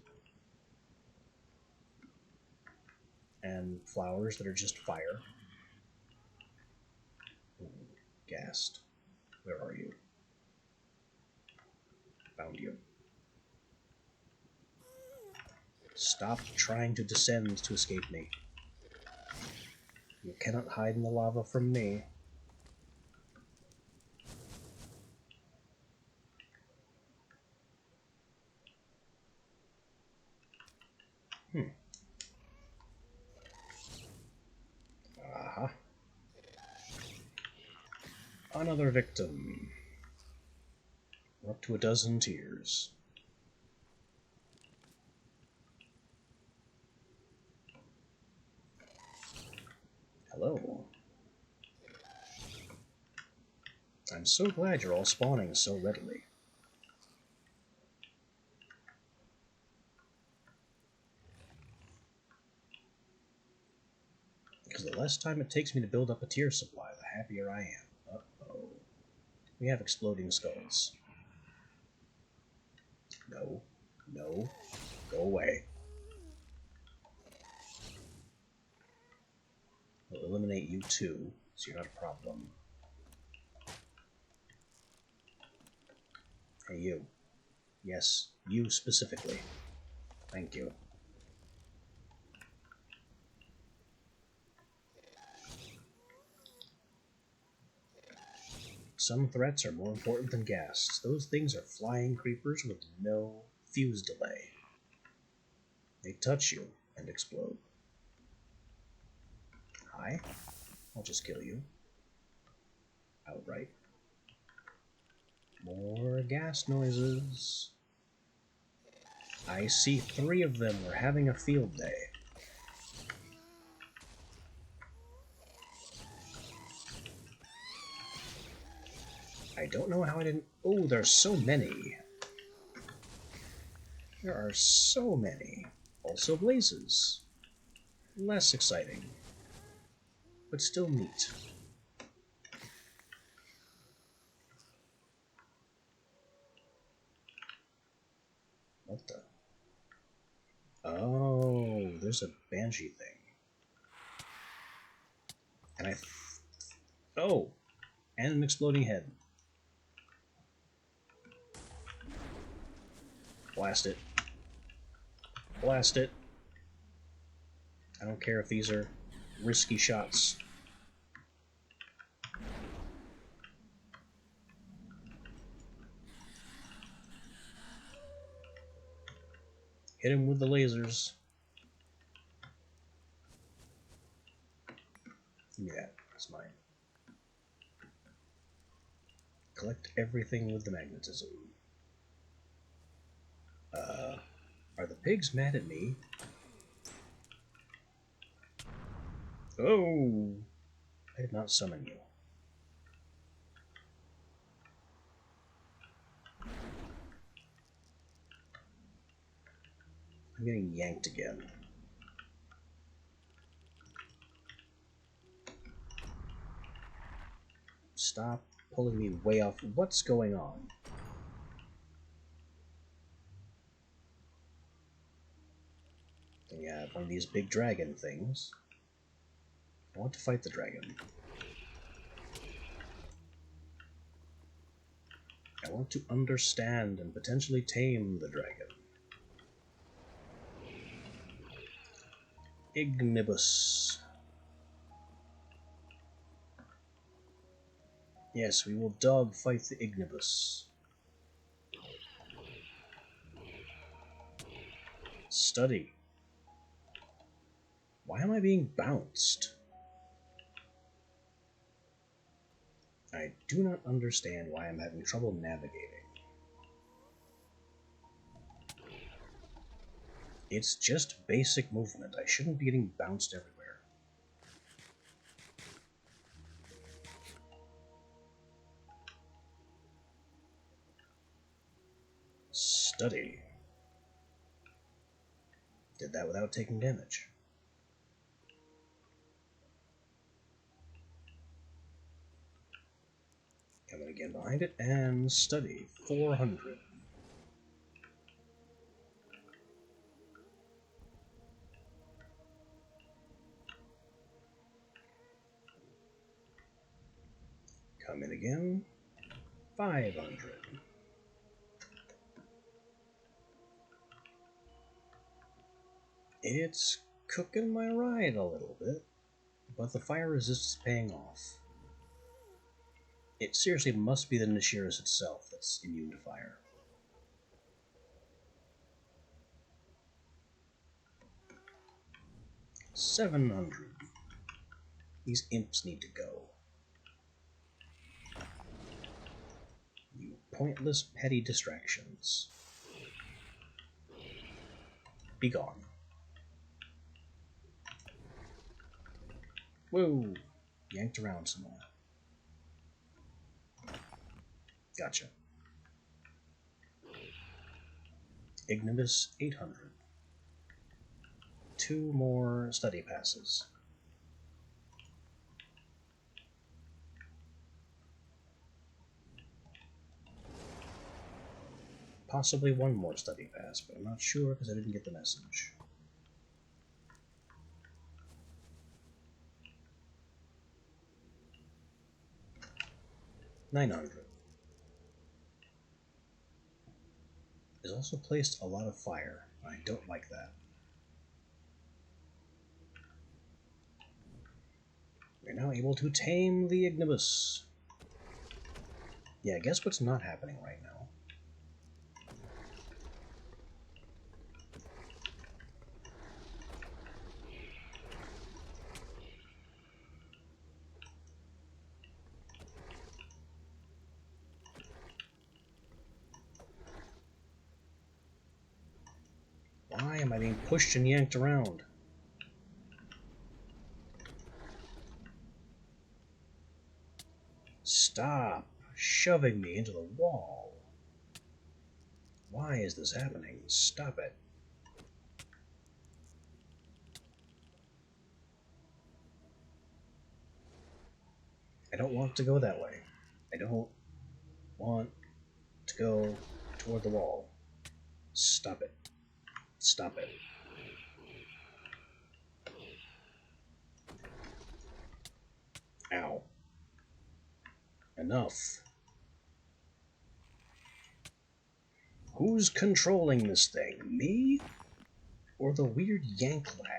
And flowers that are just fire. Ooh, ghast. Where are you? Found you. Stop trying to descend to escape me. You cannot hide in the lava from me. Aha. Another victim. We're up to 12 tears. Hello. I'm so glad you're all spawning so readily. Because the less time it takes me to build up a tier supply, the happier I am. Uh-oh. We have exploding skulls. No. No. Go away. We'll eliminate you too, so you're not a problem. Hey, you. Yes, you specifically. Thank you. Some threats are more important than ghasts. Those things are flying creepers with no fuse delay. They touch you and explode. Hi. I'll just kill you. Outright. More gas noises. I see 3 of them. We're having a field day. I don't know how I didn't... Oh, there's so many. There are so many. Also blazes. Less exciting. But still neat. What the... Oh, there's a banshee thing. And oh! And an exploding head. Blast it. Blast it. I don't care if these are risky shots. Hit him with the lasers. Give me that. That's mine. Collect everything with the magnetism. Are the pigs mad at me? Oh! I did not summon you. I'm getting yanked again. Stop pulling me way off. What's going on? Then you have one of these big dragon things. I want to fight the dragon. I want to understand and potentially tame the dragon. Ignibus. Yes, we will dog fight the Ignibus. Study. Why am I being bounced? I do not understand why I'm having trouble navigating. It's just basic movement. I shouldn't be getting bounced everywhere. Study. Did that without taking damage. Coming again behind it, and study. 400. Come in again. 500. It's cooking my ride a little bit, but the fire resist is paying off. It seriously must be the Nishiras itself that's immune to fire. $700. These imps need to go. You pointless, petty distractions. Be gone. Whoa! Yanked around some more. Gotcha. Ignibus 800. 2 more study passes. Possibly 1 more study pass, but I'm not sure because I didn't get the message. $900. Has also placed a lot of fire. I don't like that. We're now able to tame the Ignibus. Yeah, guess what's not happening right now? Why am I being pushed and yanked around? Stop shoving me into the wall. Why is this happening? Stop it. I don't want to go that way. I don't want to go toward the wall. Stop it. Stop it. Ow. Enough. Who's controlling this thing? Me? Or the weird yank lag?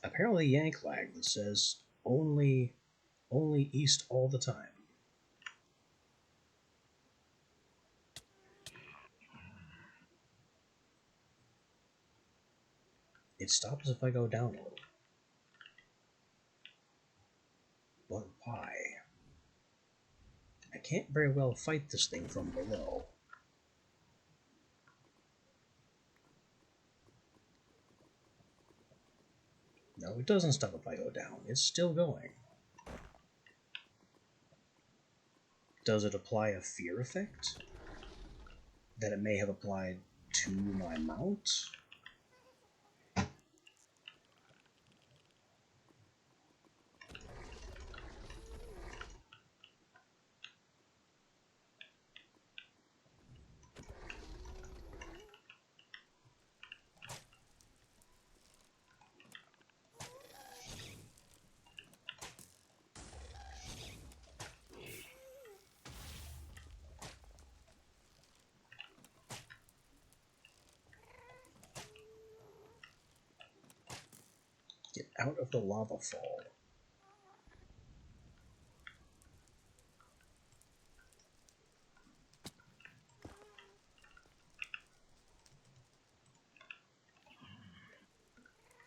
Apparently yank lag that says only east all the time. It stops if I go down a little. But why? I can't very well fight this thing from below. No, it doesn't stop if I go down. It's still going. Does it apply a fear effect that it may have applied to my mount? Get out of the lava fall.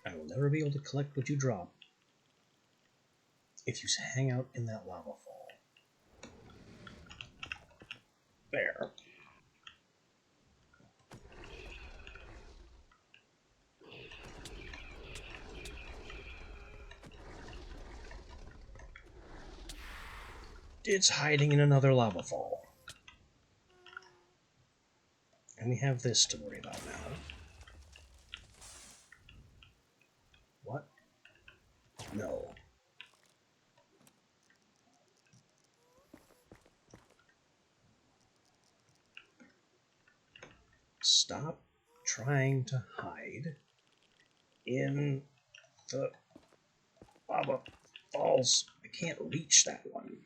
I will never be able to collect what you drop if you hang out in that lava fall. There. It's hiding in another lava fall. And we have this to worry about now. What? No. Stop trying to hide in the lava falls. I can't reach that one.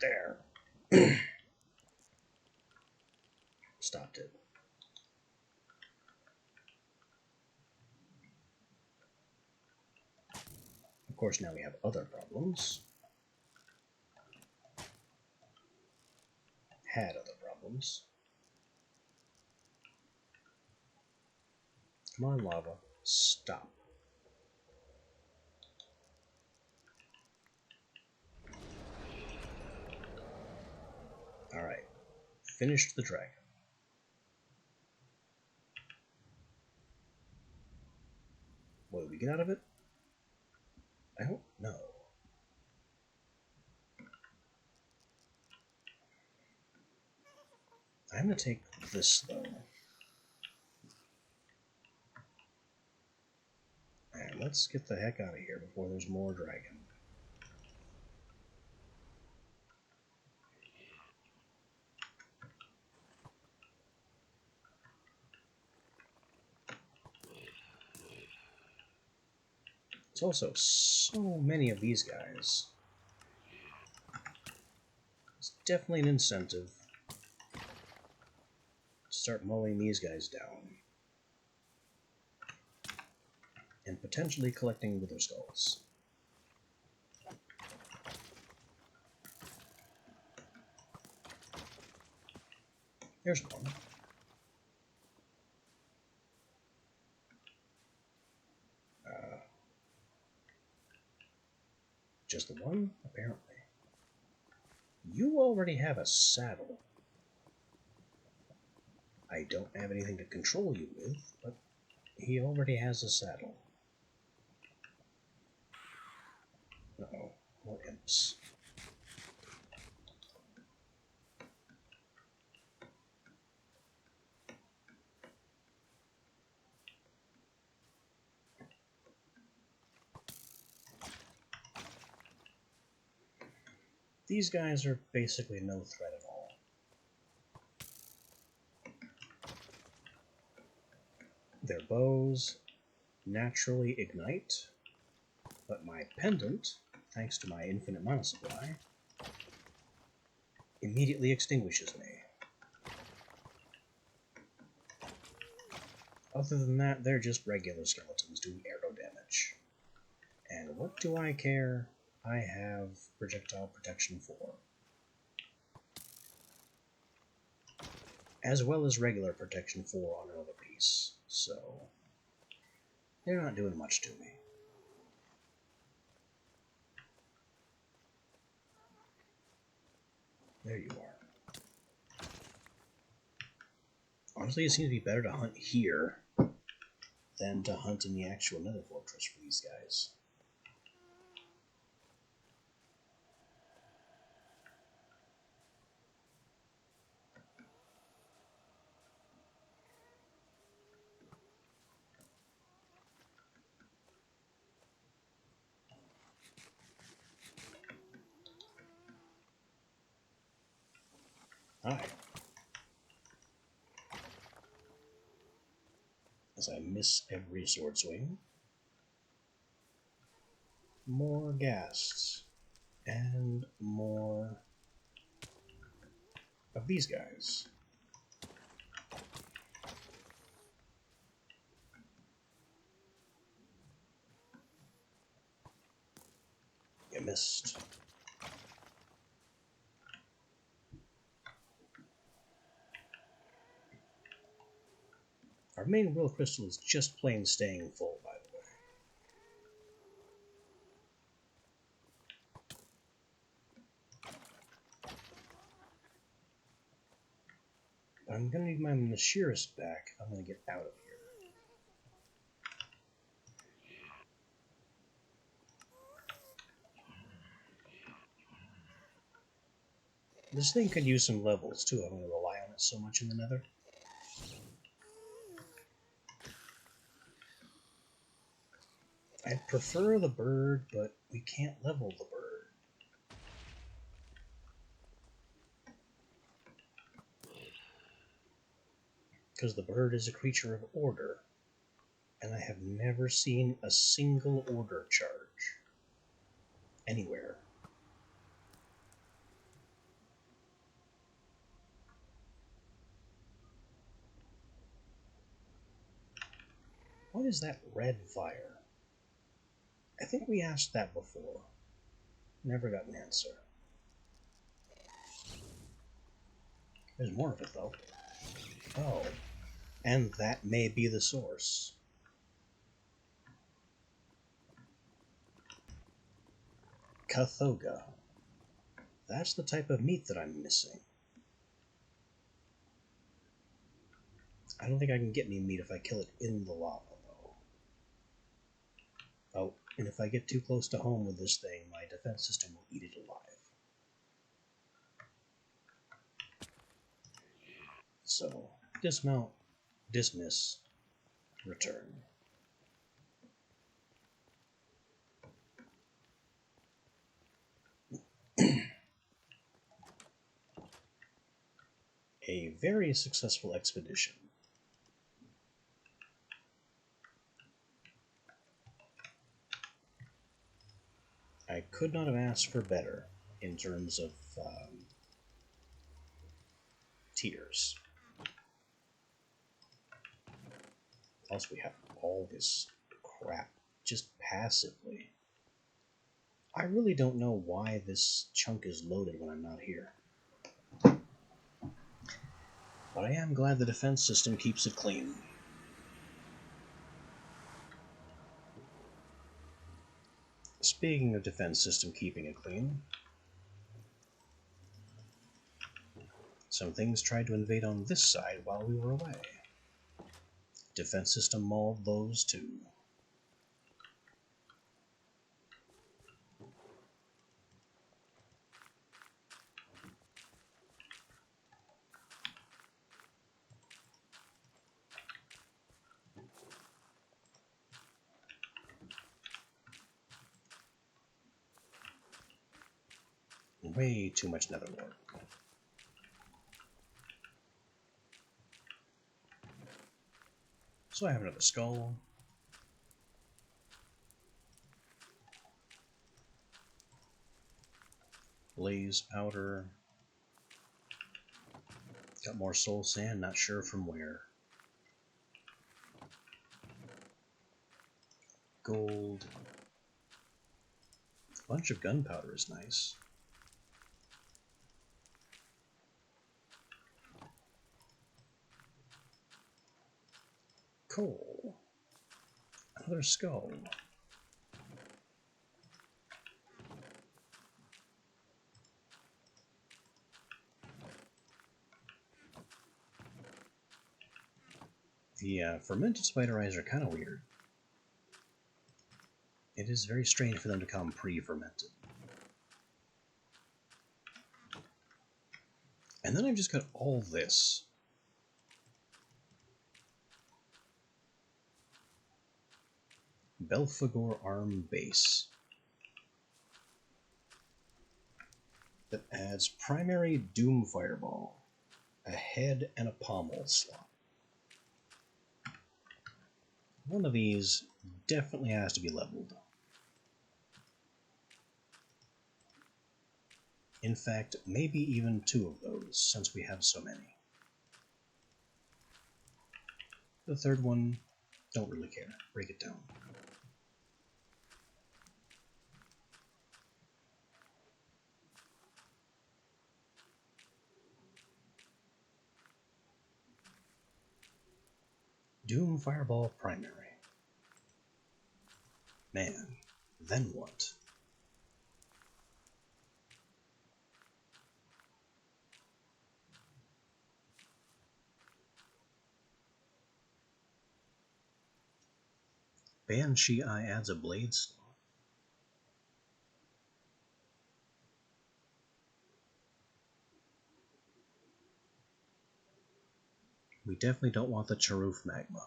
There. Stopped it. Of course, now we have other problems. Had other problems. Come on, lava. Stop. Alright. Finished the dragon. What did we get out of it? I don't know. I'm going to take this, though. And let's get the heck out of here before there's more dragon. There's also so many of these guys. It's definitely an incentive to start mowing these guys down. And potentially collecting wither skulls. There's one. Just the one, apparently. You already have a saddle. I don't have anything to control you with, but he already has a saddle. Uh-oh, more imps. These guys are basically no threat at all. Their bows naturally ignite, but my pendant, thanks to my infinite mana supply, immediately extinguishes me. Other than that, they're just regular skeletons doing arrow damage. And what do I care? I have projectile protection 4. As well as regular protection 4 on another piece, so they're not doing much to me. There you are. Honestly, it seems to be better to hunt here than to hunt in the actual Nether Fortress for these guys. Hi. As I miss every sword swing. More ghasts. And more of these guys. You missed. Our main will crystal is just plain staying full, by the way. I'm gonna need my Mashirist back. I'm gonna get out of here. This thing could use some levels too. I'm gonna rely on it so much in the Nether. I'd prefer the bird, but we can't level the bird. Because the bird is a creature of order, and I have never seen a single order charge anywhere. What is that red fire? I think we asked that before. Never got an answer. There's more of it, though. Oh, and that may be the source. Cathoga. That's the type of meat that I'm missing. I don't think I can get any meat if I kill it in the lava, though. Oh, and if I get too close to home with this thing, my defense system will eat it alive. So, dismount, dismiss, return. A very successful expedition. I could not have asked for better in terms of tiers. Plus, we have all this crap just passively. I really don't know why this chunk is loaded when I'm not here. But I am glad the defense system keeps it clean. Speaking of defense system keeping it clean, some things tried to invade on this side while we were away. Defense system mauled those too. Way too much nether wart. So I have another skull. Blaze powder. Got more soul sand, not sure from where. Gold. A bunch of gunpowder is nice. Coal. Another skull. The fermented spider eyes are kind of weird. It is very strange for them to come pre-fermented. And then I've just got all this. Belphegor arm base. That adds primary Doom Fireball, a head, and a pommel slot. One of these definitely has to be leveled. In fact, maybe even two of those, since we have so many. The third one, don't really care. Break it down. Doom Fireball primary. Man, then what? Banshee Eye adds a blade slot. We definitely don't want the Charoof magma.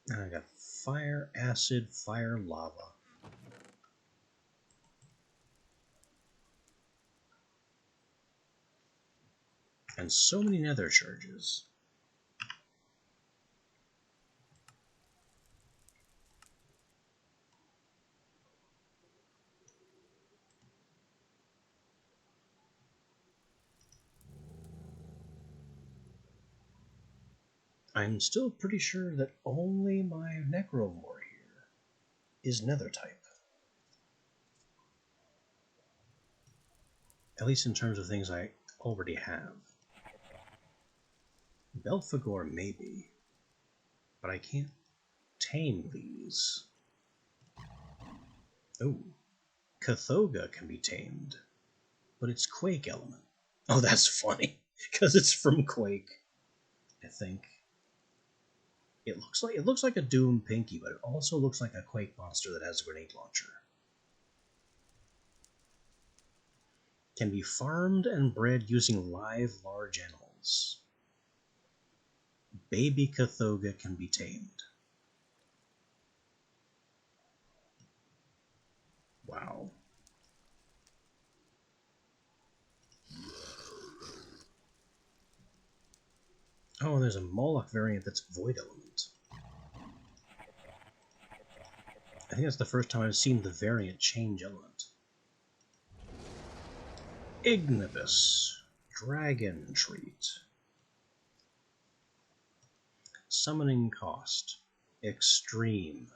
And I got fire, acid, fire, lava. And so many nether charges. I'm still pretty sure that only my Necrovore here is nether type. At least in terms of things I already have. Belphegor maybe, but I can't tame these. Oh, Cathoga can be tamed, but it's Quake element. Oh, that's funny, because it's from Quake, I think. It looks like a Doom Pinky, but it also looks like a Quake monster that has a grenade launcher. Can be farmed and bred using live large animals. Baby Cathoga can be tamed. Wow. Oh, and there's a Moloch variant that's Void Element. I think that's the first time I've seen the variant change element. Ignibus. Dragon Treat. Summoning cost. Extreme.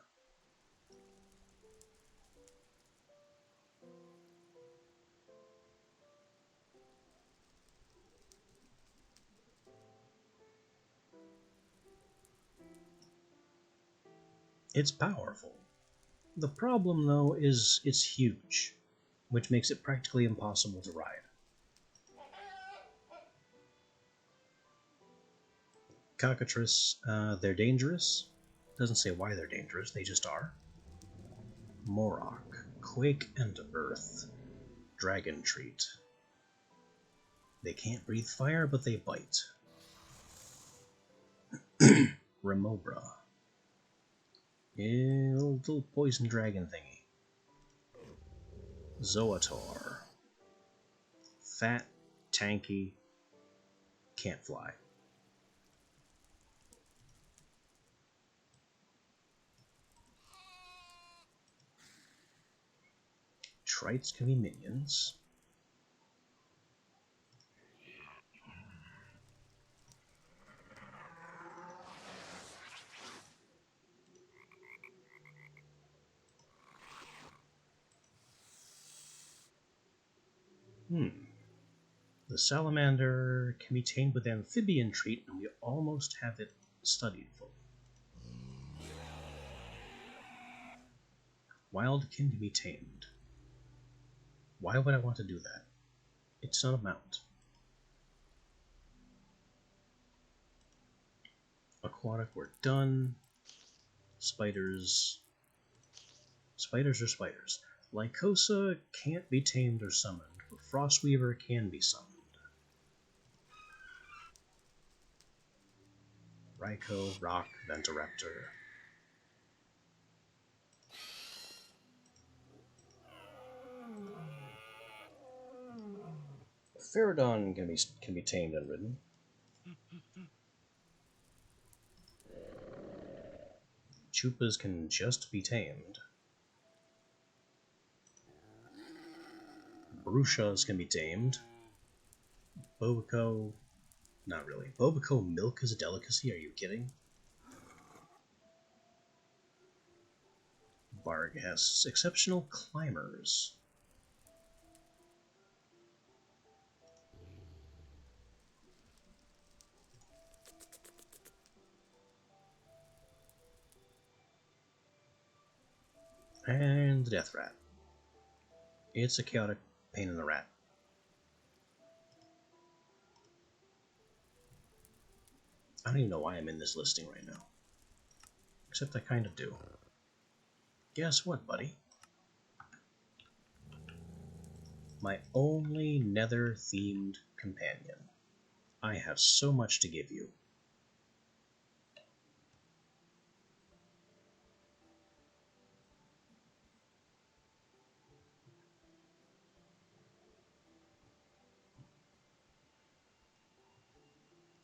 It's powerful. The problem, though, is it's huge, which makes it practically impossible to ride. Cockatrice, they're dangerous. Doesn't say why they're dangerous, they just are. Morok, Quake and Earth. Dragon Treat. They can't breathe fire, but they bite. Remobra. Yeah, little poison dragon thingy. Zoator. Fat, tanky, can't fly. Trites can be minions. The salamander can be tamed with amphibian treat, and we almost have it studied fully. Wildkin can be tamed. Why would I want to do that? It's not a mount. Aquatic, we're done. Spiders. Spiders are spiders. Lycosa can't be tamed or summoned, but Frostweaver can be summoned. Raikou, Rock, Ventoraptor. Pterodon can be tamed and ridden. Chupas can just be tamed. Brushas can be tamed. Bobico, not really. Bobico milk is a delicacy, are you kidding? Barghasts, exceptional climbers. And the Death Rat. It's a chaotic pain in the rat. I don't even know why I'm in this listing right now. Except I kind of do. Guess what, buddy? My only nether-themed companion. I have so much to give you.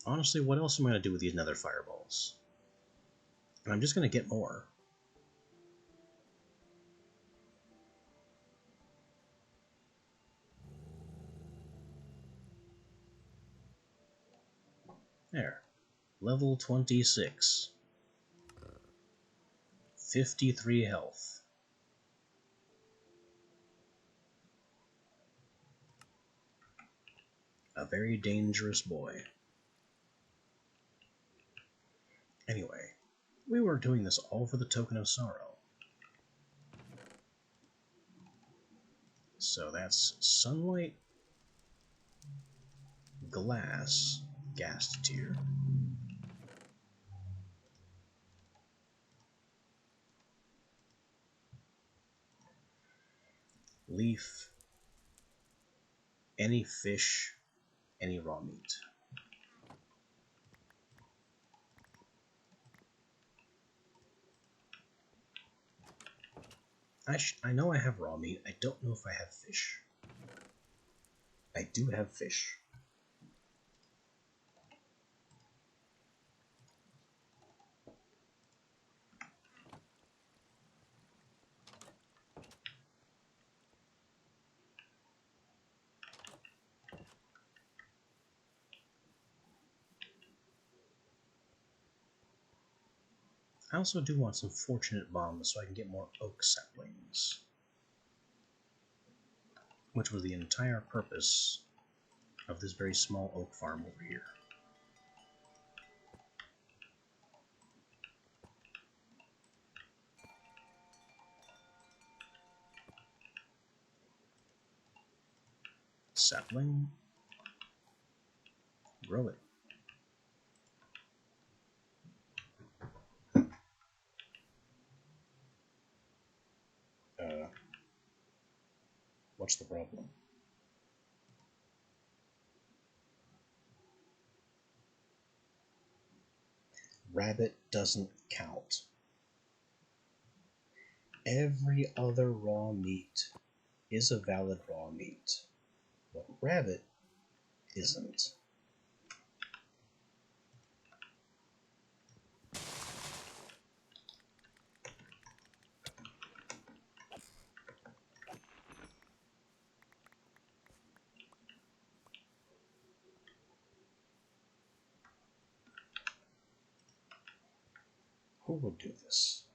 Honestly, what else am I going to do with these nether fireballs? And I'm just going to get more. There. Level 26. 53 health. A very dangerous boy. we're doing this all for the token of sorrow. So that's sunlight, glass, gas tier. Leaf, any fish, any raw meat. I know I have raw meat. I don't know if I have fish. I do have fish. I also do want some fortunate bombs so I can get more oak saplings, which was the entire purpose of this very small oak farm over here. Sapling. Grow it. What's the problem? Rabbit doesn't count. Every other raw meat is a valid raw meat, but rabbit isn't. Who will do this?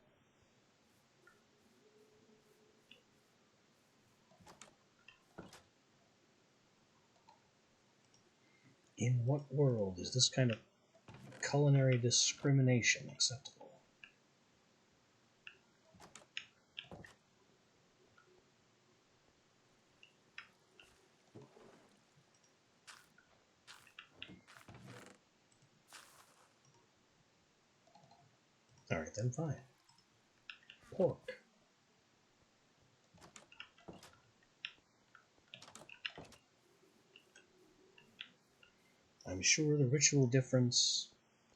In what world is this kind of culinary discrimination acceptable? Alright then, fine. Pork. I'm sure the ritual difference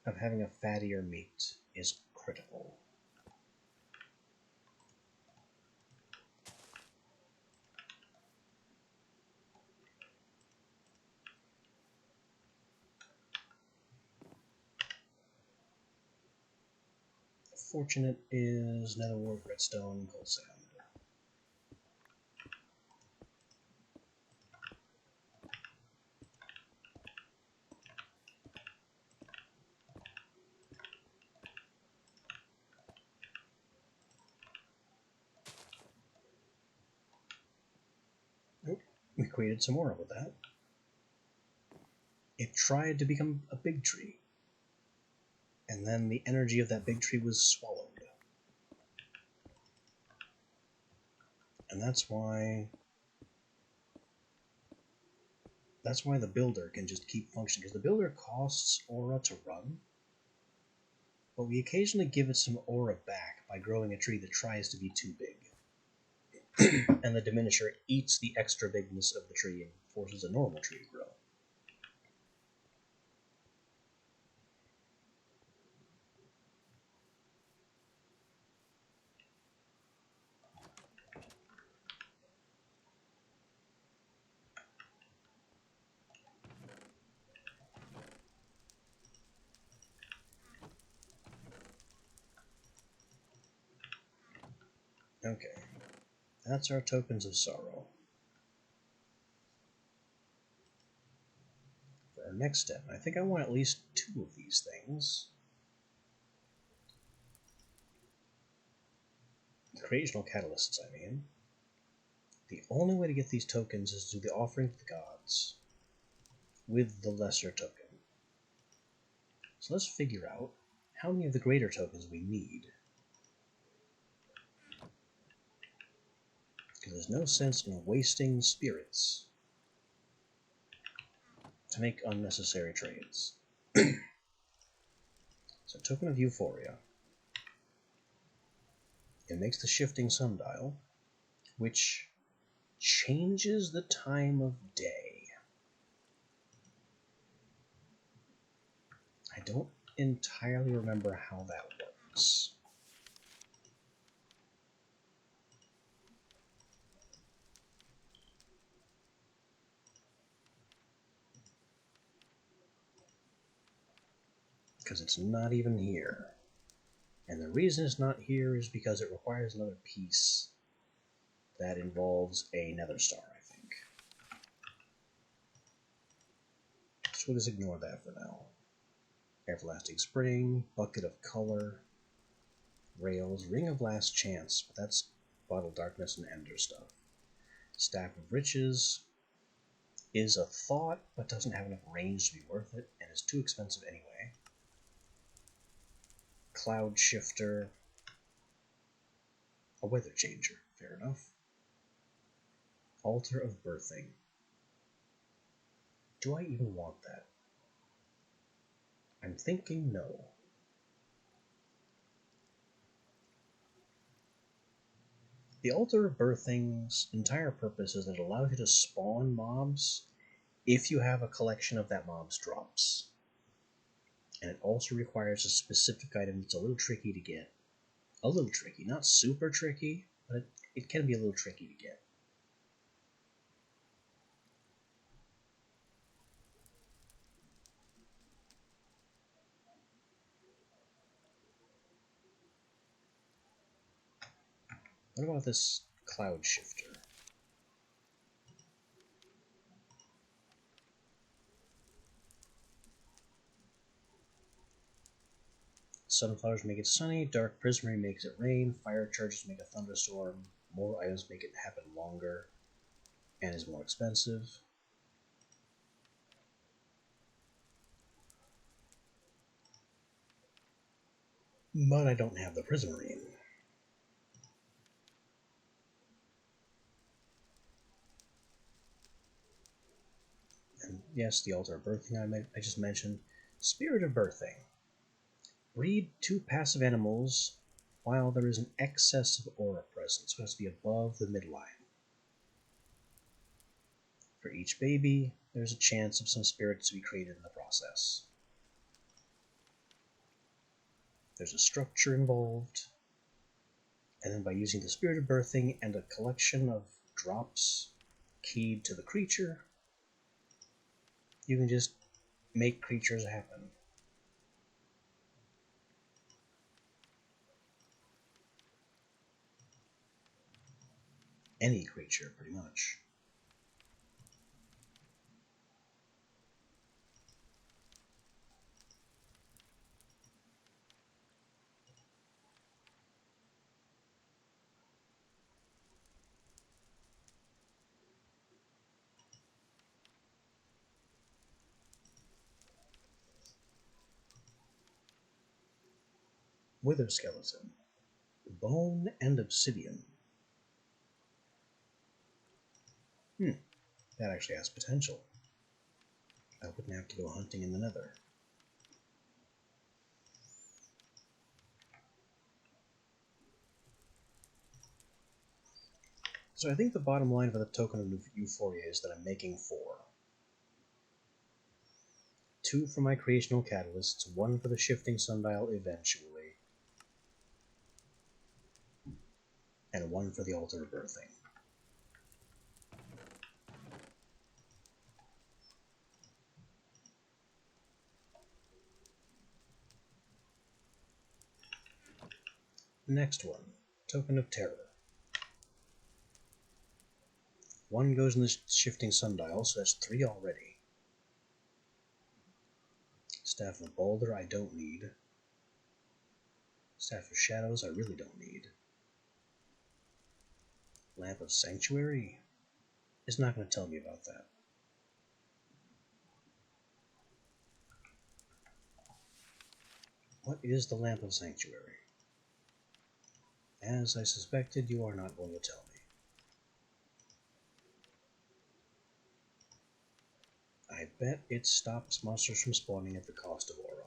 of having a fattier meat is critical. Fortunate is netherwort, redstone, gold sand. Nope, we created some more with that. It tried to become a big tree, and then the energy of that big tree was swallowed. And that's why the builder can just keep functioning, because the builder costs aura to run, but we occasionally give it some aura back by growing a tree that tries to be too big. And the diminisher eats the extra bigness of the tree and forces a normal tree to grow. Okay, that's our tokens of sorrow. For our next step, I think I want at least 2 of these things. Creational catalysts, I mean. The only way to get these tokens is to do the offering to the gods with the lesser token. So let's figure out how many of the greater tokens we need. Because there's no sense in wasting spirits to make unnecessary trades. So, Token of Euphoria. It makes the shifting sundial, which changes the time of day. I don't entirely remember how that works. Because it's not even here. And the reason it's not here is because it requires another piece that involves a nether star, I think. So we'll just ignore that for now. Everlasting Spring, Bucket of Color, Rails, Ring of Last Chance, but that's Bottled Darkness and Ender stuff. Staff of Riches is a thought, but doesn't have enough range to be worth it, and is too expensive anyway. Cloud Shifter, a Weather Changer, fair enough. Altar of Birthing. Do I even want that? I'm thinking no. The Altar of Birthing's entire purpose is that it allows you to spawn mobs if you have a collection of that mob's drops. And it also requires a specific item that's a little tricky to get. A little tricky, not super tricky, but it can be a little tricky to get. What about this Cloud Shifter? Sunflowers make it sunny, Dark Prismary makes it rain, Fire Charges make a thunderstorm, more items make it happen longer, and is more expensive. But I don't have the Prismarine. And yes, the Altar of Birthing I just mentioned. Spirit of Birthing. Breed 2 passive animals while there is an excess of aura present, so it has to be above the midline. For each baby, there's a chance of some spirits to be created in the process. There's a structure involved, and then by using the Spirit of Birthing and a collection of drops keyed to the creature, you can just make creatures happen. Any creature, pretty much. Wither Skeleton. Bone and Obsidian. That actually has potential. I wouldn't have to go hunting in the Nether. So I think the bottom line for the Token of Euphoria is that I'm making 4. 2 for my creational catalysts, 1 for the shifting sundial eventually, and 1 for the Altar of Birthing. Next one, Token of Terror. 1 goes in the shifting sundial, so that's 3 already. Staff of Balder I don't need. Staff of Shadows I really don't need. Lamp of Sanctuary is not going to tell me about that. What is the Lamp of Sanctuary? As I suspected, you are not going to tell me. I bet it stops monsters from spawning at the cost of aura.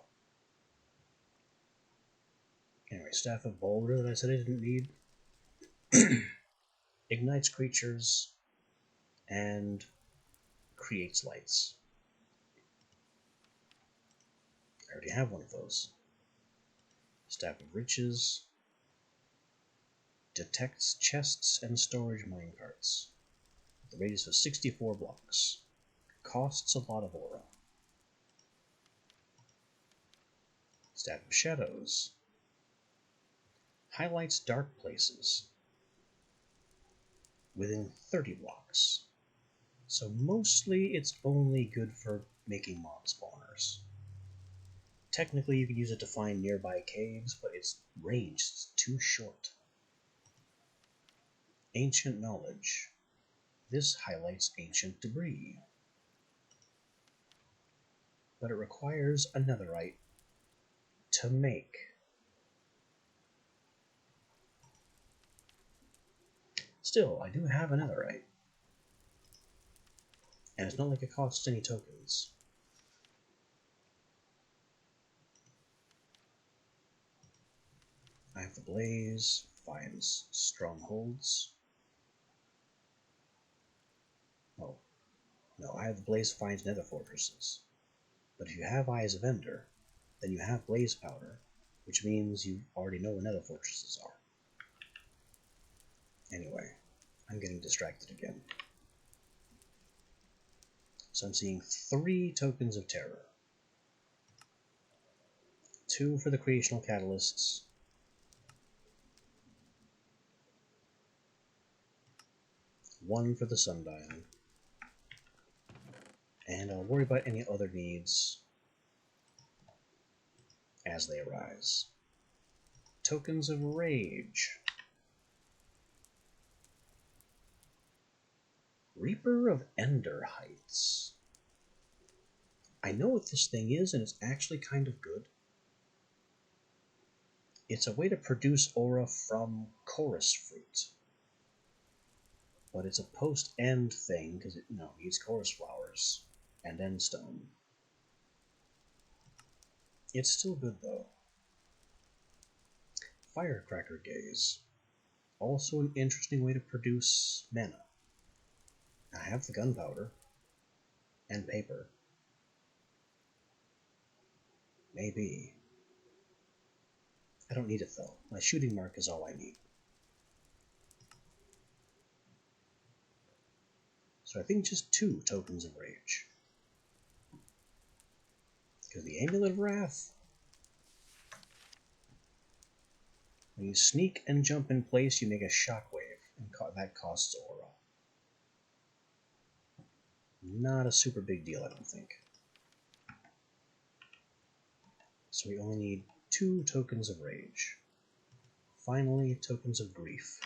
Anyway, Staff of Boulder that I said I didn't need. Ignites creatures and creates lights. I already have one of those. Staff of Riches detects chests and storage minecarts. The radius of 64 blocks. Costs a lot of aura. Staff of Shadows highlights dark places within 30 blocks. So mostly it's only good for making mob spawners. Technically you could use it to find nearby caves, but its range is too short. Ancient Knowledge. This highlights ancient debris. But it requires a netherite to make. Still, I do have a netherite. And it's not like it costs any tokens. I have the Blaze, finds strongholds. Oh, no, I have the Blaze finds nether fortresses. But if you have Eyes of Ender, then you have Blaze Powder, which means you already know where nether fortresses are. Anyway, I'm getting distracted again. So I'm seeing 3 tokens of terror. 2 for the creational catalysts. 1 for the sundial. And I'll worry about any other needs as they arise. Tokens of Rage. Reaper of Ender Heights. I know what this thing is, and it's actually kind of good. It's a way to produce aura from chorus fruit. But it's a post-end thing, because it needs chorus flowers and end stone. It's still good, though. Firecracker Gaze. Also an interesting way to produce mana. I have the gunpowder and paper. Maybe. I don't need it, though. My shooting mark is all I need. So I think just 2 tokens of rage. Because the Amulet of Wrath, when you sneak and jump in place, you make a shockwave, and that costs aura. Not a super big deal, I don't think. So we only need 2 tokens of rage. Finally, tokens of grief.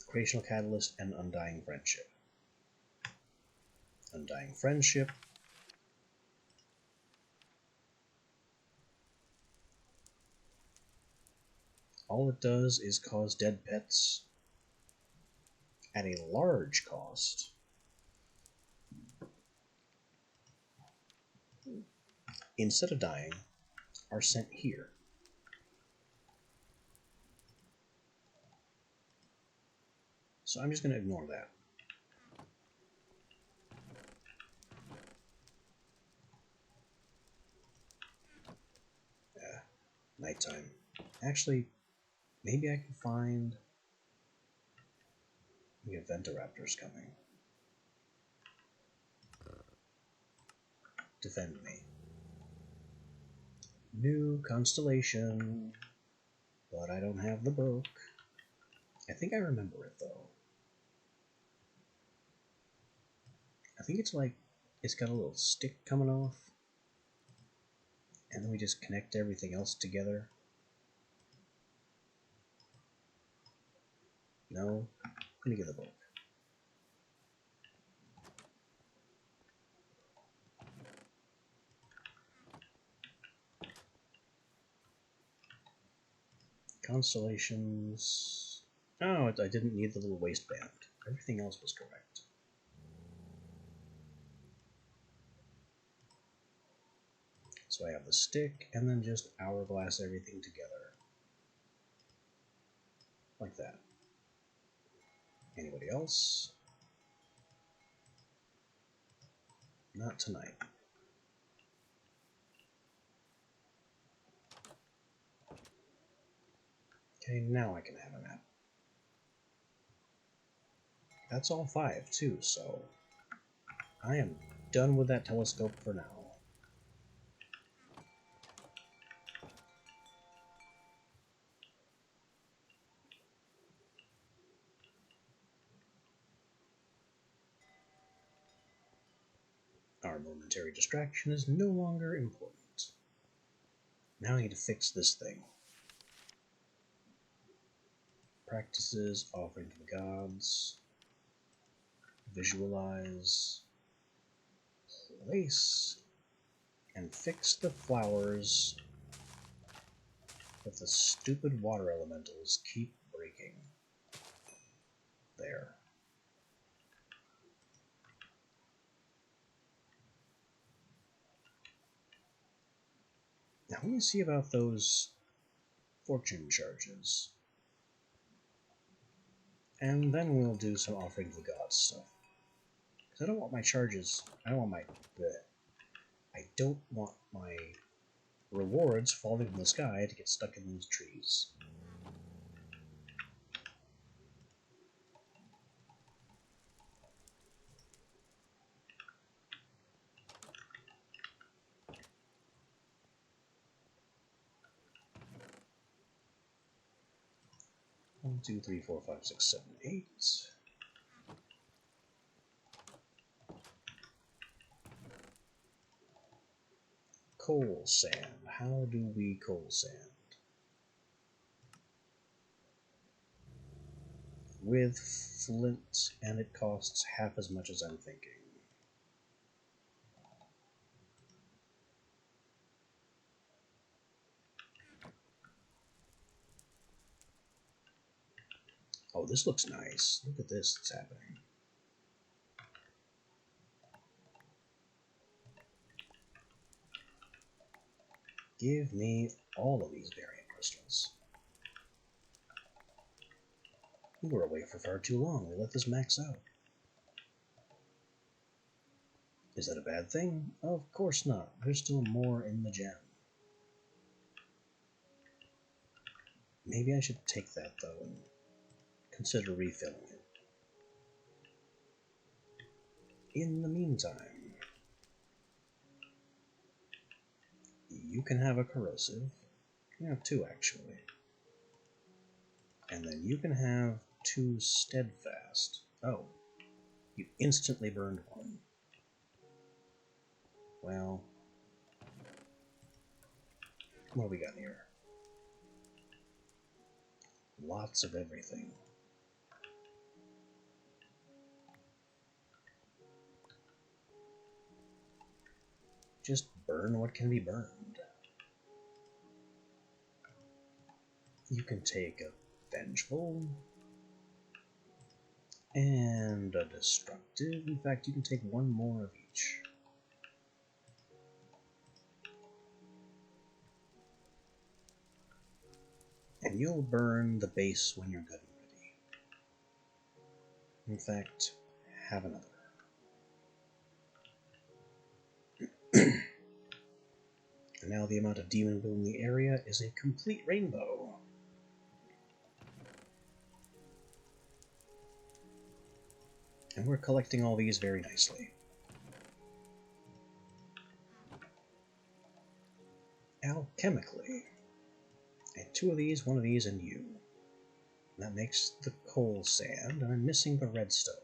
Creational Catalyst and Undying Friendship. Undying Friendship. All it does is cause dead pets at a large cost. Instead of dying, are sent here. So I'm just going to ignore that. Nighttime. Actually, maybe I can find... We have Ventoraptors coming. Defend me. New constellation. But I don't have the book. I think I remember it, though. I think it's like... It's got a little stick coming off. And then we just connect everything else together. No? I'm gonna get the book. Constellations. Oh, I didn't need the little waistband. Everything else was correct. So I have the stick, and then just hourglass everything together. Like that. Anybody else? Not tonight. Okay, now I can have a nap. That's all 5, too, so I am done with that telescope for now. Our momentary distraction is no longer important. Now I need to fix this thing. Practices, offering to the gods, visualize, place, and fix the flowers that the stupid water elementals keep breaking. There. Now let me see about those fortune charges. And then we'll do some offering to the gods stuff. Because I don't want my charges, I don't want my rewards falling from the sky to get stuck in those trees. One, two, three, four, five, six, 7, 8. Coal sand. How do we coal sand? With flint, and it costs half as much as I'm thinking. Oh, this looks nice. Look at this that's happening. Give me all of these variant crystals. We were away for far too long. We let this max out. Is that a bad thing? Of course not. There's still more in the gem. Maybe I should take that, though, and consider refilling it. In the meantime, you can have a corrosive. You can have 2, actually. And then you can have 2 steadfast. Oh, you instantly burned 1. Well, what do we got here? Lots of everything. Just burn what can be burned. You can take a vengeful and a destructive. In fact, you can take 1 more of each. And you'll burn the base when you're good and ready. In fact, have another. And now the amount of demon will in the area is a complete rainbow. And we're collecting all these very nicely. Alchemically. And 2 of these, 1 of these, and you. And that makes the coal sand, and I'm missing the redstone.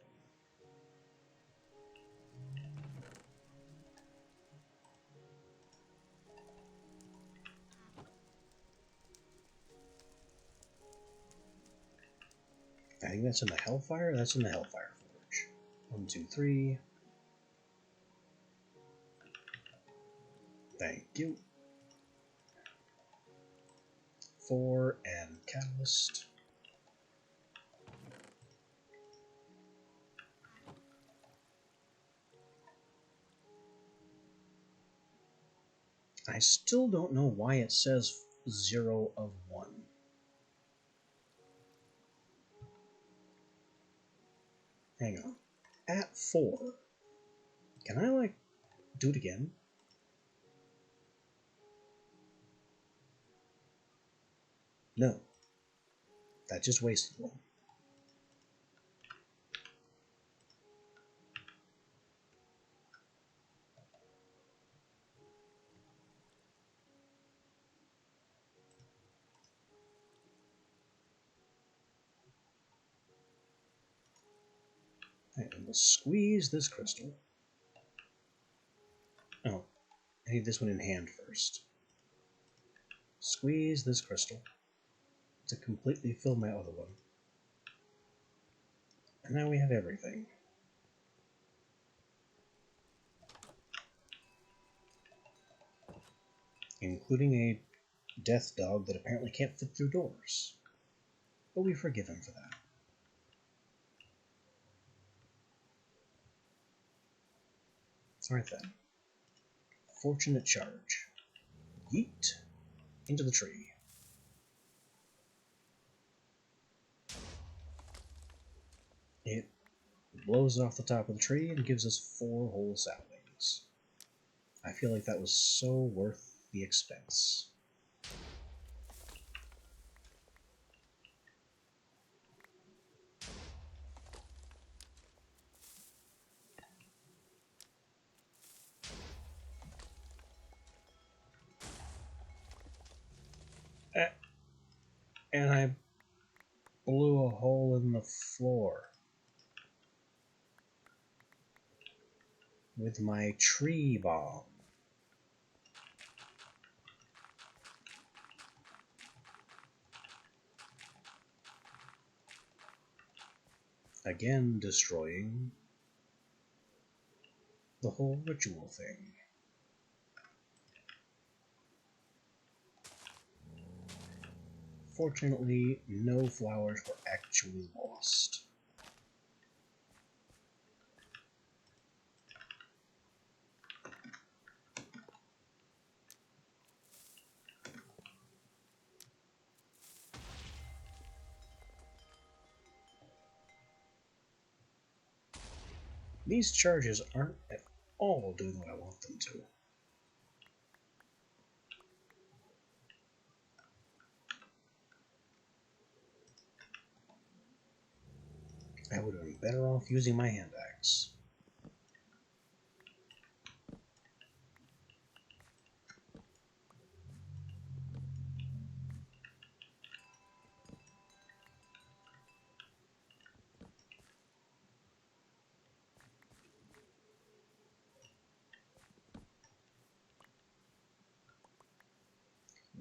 I think that's in the Hellfire. That's in the Hellfire Forge. 1, 2, 3. Thank you. 4 and catalyst. I still don't know why it says 0 of 1. Hang on. At 4. Can I, like, do it again? No. That just wasted one. And we'll squeeze this crystal. Oh, I need this one in hand first. Squeeze this crystal to completely fill my other one. And now we have everything. Including a death dog that apparently can't fit through doors. But we forgive him for that. Alright then. Fortunate charge. Yeet. Into the tree. It blows off the top of the tree and gives us 4 whole saplings. I feel like that was so worth the expense. And I blew a hole in the floor with my tree bomb. Again destroying the whole ritual thing. Fortunately, no flowers were actually lost. These charges aren't at all doing what I want them to. I would have been better off using my hand axe.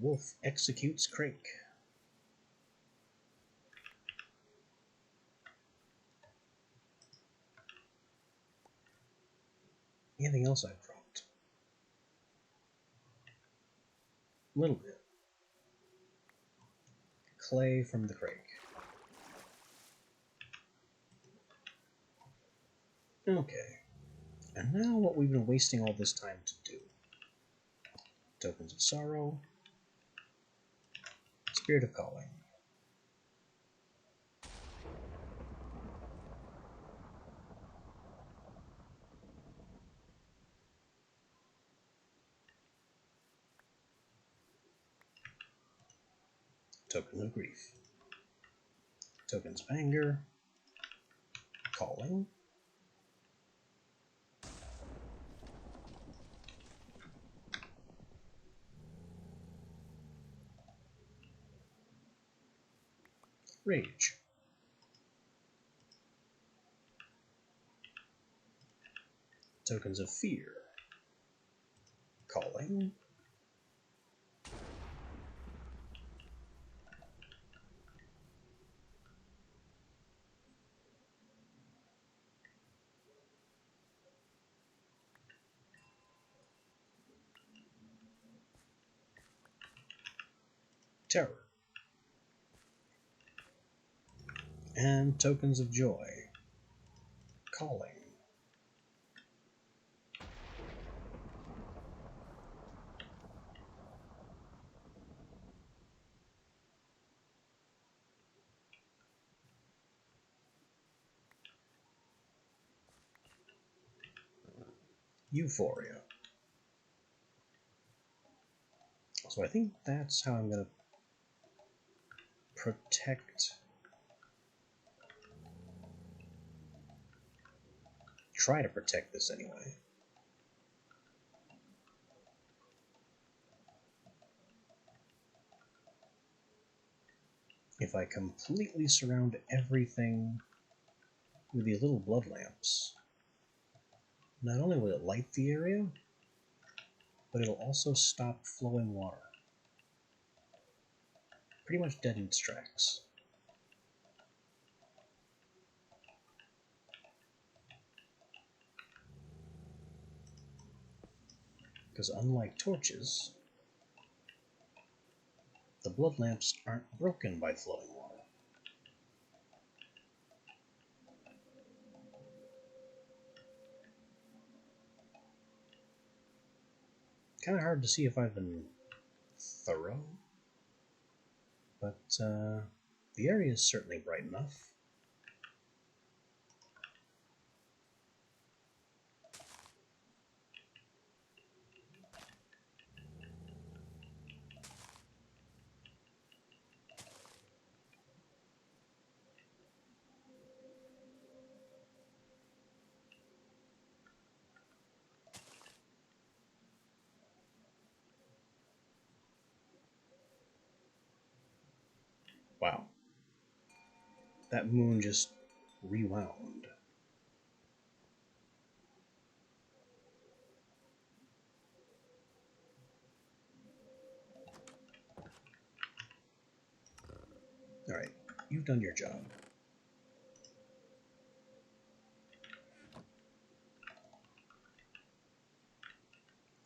Wolf executes Crake. Anything else I've dropped? A little bit. Clay from the Crake. Okay. And now what we've been wasting all this time to do. Tokens of Sorrow. Spirit of Calling. Token of Grief. Tokens of Anger. Calling. Rage. Tokens of Fear. Calling. Terror. And tokens of joy. Calling. Euphoria. So I think that's how I'm going to protect... Try to protect this anyway. If I completely surround everything with these little blood lamps, not only will it light the area, but it'll also stop flowing water. Pretty much dead in its tracks. Because unlike torches, the blood lamps aren't broken by flowing water. Kind of hard to see if I've been thorough, but the area is certainly bright enough. Wow. That moon just rewound. Alright, you've done your job.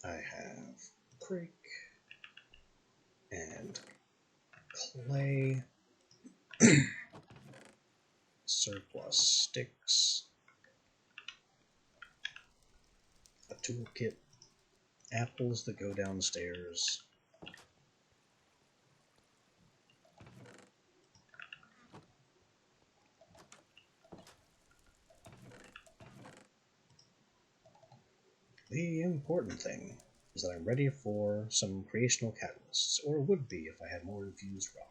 I have Crake and clay, surplus sticks, a toolkit, apples that go downstairs, the important thing is that I'm ready for some creational catalysts, or would be if I had more infused rock.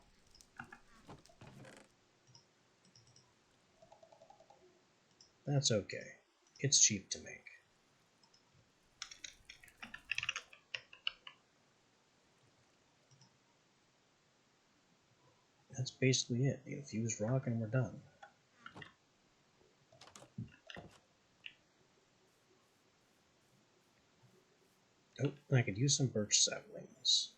That's okay. It's cheap to make. That's basically it. The infused rock and we're done. Oh, I could use some birch saplings.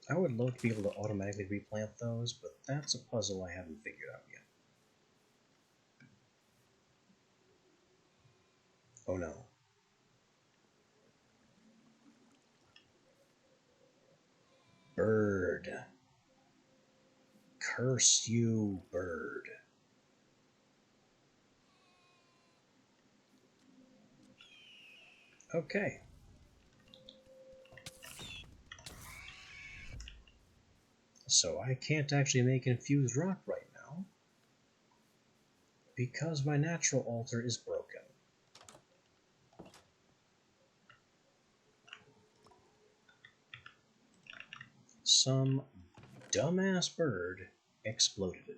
I would love to be able to automatically replant those, but that's a puzzle I haven't figured out yet. Oh no. Bird. Curse you, bird. Okay. So I can't actually make infused rock right now because my natural altar is broken. Some dumbass bird exploded it.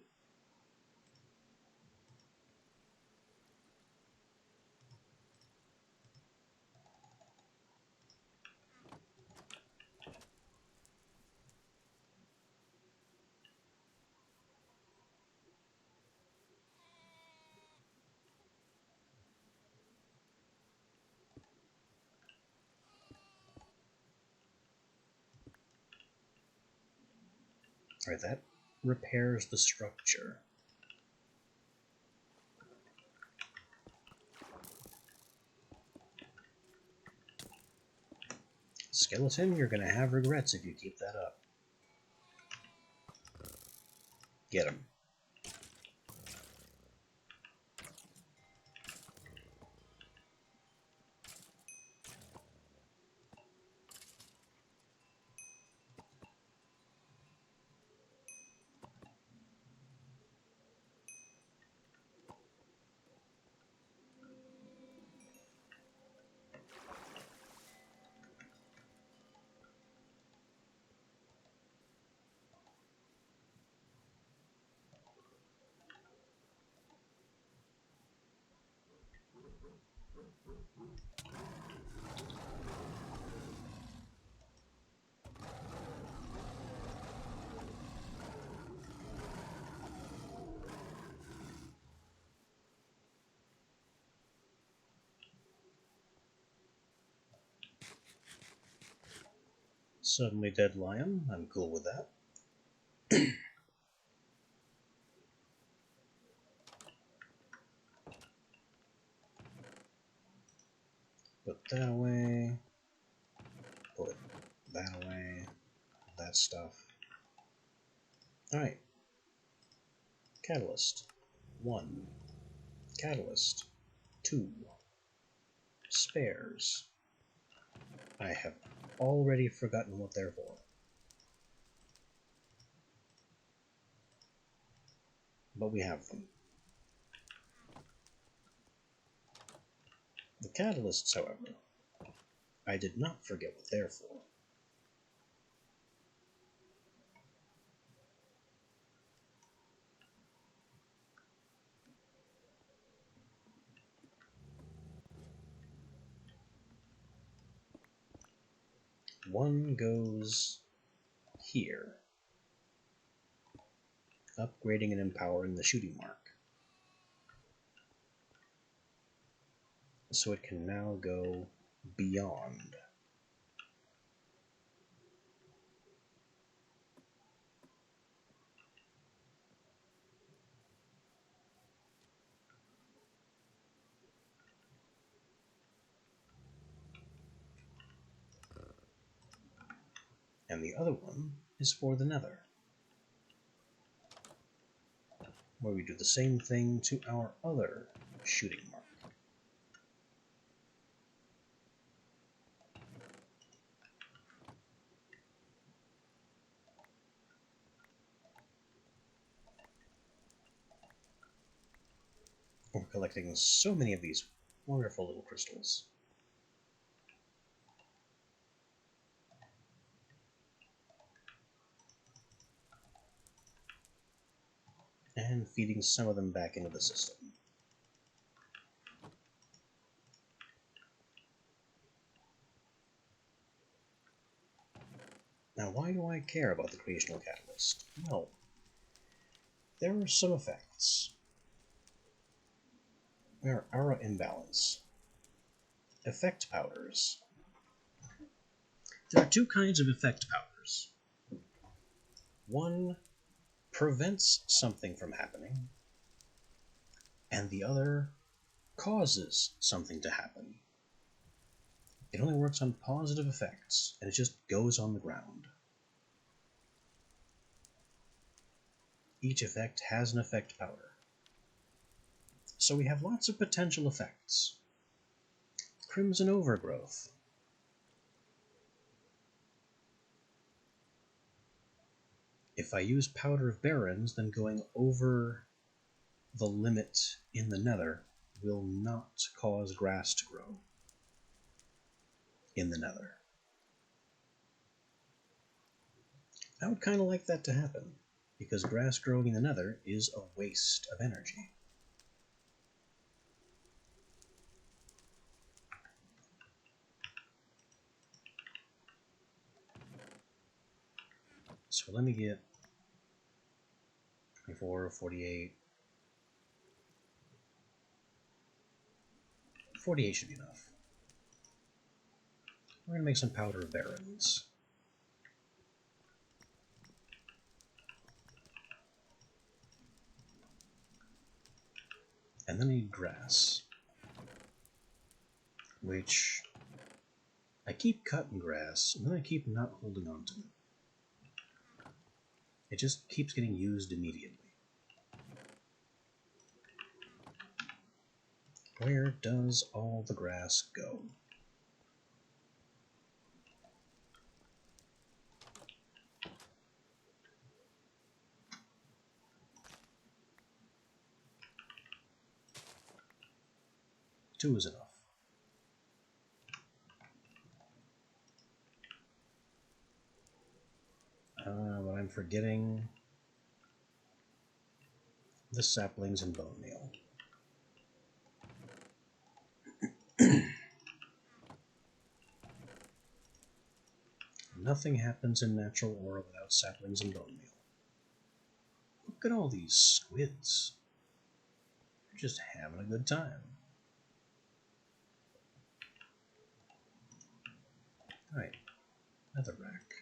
Alright, that repairs the structure. Skeleton, you're gonna have regrets if you keep that up. Get him. Suddenly dead lion. I'm cool with that. Put that away. Put that away. That stuff. Alright. Catalyst. 1. Catalyst. 2. Spares. I have already forgotten what they're for. But we have them. The catalysts, however, I did not forget what they're for. One goes here, upgrading and empowering the shooting mark. So it can now go beyond. And the other one is for the nether, where we do the same thing to our other shooting mark. We're collecting so many of these wonderful little crystals. And feeding some of them back into the system. Now, why do I care about the creational catalyst? Well, there are some effects. There are aura imbalance. Effect powders. There are two kinds of effect powders. One prevents something from happening, and the other causes something to happen. It only works on positive effects, and it just goes on the ground. Each effect has an effect powder. So we have lots of potential effects. Crimson Overgrowth. If I use Powder of Barrens, then going over the limit in the nether will not cause grass to grow in the nether. I would kind of like that to happen, because grass growing in the nether is a waste of energy. So let me get 24, 48. 48 should be enough. We're going to make some Powder of Barrens. And then I need grass. Which I keep cutting grass, and then I keep not holding on to it. It just keeps getting used immediately. Where does all the grass go? Two is enough. But I'm forgetting the saplings and bone meal. Nothing happens in natural aura without saplings and bone meal. Look at all these squids. They're just having a good time. Alright, another rack.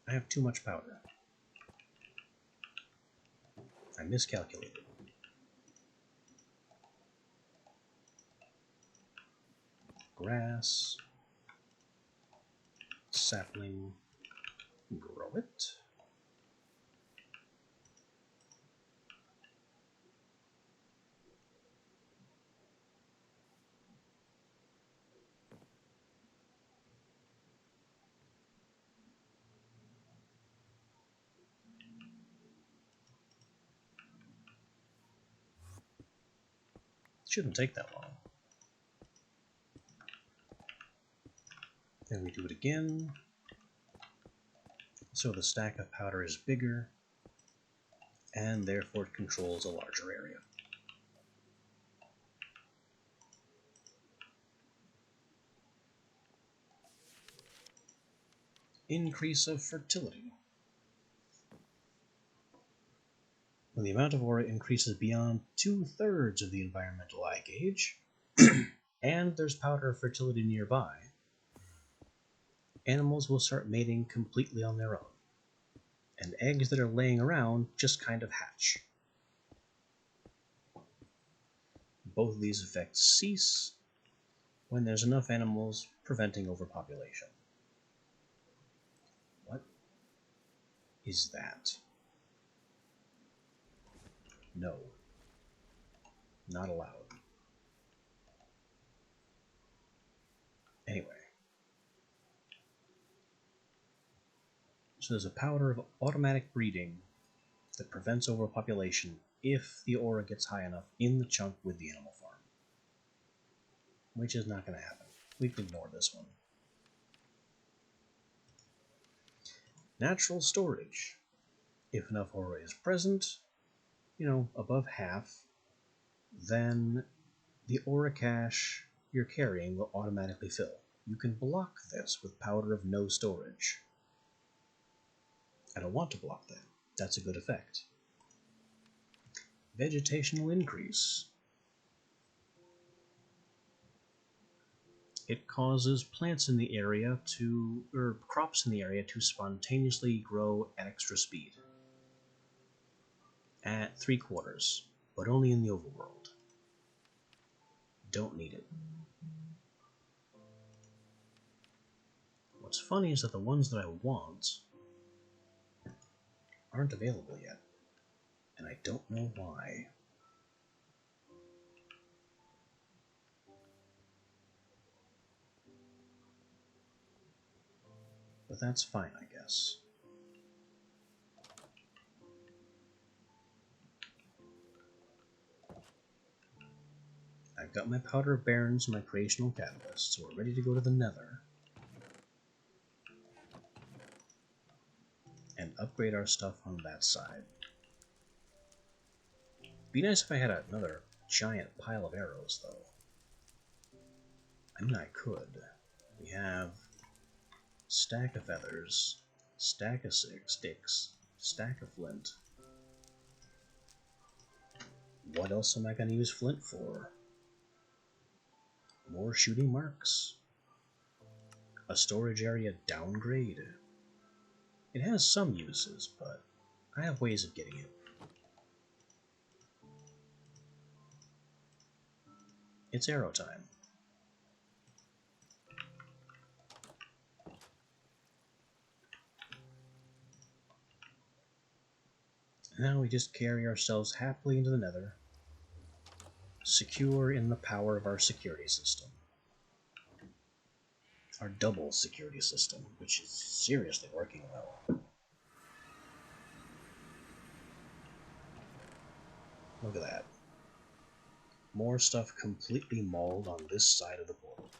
I have too much powder. I miscalculated. Grass. Sapling. Grow it. Shouldn't take that long. Then we do it again. So the stack of powder is bigger, and therefore it controls a larger area. Increase of fertility. When the amount of aura increases beyond 2/3 of the environmental eye gauge, and there's powder of fertility nearby, animals will start mating completely on their own, and eggs that are laying around just kind of hatch. Both of these effects cease when there's enough animals preventing overpopulation. What is that? No. Not allowed. Anyway. So there's a powder of automatic breeding that prevents overpopulation if the aura gets high enough in the chunk with the animal farm. Which is not going to happen. We can ignore this one. Natural storage. If enough aura is present, above half, then the aura cache you're carrying will automatically fill. You can block this with powder of no storage. I don't want to block that. That's a good effect. Vegetational increase. It causes plants in the area or crops in the area to spontaneously grow at extra speed. At 3/4, but only in the overworld. Don't need it. What's funny is that the ones that I want aren't available yet, and I don't know why. But that's fine, I guess. I've got my powder of barons and my creational catalyst, so we're ready to go to the nether and upgrade our stuff on that side. Be nice if I had another giant pile of arrows, though. I mean, I could. We have stack of feathers, stack of sticks, stack of flint. What else am I going to use flint for? More shooting marks? A storage area downgrade? It has some uses, but I have ways of getting it. It's arrow time. Now we just carry ourselves happily into the Nether, secure in the power of our security system. Our double security system, which is seriously working well. Look at that. More stuff completely mauled on this side of the portal.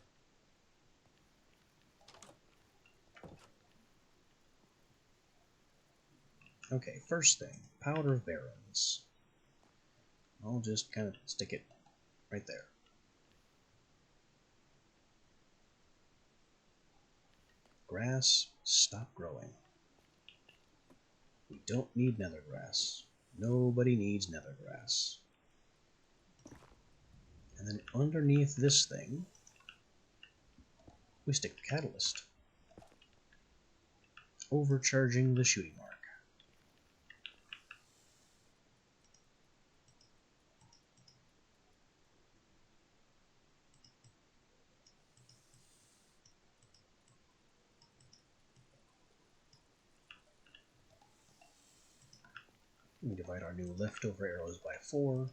Okay, first thing, Powder of Barrens. I'll just kind of stick it right there. Grass, stop growing. We don't need nether grass. Nobody needs nether grass. And then underneath this thing, we stick the catalyst. Overcharging the shooting mark. We divide our new leftover arrows by 4.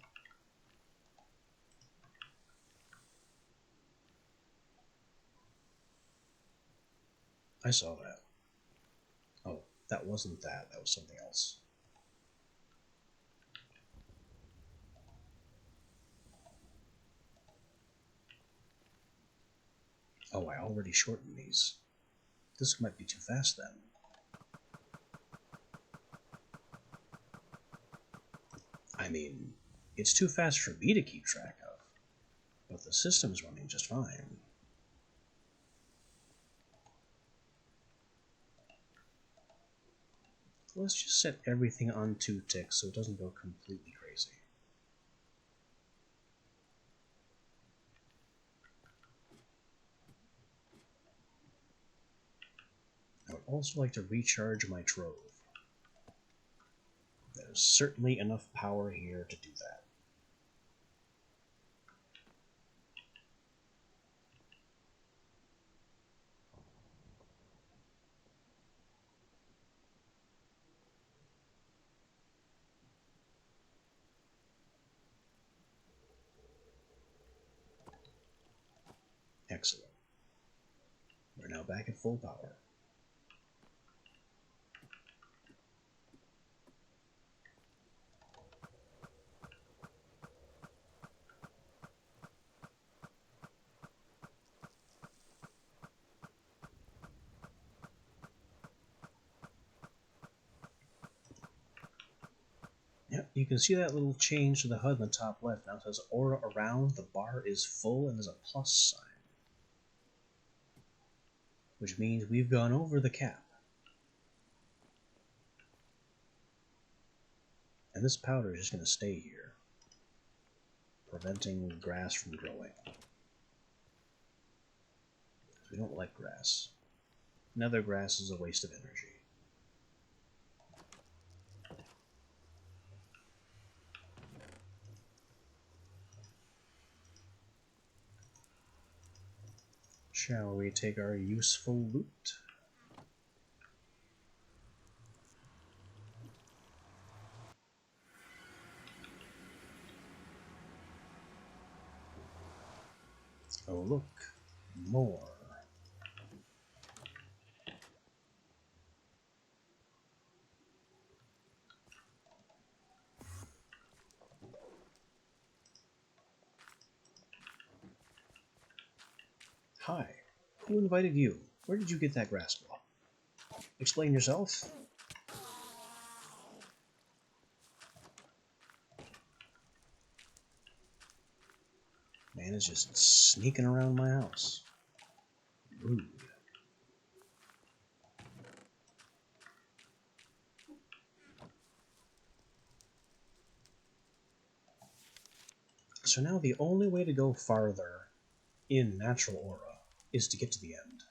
I saw that. Oh, that wasn't that. That was something else. Oh, I already shortened these. This might be too fast then. I mean, it's too fast for me to keep track of, but the system's running just fine. Let's just set everything on 2 ticks so it doesn't go completely crazy. I would also like to recharge my trove. There's certainly enough power here to do that. Excellent. We're now back at full power. Yep, you can see that little change to the HUD in the top left. Now it says aura around, the bar is full, and there's a plus sign. Which means we've gone over the cap. And this powder is just going to stay here, preventing grass from growing. We don't like grass. Nether grass is a waste of energy. Shall we take our useful loot? Oh look, more. Hi, who invited you? Where did you get that grass block? Explain yourself? Man is just sneaking around my house. Rude. So now the only way to go farther in natural aura is to get to the end.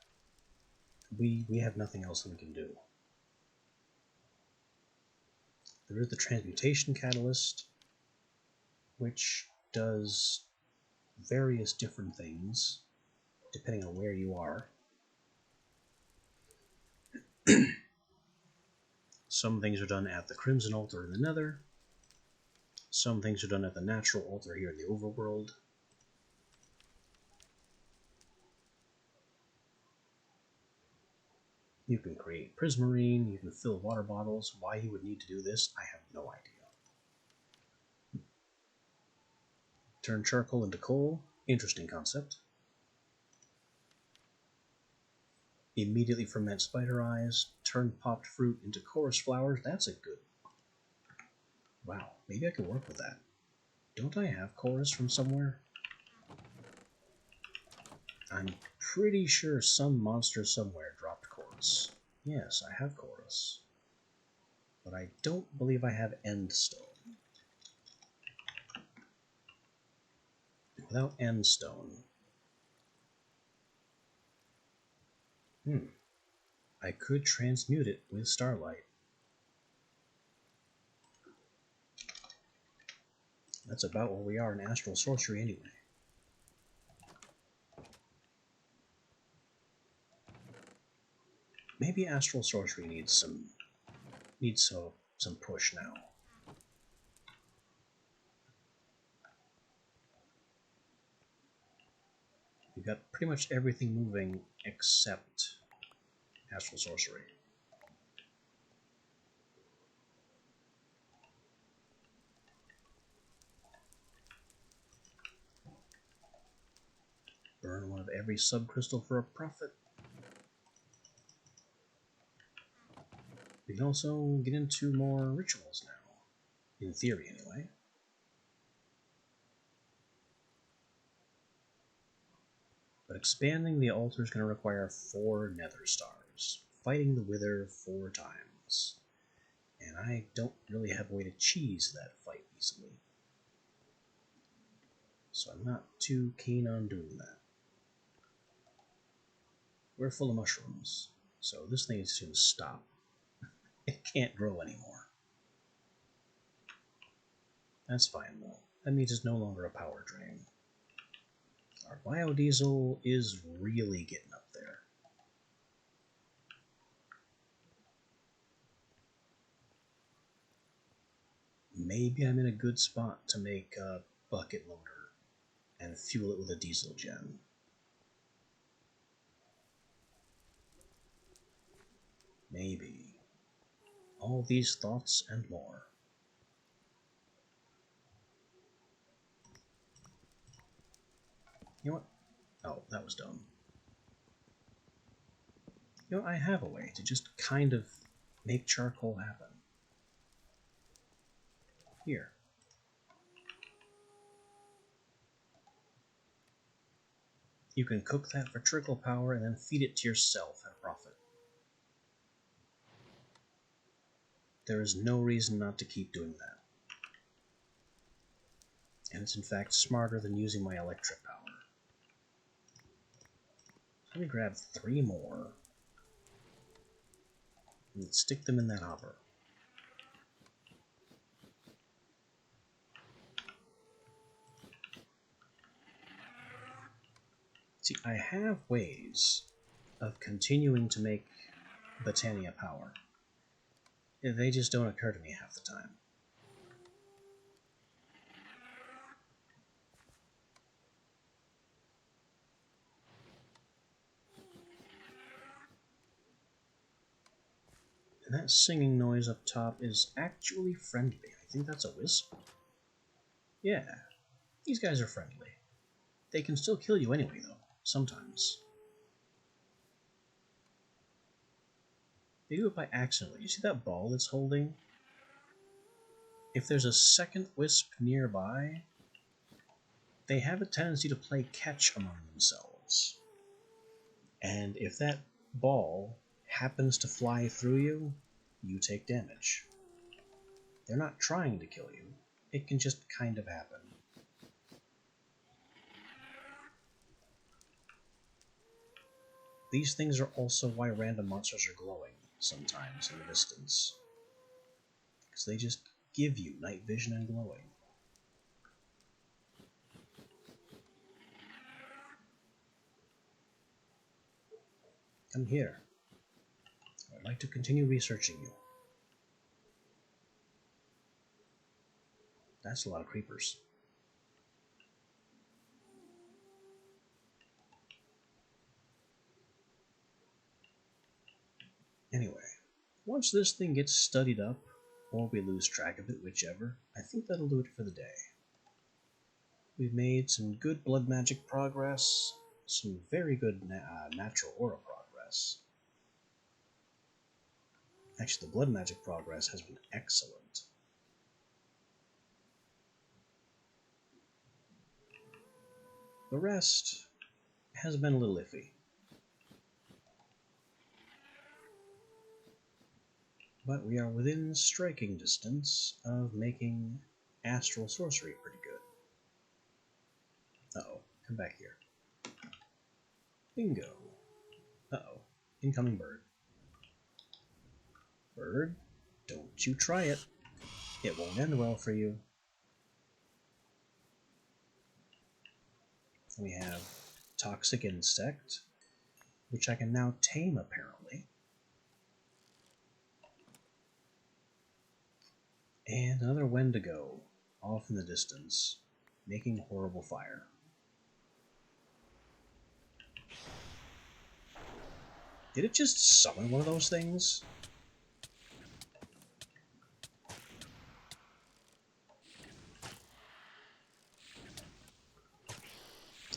We have nothing else that we can do. There is the transmutation catalyst, which does various different things, depending on where you are. Some things are done at the Crimson Altar in the Nether. Some things are done at the Natural Altar here in the Overworld. You can create prismarine, you can fill water bottles. Why you would need to do this, I have no idea. Turn charcoal into coal. Interesting concept. Immediately ferment spider eyes. Turn popped fruit into chorus flowers. That's a good... Wow, maybe I could work with that. Don't I have chorus from somewhere? I'm pretty sure some monster somewhere dropped chorus. Yes, I have chorus. But I don't believe I have endstone. Without endstone... I could transmute it with starlight. That's about where we are in astral sorcery anyway. Maybe astral sorcery needs some push now. We've got pretty much everything moving except astral sorcery. Burn one of every subcrystal for a profit. We can also get into more rituals now. In theory, anyway. But expanding the altar is going to require 4 nether stars. Fighting the Wither 4 times. And I don't really have a way to cheese that fight easily. So I'm not too keen on doing that. We're full of mushrooms, so this thing is going to stop. It can't grow anymore. That's fine, though. That means it's no longer a power drain. Our biodiesel is really getting up there. Maybe I'm in a good spot to make a bucket loader and fuel it with a diesel gen. Maybe. All these thoughts and more. You know what? Oh, that was dumb. You know, I have a way to just kind of make charcoal happen. Here. You can cook that for trickle power and then feed it to yourself at a profit. There is no reason not to keep doing that. And it's in fact smarter than using my electric power. Let me grab 3 more and stick them in that hopper. See, I have ways of continuing to make Botania power. They just don't occur to me half the time. And that singing noise up top is actually friendly. I think that's a wisp. Yeah, these guys are friendly. They can still kill you anyway, though, sometimes. They do it by accident. You see that ball it's holding? If there's a second wisp nearby, they have a tendency to play catch among themselves. And if that ball happens to fly through you, you take damage. They're not trying to kill you. It can just kind of happen. These things are also why random monsters are glowing sometimes in the distance. Because they just give you night vision and glowing. Come here. I'd like to continue researching you. That's a lot of creepers. Anyway, once this thing gets studied up, or we lose track of it, whichever, I think that'll do it for the day. We've made some good blood magic progress, some very good natural aura progress. Actually, the blood magic progress has been excellent. The rest has been a little iffy. But we are within striking distance of making astral sorcery pretty good. Uh-oh, come back here. Bingo. Uh-oh, incoming bird. Bird, don't you try it. It won't end well for you. We have Toxic Insect, which I can now tame apparently. And another Wendigo off in the distance, making horrible fire. Did it just summon one of those things?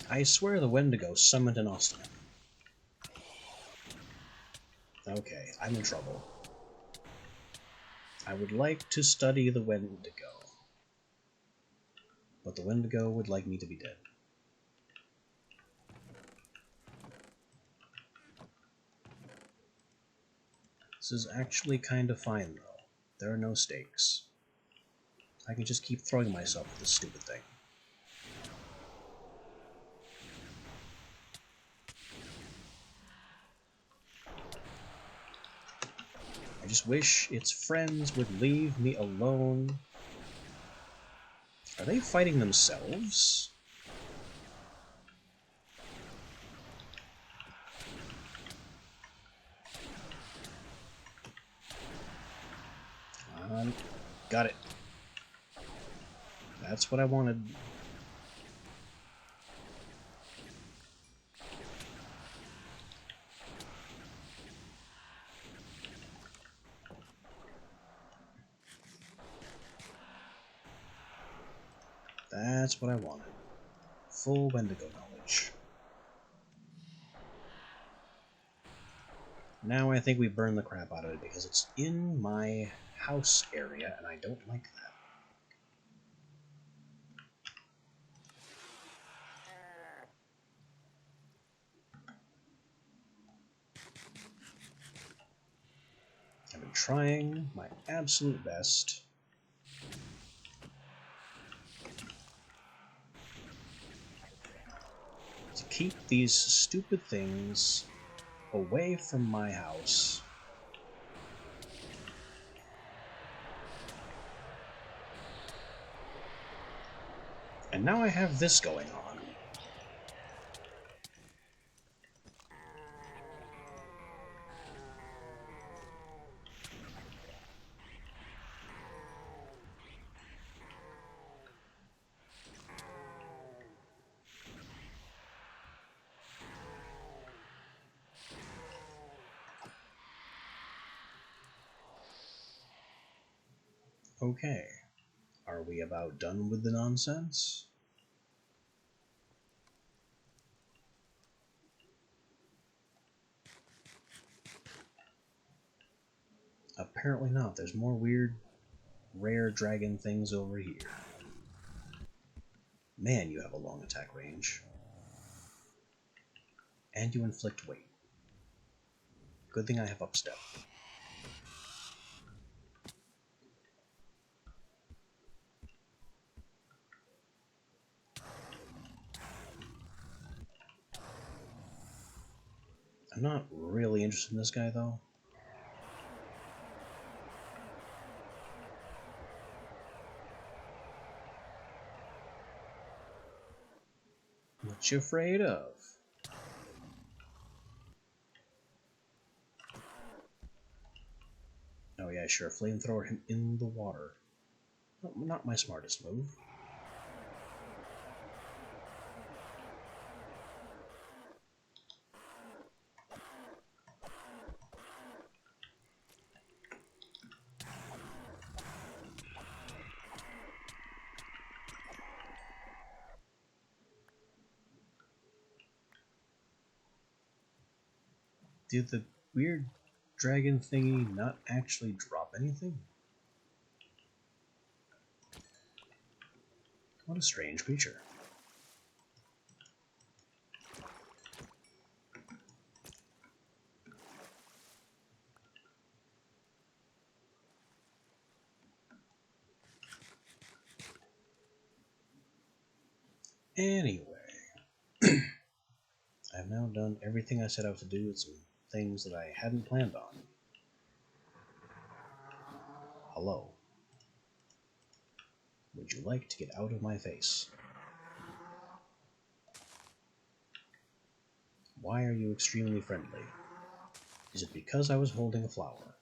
I swear the Wendigo summoned an Austin. Okay, I'm in trouble. I would like to study the Wendigo, but the Wendigo would like me to be dead. This is actually kind of fine, though. There are no stakes. I can just keep throwing myself at this stupid thing. I just wish its friends would leave me alone. Are they fighting themselves? Come on. Got it. That's what I wanted. That's what I wanted. Full Wendigo knowledge. Now I think we burn the crap out of it because it's in my house area and I don't like that. I've been trying my absolute best to keep these stupid things away from my house. And now I have this going on. Okay, are we about done with the nonsense? Apparently not. There's more weird, rare dragon things over here. Man, you have a long attack range. And you inflict weight. Good thing I have upstep. I'm not really interested in this guy, though. What you afraid of? I sure flamethrower him in the water. Not my smartest move. Did the weird dragon thingy not actually drop anything? What a strange creature. Anyway, I've now done everything I set out to do with some things that I hadn't planned on. Hello. Would you like to get out of my face? Why are you extremely friendly? Is it because I was holding a flower?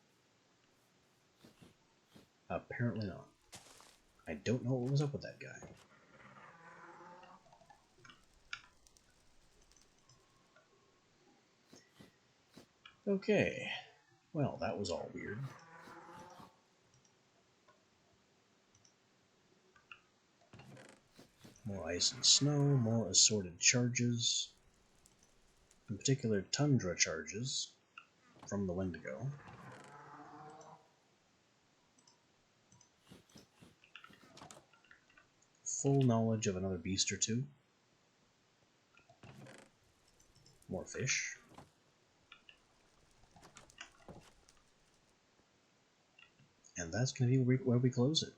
Apparently not. I don't know what was up with that guy. Okay, well, that was all weird. More ice and snow, more assorted charges. In particular, tundra charges from the Wendigo. Full knowledge of another beast or two. More fish. And that's going to be where we close it.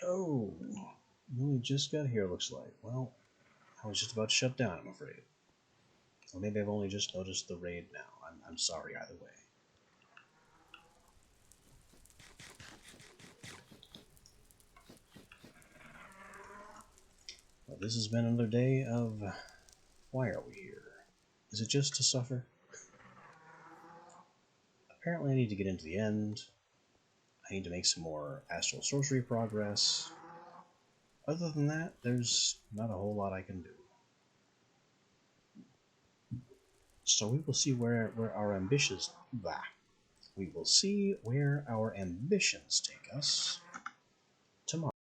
Oh, we only just got here, looks like. Well, I was just about to shut down, I'm afraid. Or maybe I've only just noticed the raid now. I'm sorry either way. Well, this has been another day of... Why are we here? Is it just to suffer? Apparently I need to get into the end. I need to make some more astral sorcery progress. Other than that, there's not a whole lot I can do. So we will see where our ambitions... We will see where our ambitions take us tomorrow.